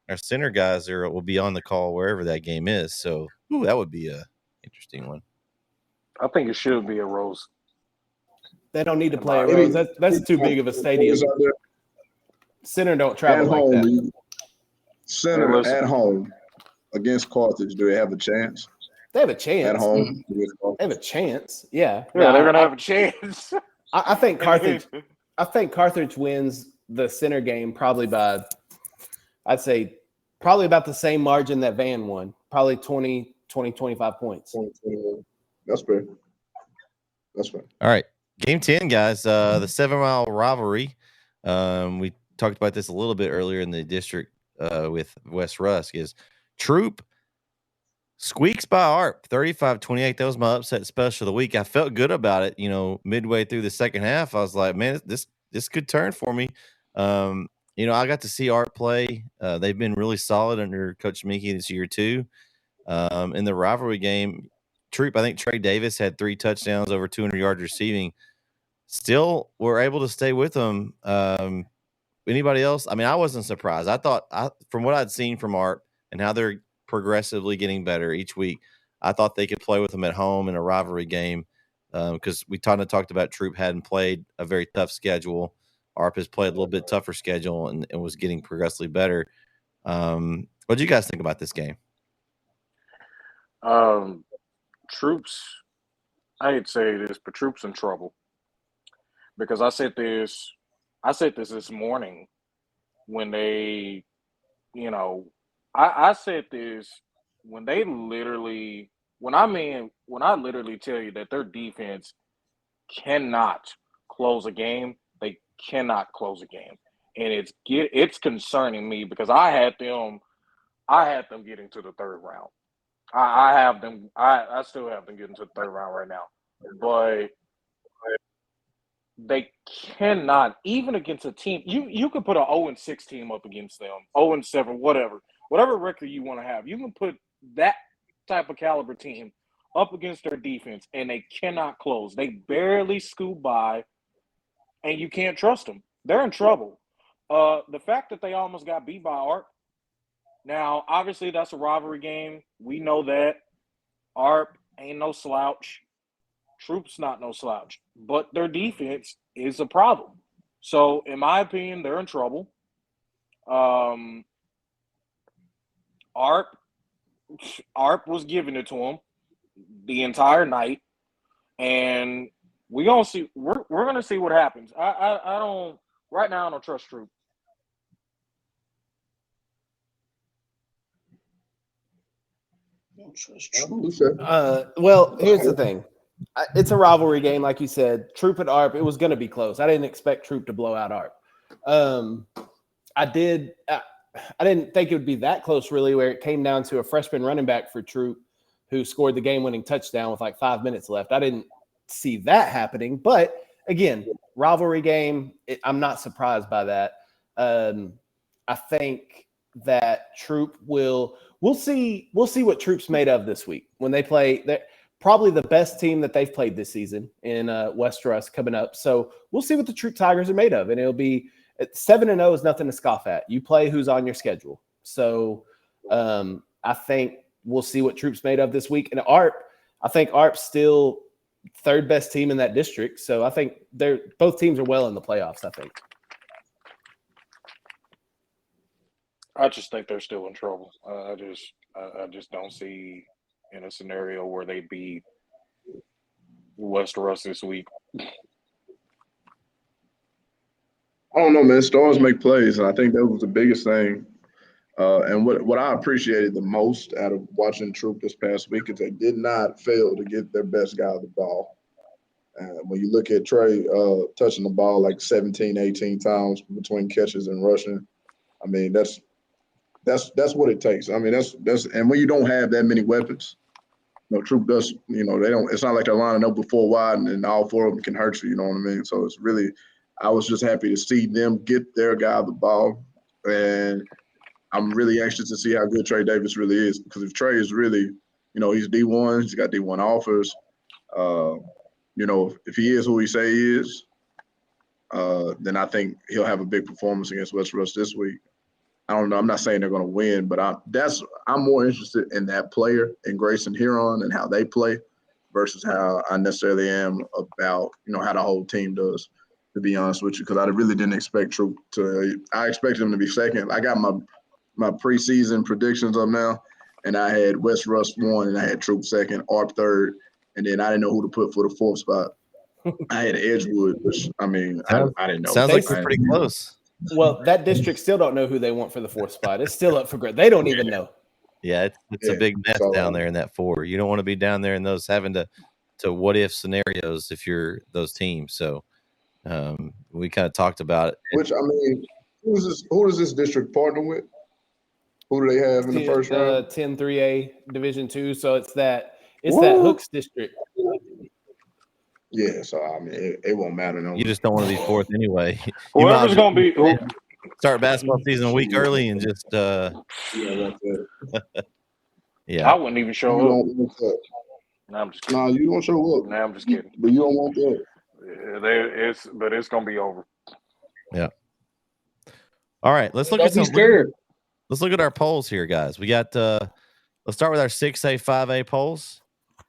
Our center guys will be on the call wherever that game is. So that would be a interesting one. I think it should be a Rose. They don't need to play a Rose. That's too big of a stadium. Center don't travel like that. Center at home against Carthage, do they have a chance? They have a chance. At home. They have a chance. Yeah. Yeah, they're going to have a chance. I think Carthage wins the Center game probably by, I'd say, probably about the same margin that Van won. Probably 20, 25 points. That's fair. All right. Game 10, guys. The 7-mile rivalry. We talked about this a little bit earlier in the district with West Rusk is Troop squeaks by ARP 35-28. That was my upset special of the week. I felt good about it. You know, midway through the second half, I was like, man, this could turn for me. You know, I got to see ARP play. They've been really solid under Coach Mickey this year too. In the rivalry game, Troop, I think Trey Davis had 3 touchdowns, over 200 yards receiving. Still were able to stay with them. Anybody else? I mean, I wasn't surprised. I thought from what I'd seen from ARP and how they're progressively getting better each week, I thought they could play with them at home in a rivalry game because we kind of talked about Troop hadn't played a very tough schedule. ARP has played a little bit tougher schedule and was getting progressively better. What do you guys think about this game? Troops, I hate to say this, but Troops in trouble. Because I said this this morning when they you know, I said this when they literally when I literally tell you that their defense cannot close a game, they cannot close a game. And it's concerning me because I had them getting to the third round. I still have them getting to the third round right now. But they cannot, even against a team, you could put an 0-6 team up against them, 0-7, whatever record you want to have. You can put that type of caliber team up against their defense, and they cannot close. They barely scoop by, and you can't trust them. They're in trouble. The fact that they almost got beat by Arp, now, obviously, that's a rivalry game. We know that. Arp ain't no slouch. Troop's not no slouch. But their defense is a problem. So, in my opinion, they're in trouble. Arp was giving it to him the entire night. And we're gonna see what happens. I don't right now I don't trust Troop. Well, here's the thing. It's a rivalry game, like you said. Troop and Arp, it was going to be close. I didn't expect Troop to blow out Arp. I didn't think it would be that close, really, where it came down to a freshman running back for Troop who scored the game-winning touchdown with like 5 minutes left. I didn't see that happening. But, again, rivalry game, I'm not surprised by that. I think that Troop will – we'll see what Troop's made of this week when they play. They're probably the best team that they've played this season in West Russ coming up. So we'll see what the Troop Tigers are made of, and it'll be 7-0 is nothing to scoff at. You play who's on your schedule. So I think we'll see what Troop's made of this week. And I think Arp's still third best team in that district. So I think both teams are well in the playoffs, I think. I just think they're still in trouble. I just don't see in a scenario where they beat West Russ this week. I don't know, man. Stars make plays, and I think that was the biggest thing. And what I appreciated the most out of watching Troop this past week is they did not fail to get their best guy the ball. When you look at Trey touching the ball like 17, 18 times between catches and rushing, I mean, that's what it takes. I mean, that's and when you don't have that many weapons, Troop does, they don't, it's not like they're lining up with four wide and all four of them can hurt you, you know what I mean? So it's really, I was just happy to see them get their guy the ball. And I'm really anxious to see how good Trey Davis really is, because if Trey is really, he's D1, he's got D1 offers. If he is who he say he is, then I think he'll have a big performance against West Russ this week. I don't know. I'm not saying they're going to win, but I'm more interested in that player and Grayson Huron and how they play versus how I necessarily am about, how the whole team does, to be honest with you, because I really didn't expect Troop to – I expected them to be second. I got my preseason predictions up now, and I had West Russ 1 and I had Troop second, Arp third, and then I didn't know who to put for the fourth spot. I had Edgewood, which, I mean, I didn't know. Sounds like we're pretty close. Well, that district still don't know who they want for the fourth spot. It's still up for grabs. They don't even know. Yeah, it's a big mess down there in that 4. You don't want to be down there in those having to what if scenarios if you're those teams. So we kind of talked about it. Which, I mean, who does this district partner with? Who do they have in the first round? 10-3A Division II. So it's that Hooks district. Yeah, so I mean, it won't matter. No. You just don't want to be fourth anyway. Whoever's going to be start basketball season a week early and just yeah, that's it. Yeah, I wouldn't even show up. No, I'm just kidding. No, you don't show up. No, I'm just kidding. But you don't want that. But it's going to be over. Yeah. All right, let's look Don't at be scared. Let's look at our polls here, guys. We got let's start with our 6A, 5A polls.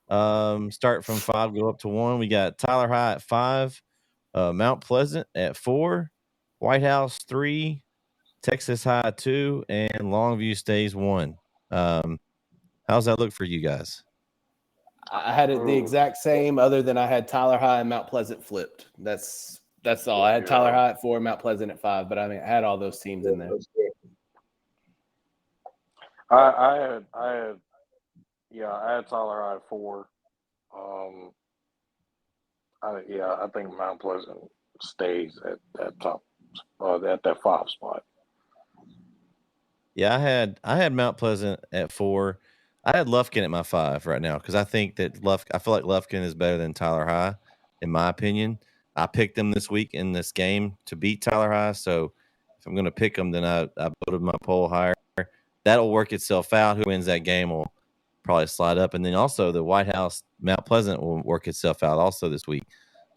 Start from 5, go up to 1. We got Tyler High at 5, Mount Pleasant at 4, White House 3, Texas High 2, and Longview stays 1. How's that look for you guys? I had it the exact same, other than I had Tyler High and Mount Pleasant flipped. That's all. I had Tyler High at 4, Mount Pleasant at 5, but I mean, I had all those teams in there. I had Tyler High at 4. I think Mount Pleasant stays at that top, at that 5 spot. Yeah, I had Mount Pleasant at 4. I had Lufkin at my 5 right now because I think that I feel like Lufkin is better than Tyler High, in my opinion. I picked them this week in this game to beat Tyler High, so if I'm going to pick them, then I voted my poll higher. That'll work itself out. Who wins that game will probably slide up, and then also the White House Mount Pleasant will work itself out also this week.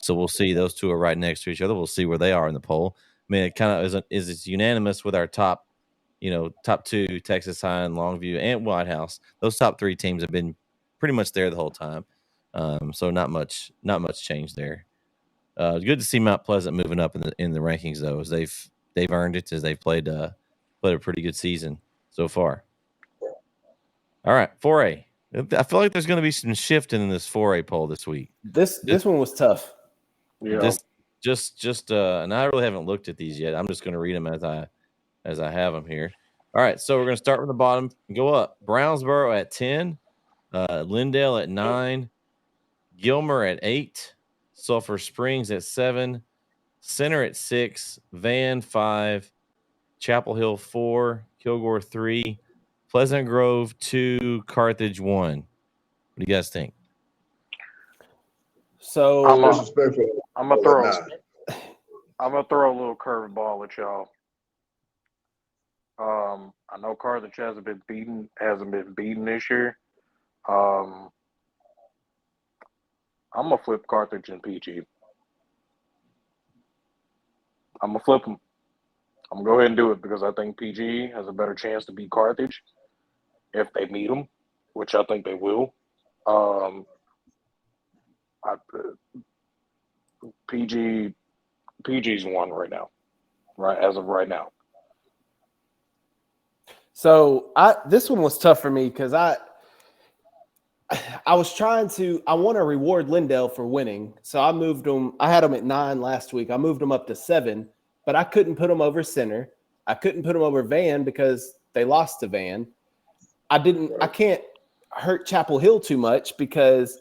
So we'll see. Those two are right next to each other. We'll see where they are in the poll. I mean, it kind of is unanimous with our top 2, Texas High and Longview and White House. Those top 3 teams have been pretty much there the whole time. So not much change there. Good to see Mount Pleasant moving up in the rankings though, as they've earned it, as they've played a pretty good season so far. All right, 4A. I feel like there's going to be some shifting in this 4A poll this week. This one was tough. Yeah. And I really haven't looked at these yet. I'm just going to read them as I have them here. All right, so we're going to start from the bottom and go up. Brownsboro at 10, Lindale at 9, Gilmer at 8, Sulphur Springs at 7, Center at 6, Van 5, Chapel Hill 4, Kilgore 3, Pleasant Grove 2, Carthage 1. What do you guys think? So I'm gonna throw a little curveball at y'all. I know Carthage hasn't been beaten this year. I'm gonna flip Carthage and PG. I'm gonna flip them. I'm gonna go ahead and do it because I think PG has a better chance to beat Carthage if they meet them, which I think they will. PG's 1 right now, right as of right now. So this one was tough for me because I want to reward Lindale for winning. So I moved them. I had them at 9 last week. I moved them up to 7, but I couldn't put them over Center. I couldn't put them over Van because they lost to Van. I can't hurt Chapel Hill too much because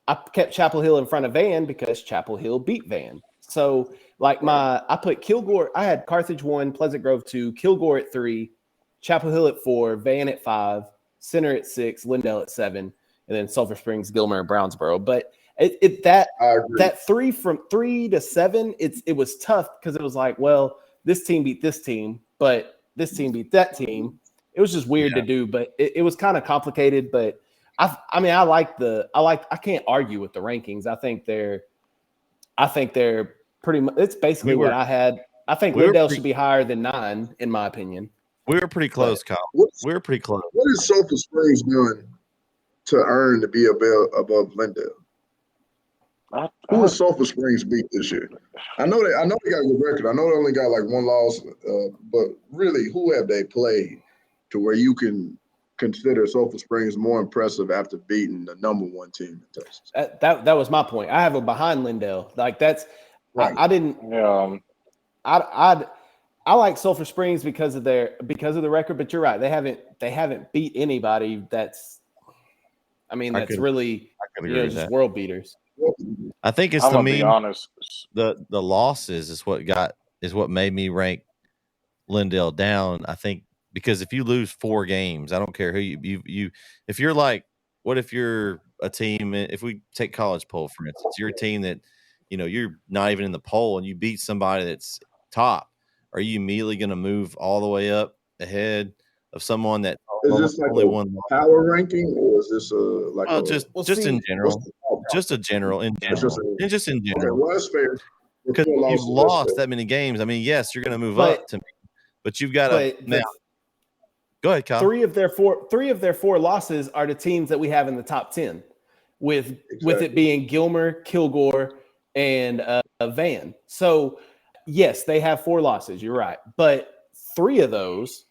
I kept Chapel Hill in front of Van because Chapel Hill beat Van. So I put Kilgore. I had Carthage 1, Pleasant Grove 2, Kilgore at 3, Chapel Hill at 4, Van at 5, Center at 6, Lindale at 7, and then Sulphur Springs, Gilmer, and Brownsboro. But that 3 to 7, it was tough because it was like, well, this team beat this team, but this team beat that team. It was just weird to do, but it was kind of complicated. But I can't argue with the rankings. I think they're pretty much. It's basically what I had. I think Lindale should be higher than 9, in my opinion. We were pretty close, Kyle. We were pretty close. What is Sulphur Springs doing to earn to be above Lindale? Who has Sulphur Springs beat this year? I know they got a good record. I know they only got like 1 loss, but really, who have they played to where you can consider Sulphur Springs more impressive after beating the number 1 team in Texas? That was my point. I have it behind Lindale. Like that's right. I didn't. I like Sulphur Springs because of the record, but you're right. They haven't beat anybody that's really just world beaters. I think it's be honest. The losses is what made me rank Lindale down. I think because if you lose 4 games, I don't care who you if you're like, what if you're a team, if we take college poll for instance, you're a team that you're not even in the poll and you beat somebody that's top. Are you immediately going to move all the way up ahead of someone that is this like only one power ranking, or is this just in general? Just in general. Okay, well, that's fair. Because you've lost that many games. I mean, yes, you're going to move up to me, but you've got to now. Go ahead, Kyle. 3 of their 4 losses are the teams that we have in the top 10, with it being Gilmer, Kilgore, and Van. So yes, they have 4 losses. You're right, but 3 of those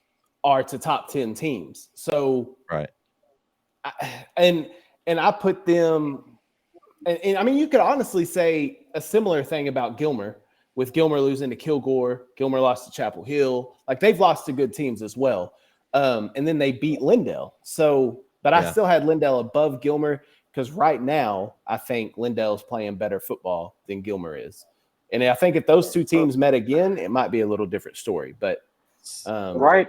are to top 10 teams. So right, and I put them. And I mean, you could honestly say a similar thing about Gilmer, with Gilmer losing to Kilgore. Gilmer lost to Chapel Hill. Like they've lost to good teams as well. And then they beat Lindale. So, but I still had Lindale above Gilmer because right now I think Lindale's playing better football than Gilmer is. And I think if those two teams met again, it might be a little different story. But right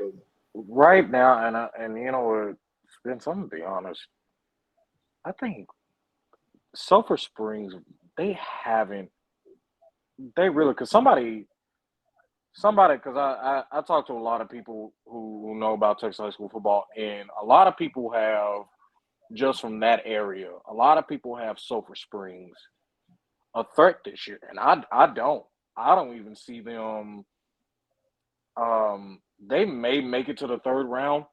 now, and you know, Spence, I'm gonna be honest. I think Sulphur Springs, they really, because somebody, because I talk to a lot of people who know about Texas high school football, and a lot of people have, just from that area, a lot of people have Sulphur Springs a threat this year, and I don't even see them. They may make it to the third round,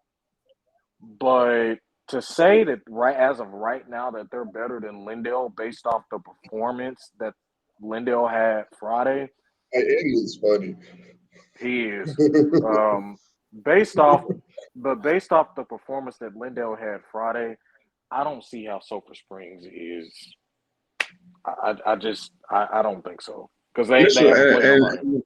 but to say that as of right now that they're better than Lindale based off the performance that Lindale had Friday, Eddie is funny. he is. Based off the performance that Lindale had Friday, I don't see how Sulphur Springs is. I don't think so, because they haven't played nobody.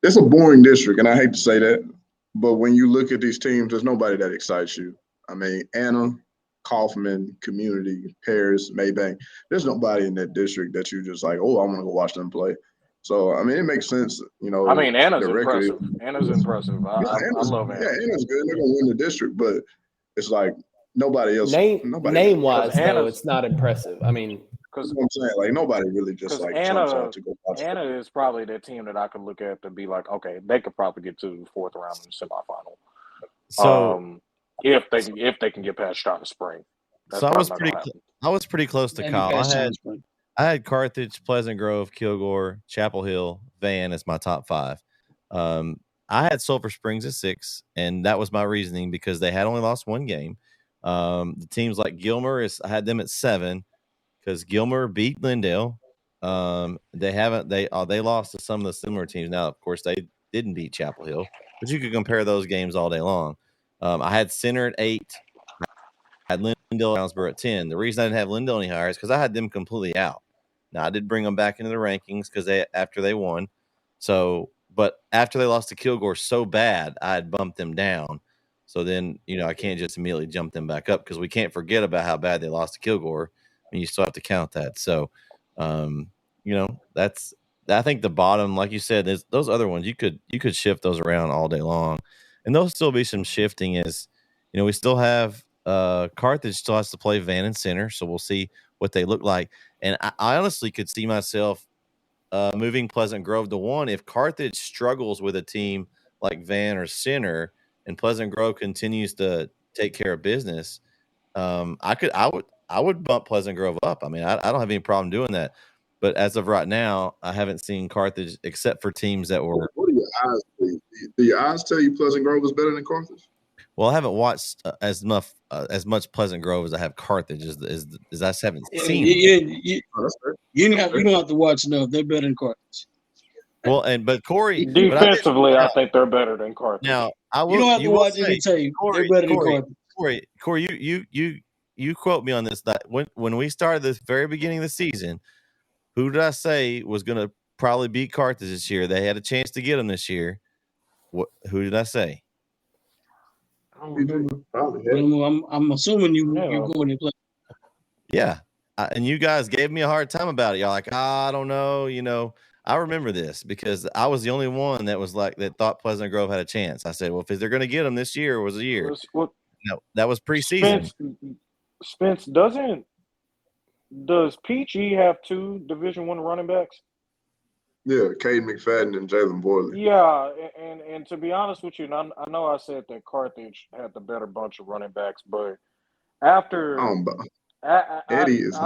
It's a boring district, and I hate to say that, but when you look at these teams, there's nobody that excites you. I mean, Anna, Kaufman, Community, Paris, Maybank. There's nobody in that district that you just like, oh, I want to go watch them play. So, I mean, it makes sense, you know. I mean, Anna's record. impressive. Anna's impressive. I love Anna. Yeah, Anna's good. They're going to win the district, but it's like nobody else. Name-wise, though, it's not impressive. I mean, because I'm saying, like, nobody really just like jumps out to go watch. Anna is probably the team that I could look at to be like, okay, they could probably get to the fourth round in the semifinal. So if they can get past Charlotte Spring. So I was pretty close to Kyle. I had Carthage, Pleasant Grove, Kilgore, Chapel Hill, Van as my top 5. I had Sulphur Springs at 6, and that was my reasoning because they had only lost one game. The teams like Gilmer I had them at 7 because Gilmer beat Lindale. They lost to some of the similar teams. Now, of course, they didn't beat Chapel Hill, but you could compare those games all day long. I had Center at 8. I had Lindale and Brownsboro at 10. The reason I didn't have Lindale any higher is because I had them completely out. Now I did bring them back into the rankings because after they won. So, but after they lost to Kilgore so bad, I had bumped them down. So then, I can't just immediately jump them back up because we can't forget about how bad they lost to Kilgore. And you still have to count that. So, that's I think the bottom, like you said, is those other ones you could shift those around all day long, and there'll still be some shifting as we still have Carthage still has to play Van and Center, so we'll see what they look like. And I honestly could see myself moving Pleasant Grove to 1 if Carthage struggles with a team like Van or Center, and Pleasant Grove continues to take care of business. I would bump Pleasant Grove up. I mean, I don't have any problem doing that. But as of right now, I haven't seen Carthage except for teams that were. What do your eyes tell you? Do your eyes tell you Pleasant Grove is better than Carthage? Well, I haven't watched as much Pleasant Grove as I have Carthage. As I haven't seen. You don't have to watch enough. They're better than Carthage. Well, but Corey, defensively, I think they're better than Carthage. Now, I will. You don't have to watch any tape. They're better than Carthage. Corey, you quote me on this. That when we started the very beginning of the season, who did I say was going to probably beat Carthage this year? They had a chance to get them this year. Who did I say? I'm assuming you're going to play. Yeah, and you guys gave me a hard time about it. Y'all like, I don't know. I remember this because I was the only one that was like that thought Pleasant Grove had a chance. I said, well, if they're going to get them this year, was a year. No, that was preseason. Spence, does PG have 2 Division I running backs? Yeah, Cade McFadden and Jalen Boyley. Yeah, and to be honest with you, and I know I said that Carthage had the better bunch of running backs, but after Eddie is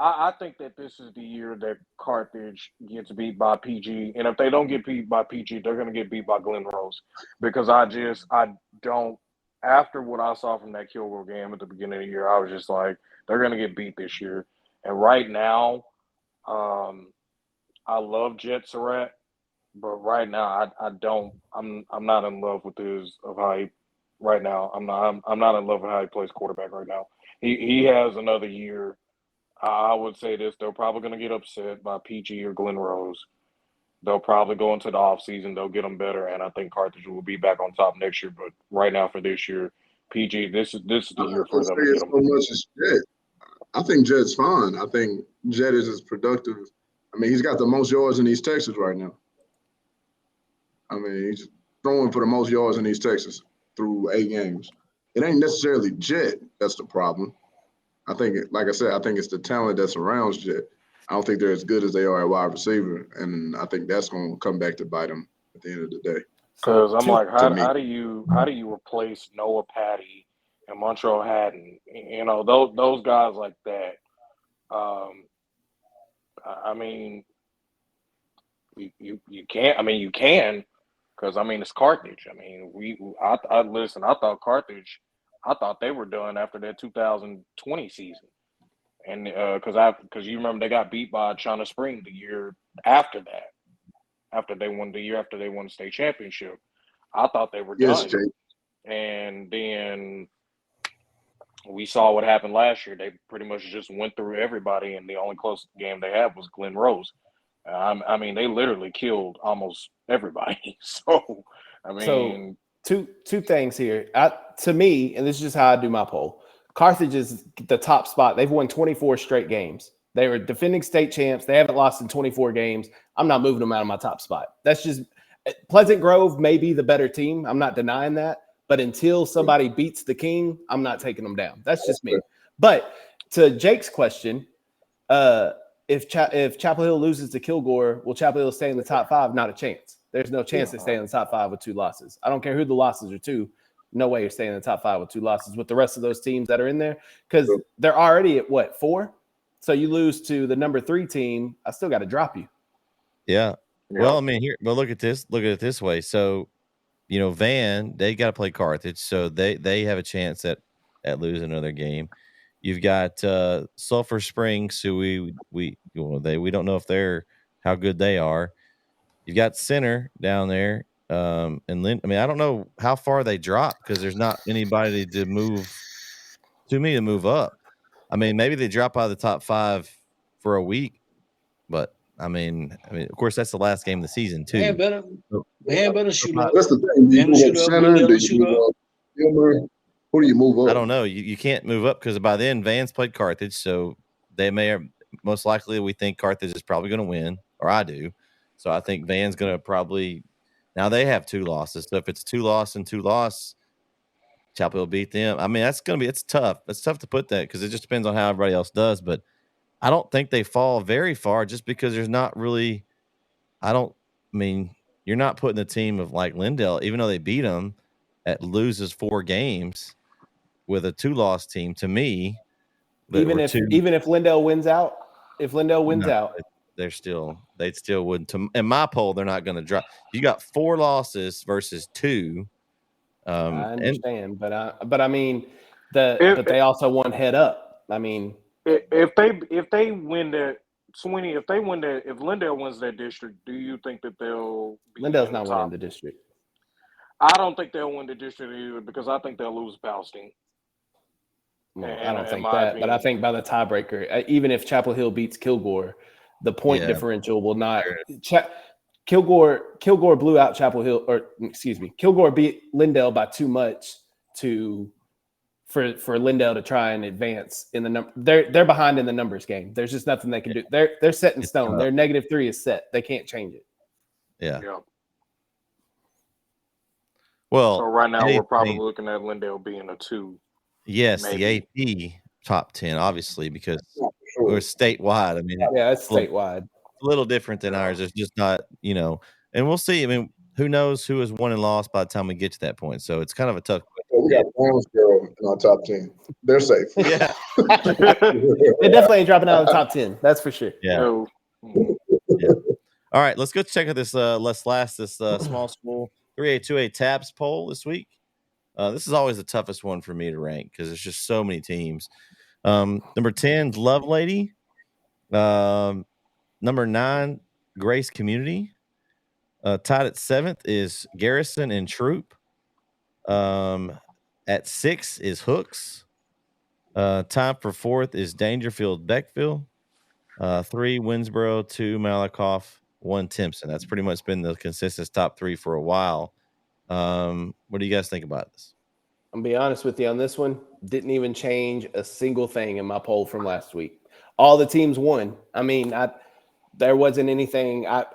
I think that this is the year that Carthage gets beat by PG, and if they don't get beat by PG, they're going to get beat by Glen Rose because I don't. After what I saw from that Kilgore game at the beginning of the year, I was just like, they're going to get beat this year. And right now, I love Jet Surratt, but right now I'm not in love with how he right now. I'm not in love with how he plays quarterback right now. He has another year. I would say this: they're probably going to get upset by PG or Glen Rose, they'll probably go into the offseason. They'll get them better, and I think Carthage will be back on top next year. But right now, for this year, PG, this is the I'm year not for gonna say them to get it's them. so much as Jet. I think Jet's fine. I think Jet is as productive. I mean, he's got the most yards in East Texas right now. I mean, he's throwing for the most yards in East Texas through 8 games. It ain't necessarily Jet that's the problem. I think, like I said, I think it's the talent that surrounds Jet. I don't think they're as good as they are at wide receiver, and I think that's going to come back to bite them at the end of the day. Because I'm like, to me. how do you replace Noah Patty and Montreal Haddon? You know, those guys like that. I mean, you can't. I mean, you can, because I mean it's Carthage. I mean, I listen. I thought Carthage. I thought they were done after that 2020 season, and because you remember they got beat by China Spring the year after that. After they won the state championship, I thought they were Yes, done. Jake. And then we saw what happened last year. They pretty much just went through everybody, and the only close game they had was Glen Rose. I mean, they literally killed almost everybody. So, I mean, two things here. To me, and this is just how I do my poll. Carthage is the top spot. They've won 24 straight games. They were defending state champs. They haven't lost in 24 games. I'm not moving them out of my top spot. That's just Pleasant Grove may be the better team. I'm not denying that. But until somebody beats the king, I'm not taking them down. That's just me. But to Jake's question, if Chapel Hill loses to Kilgore, will Chapel Hill stay in the top 5? Not a chance. There's no chance they stay in the top 5 with 2 losses. I don't care who the losses are to. No way you're staying in the top 5 with 2 losses with the rest of those teams that are in there, because they're already at what, 4? So you lose to the number 3 team, I still got to drop you. Yeah. Well, I mean, but look at this. Look at it this way. So, you know, Van, they got to play Carthage, so they have a chance at losing another game. You've got Sulphur Springs, who we don't know if they're how good they are. You've got Center down there, and Lynn. I mean, I don't know how far they drop because there's not anybody to move up. I mean, maybe they drop out of the top 5 for a week, but I mean, of course, that's the last game of the season too. Man better shoot up. That's the thing. Do you move up Center? Do you shoot move up Gilmer? Who do you move up? I don't know. You can't move up because by then Van's played Carthage, so they most likely we think Carthage is probably going to win, or I do. So I think Van's going to probably. Now they have 2 losses, so if it's 2 loss and 2 loss, Chapel will beat them. I mean, it's tough. It's tough to put that because it just depends on how everybody else does. But I don't think they fall very far just because there's not really. You're not putting the team of like Lindale, even though they beat them, loses 4 games with a 2-loss team. To me, even if Lindale wins out, they'd still wouldn't. In my poll, they're not going to drop. You got 4 losses versus 2. I understand, but I mean, but they also won head up. I mean, if they win that. Sweeney, if Lindale wins that district, do you think that they'll be Lindale's not winning the district? I don't think they'll win the district either because I think they'll lose Palestine. Well, I don't think that, but I think by the tiebreaker, even if Chapel Hill beats Kilgore, the point differential will not. Kilgore blew out Chapel Hill, Kilgore beat Lindale by too much for Lindale to try and advance in the number. They're behind in the numbers game. There's just nothing they can do. They're set in stone. Their -3 is set. They can't change it. Yeah. Well, so right now we're probably looking at Lindale being a 2. Yes, maybe. the AP top 10, obviously, because we're statewide. I mean, it's statewide. It's a little different than ours. It's just not, and we'll see. I mean, who knows who has won and lost by the time we get to that point. So it's kind of a tough. We got Brownsboro in our top 10. They're safe. Yeah. They definitely ain't dropping out of the top 10. That's for sure. Yeah. Yeah. All right, let's go check out this. Let's last this small school 3A2A TAPS poll this week. This is always the toughest one for me to rank because there's just so many teams. Number 10, Love Lady. Number 9, Grace Community. Tied at 7th is Garrison and Troop. At 6 is Hooks. Time for 4th is Dangerfield Beckville. 3, Winsboro. 2, Malakoff. 1 Timpson. That's pretty much been the consistent top 3 for a while. What do you guys think about this? I'm gonna be honest with you on this one. Didn't even change a single thing in my poll from last week. All the teams won. I mean, there wasn't anything I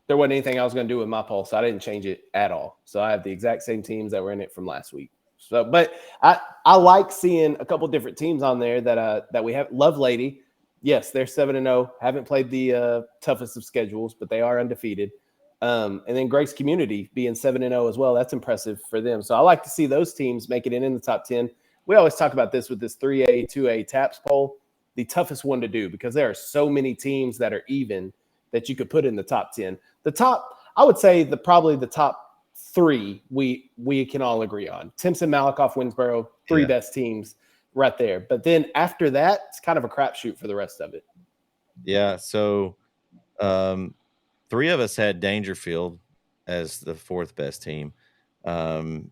was going to do with my poll, so I didn't change it at all. So I have the exact same teams that were in it from last week. So, but I like seeing a couple different teams on there that we have. Love Lady, yes, they're 7-0. Haven't played the toughest of schedules, but they are undefeated. And then Grace Community being 7-0 as well. That's impressive for them. So I like to see those teams make it in the top 10. We always talk about this with this 3A, 2A TAPS poll, the toughest one to do because there are so many teams that are even that you could put in the top 10. I would say probably the top 3 we can all agree on. Timpson, Malakoff, Winsboro, 3 best teams right there. But then after that, it's kind of a crapshoot for the rest of it. Yeah, so 3 of us had Dangerfield as the 4th best team. Brandon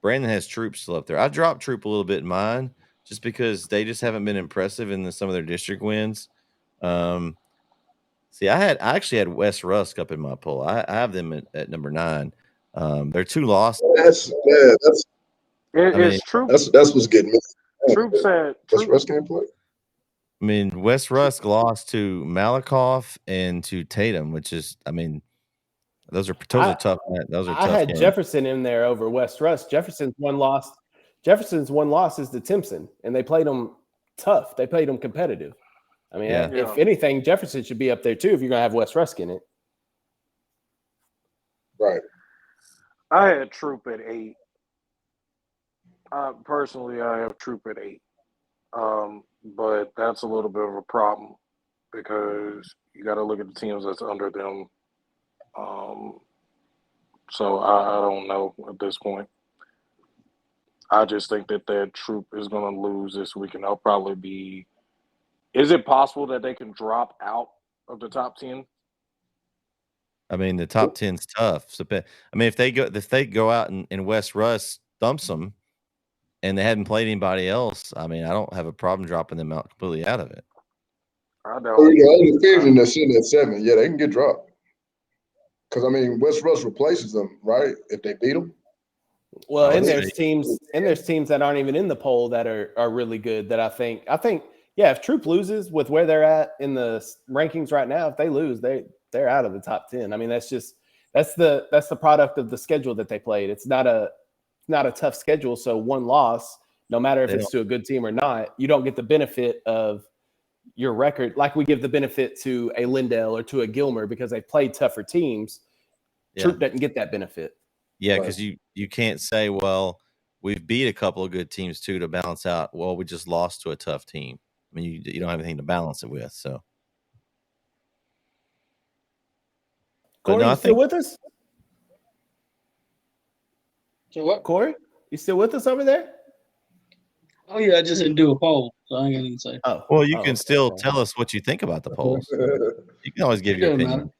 has Troop still up there. I dropped Troop a little bit in mine just because they just haven't been impressive in some of their district wins. See, I actually had West Rusk up in my poll. I have them at number 9. They're 2 losses. That's Troop. That's what's getting me. Troop said. West Rusk can't play. I mean, West Rusk lost to Malakoff and to Tatum, which is, I mean, those are tough. Those are tough. I had games. Jefferson in there over West Rusk. Jefferson's one loss is to Timpson, and they played them tough. They played them competitive. I mean, if anything, Jefferson should be up there too if you're going to have West Rusk in it. Right. I had Troop at 8. Personally, I have Troop at 8. But that's a little bit of a problem because you got to look at the teams that's under them. So I don't know at this point. I just think that Troop is going to lose this week, and they'll probably be. Is it possible that they can drop out of the top 10? I mean, the top 10's tough. So, I mean, if they go out and West Russ thumps them, and they hadn't played anybody else, I mean, I don't have a problem dropping them out completely out of it. I don't. The only division that's sitting at 7, yeah, they can get dropped. Because I mean, West Russ replaces them, right? If they beat them. Well, and there's teams that aren't even in the poll that are really good. That I think, yeah, if Troop loses with where they're at in the rankings right now, if they lose, they're out of the top 10. I mean, that's the product of the schedule that they played. It's not a tough schedule. So one loss, no matter if it's to a good team or not, you don't get the benefit of your record like we give the benefit to a Lindell or to a Gilmer because they played tougher teams. Troop doesn't get that benefit. Yeah, because you can't say, well, we've beat a couple of good teams too to balance out. Well, we just lost to a tough team. I mean, you don't have anything to balance it with. So, Corey, you still with us? So what? Corey, you still with us over there? Oh yeah, I just didn't do a poll, so I ain't gonna say. Oh, well, you can still tell us what you think about the polls. You can always give your opinion.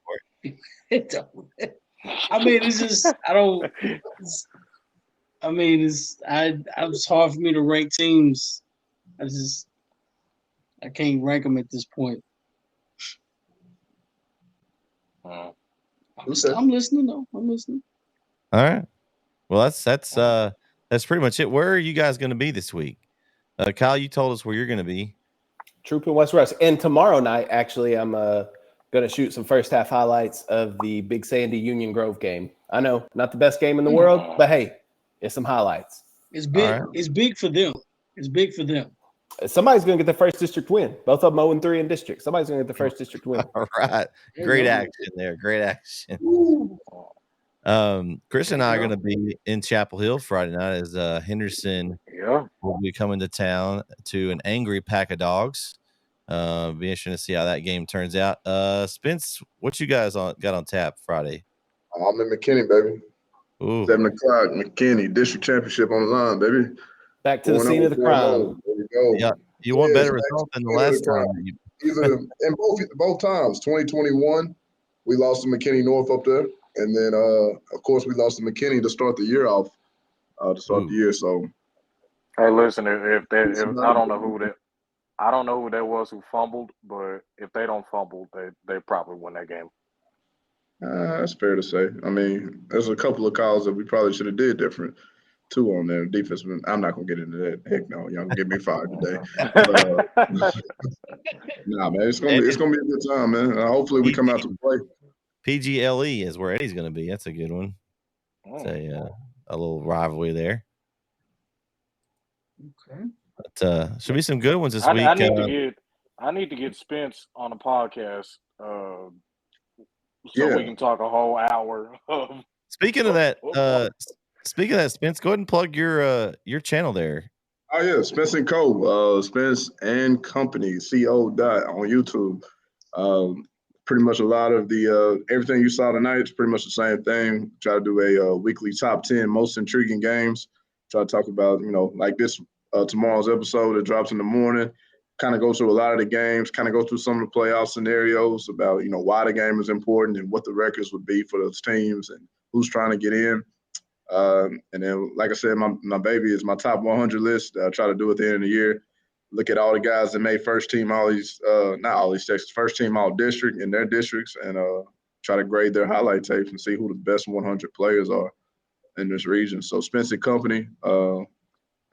It don't. I mean, it's just I don't. I mean, it's hard for me to rank teams. I can't rank them at this point. I'm listening though. I'm listening. All right. Well, that's pretty much it. Where are you guys going to be this week? Kyle, you told us where you're going to be. Troop in West Rusk. And tomorrow night, actually, I'm going to shoot some first half highlights of the Big Sandy Union Grove game. I know, not the best game in the world, but hey, it's some highlights. It's big. Right. It's big for them. It's big for them. Somebody's going to get the first district win. Both of them 0-3 in district. Somebody's going to get the first district win. All right. Great action there. Great action. Chris and I are going to be in Chapel Hill Friday night as Henderson will be coming to town to an angry pack of dogs. Be interesting to see how that game turns out. Spence, what you guys got on tap Friday? I'm in McKinney, baby. Ooh. 7 o'clock, McKinney district championship on the line, baby. Back to the scene of the crime. There we go. Yeah, you want better result than the last time. Either in both times. 2021, we lost to McKinney North up there. And then, of course, we lost to McKinney to start the year off. The year. So, hey, listen, if I don't know who that was who fumbled, but if they don't fumble, they probably win that game. That's fair to say. I mean, there's a couple of calls that we probably should have did different too on there. Defense, I'm not gonna get into that. Heck no, y'all gonna get me fired today. But nah, man, it's gonna be a good time, man. Hopefully we come out to play. PGLE is where Eddie's going to be. That's a good one. It's a little rivalry there. Okay. But should be some good ones this week. I need to get Spence on a podcast so we can talk a whole hour of. Speaking of that, Spence, go ahead and plug your channel there. Oh yeah, Spence and Co. Spence and Company CO. on YouTube. Pretty much a lot of the everything you saw tonight is pretty much the same thing. Try to do a weekly top 10 most intriguing games. Try to talk about, like this tomorrow's episode that drops in the morning. Kind of go through a lot of the games, kind of go through some of the playoff scenarios about, why the game is important and what the records would be for those teams and who's trying to get in. And then, like I said, my baby is my top 100 list. I try to do at the end of the year. Look at all the guys that made first team first team all district in their districts and try to grade their highlight tapes and see who the best 100 players are in this region. So Spence & Company.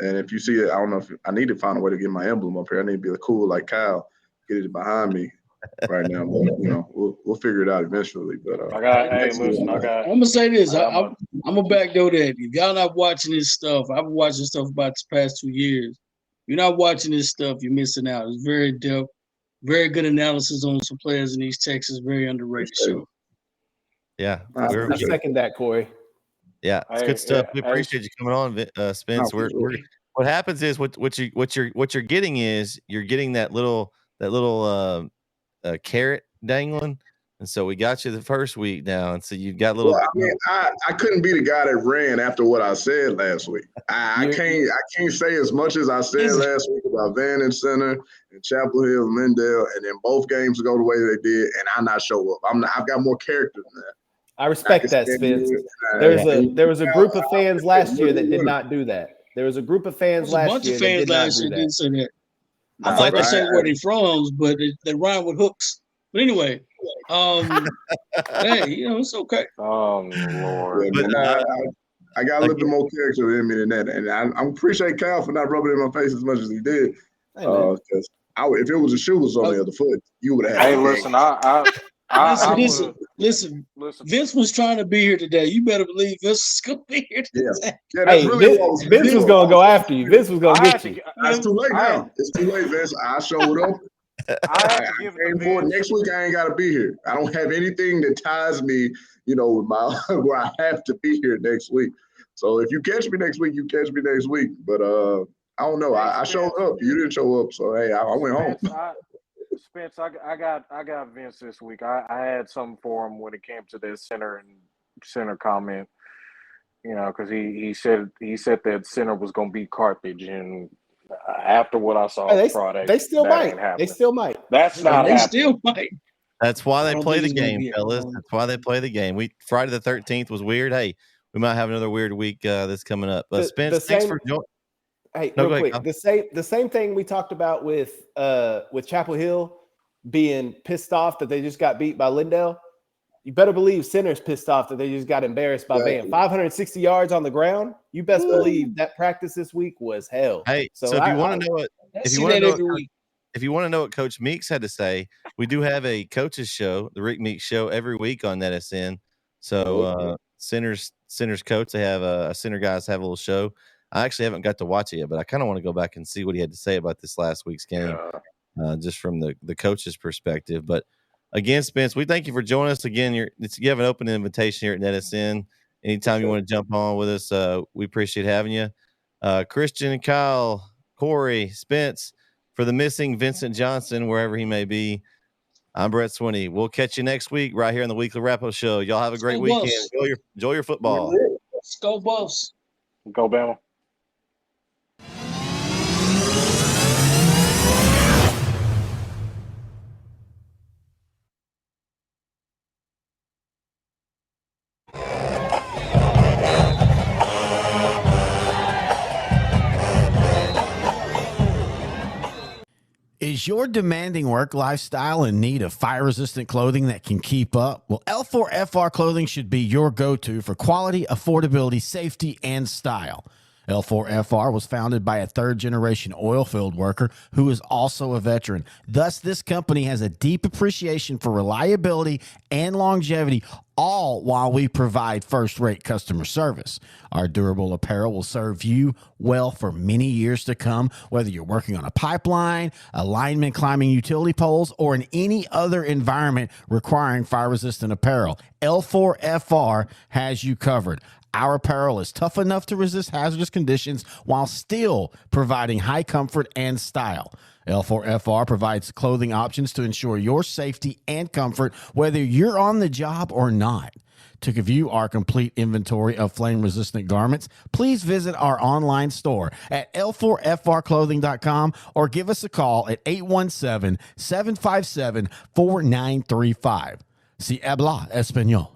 And if you see it, I don't know if I need to find a way to get my emblem up here. I need to be cool like Kyle, get it behind me right now. But, we'll figure it out eventually. But I'm gonna say this. I'm gonna backdoor that. If y'all not watching this stuff, I've been watching stuff about the past 2 years. You're not watching this stuff, you're missing out. It's very depth, very good analysis on some players in East Texas, very underrated show. Yeah. I second that, Corey. Yeah, it's good stuff. We appreciate you coming on, Spence. What happens is what you're getting is you're getting that little carrot dangling. And so we got you the first week now, and so you got little. Well, I couldn't be the guy that ran after what I said last week. I can't say as much as I said last week about Van and Center and Chapel Hill and Lindale, and then both games go the way they did, and I not show up. I've got more character than that. I respect that, Spence. There was a group of fans last year that did not do that. There was a group of fans last year that did not do that. Didn't say that. I'm not gonna say where they from, but they rhyme with hooks. But anyway, hey, it's okay. Oh Lord! I got a little bit more character in me than that, and I appreciate Kyle for not rubbing it in my face as much as he did. Because if it was a shoe was on the other foot, you would have. Hey, listen, Listen. Vince was trying to be here today. You better believe Vince was going to be here today. Yeah, that's Vince was going to go after you. Vince was going to get you. It's too late now. It's too late, Vince. I showed up. I came forward. Next week, I ain't got to be here. I don't have anything that ties me, with my where I have to be here next week. So if you catch me next week, you catch me next week. But I don't know. I showed up. You didn't show up. So, hey, I went home. Spence, I got Vince this week. I had something for him when it came to this center comment. Because he said that center was going to be Carthage, and after what I saw Friday, they still might. They still might. That's not. They still might. That's why they play the game, fellas. That's why they play the game. Friday the 13th was weird. Hey, we might have another weird week that's coming up. But Spence, thanks for joining. Hey, real quick, the same thing we talked about with Chapel Hill being pissed off that they just got beat by Lindale. You better believe Center's pissed off that they just got embarrassed by Van. 560 yards on the ground. You best believe that practice this week was hell. Hey, so if you want to know if you want to know what Coach Meeks had to say, we do have a coaches show, the Rick Meeks show, every week on NetSN. So Center's coach, they have Center guys have a little show. I actually haven't got to watch it yet, but I kind of want to go back and see what he had to say about this last week's game, just from the coach's perspective. But again, Spence, we thank you for joining us again. You have an open invitation here at NetSN. Anytime you want to jump on with us, we appreciate having you. Christian, Kyle, Corey, Spence, for the missing Vincent Johnson, wherever he may be, I'm Brett Swinney. We'll catch you next week right here on the Weekly Wrap-Up Show. Y'all have a great weekend. Enjoy your football. Let's go, Buffs. Go, Bama. Is Is your demanding work lifestyle in need of fire-resistant clothing that can keep up? Well, L4FR clothing should be your go-to for quality, affordability, safety, and style. L4FR was founded by a third-generation oil field worker who is also a veteran. Thus, this company has a deep appreciation for reliability and longevity, all while we provide first-rate customer service. Our durable apparel will serve you well for many years to come, whether you're working on a pipeline, a lineman climbing utility poles, or in any other environment requiring fire-resistant apparel. L4FR has you covered. Our apparel is tough enough to resist hazardous conditions while still providing high comfort and style. L4FR provides clothing options to ensure your safety and comfort, whether you're on the job or not. To view our complete inventory of flame-resistant garments, please visit our online store at L4FRclothing.com or give us a call at 817-757-4935. Si habla español.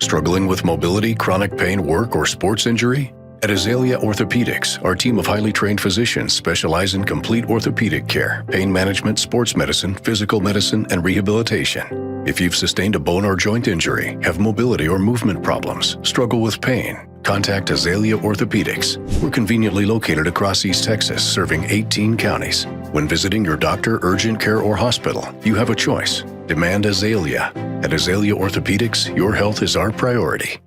Struggling with mobility, chronic pain, work, or sports injury? At Azalea Orthopedics, our team of highly trained physicians specialize in complete orthopedic care, pain management, sports medicine, physical medicine, and rehabilitation. If you've sustained a bone or joint injury, have mobility or movement problems, struggle with pain, contact Azalea Orthopedics. We're conveniently located across East Texas, serving 18 counties. When visiting your doctor, urgent care, or hospital, you have a choice. Demand Azalea. At Azalea Orthopedics, your health is our priority.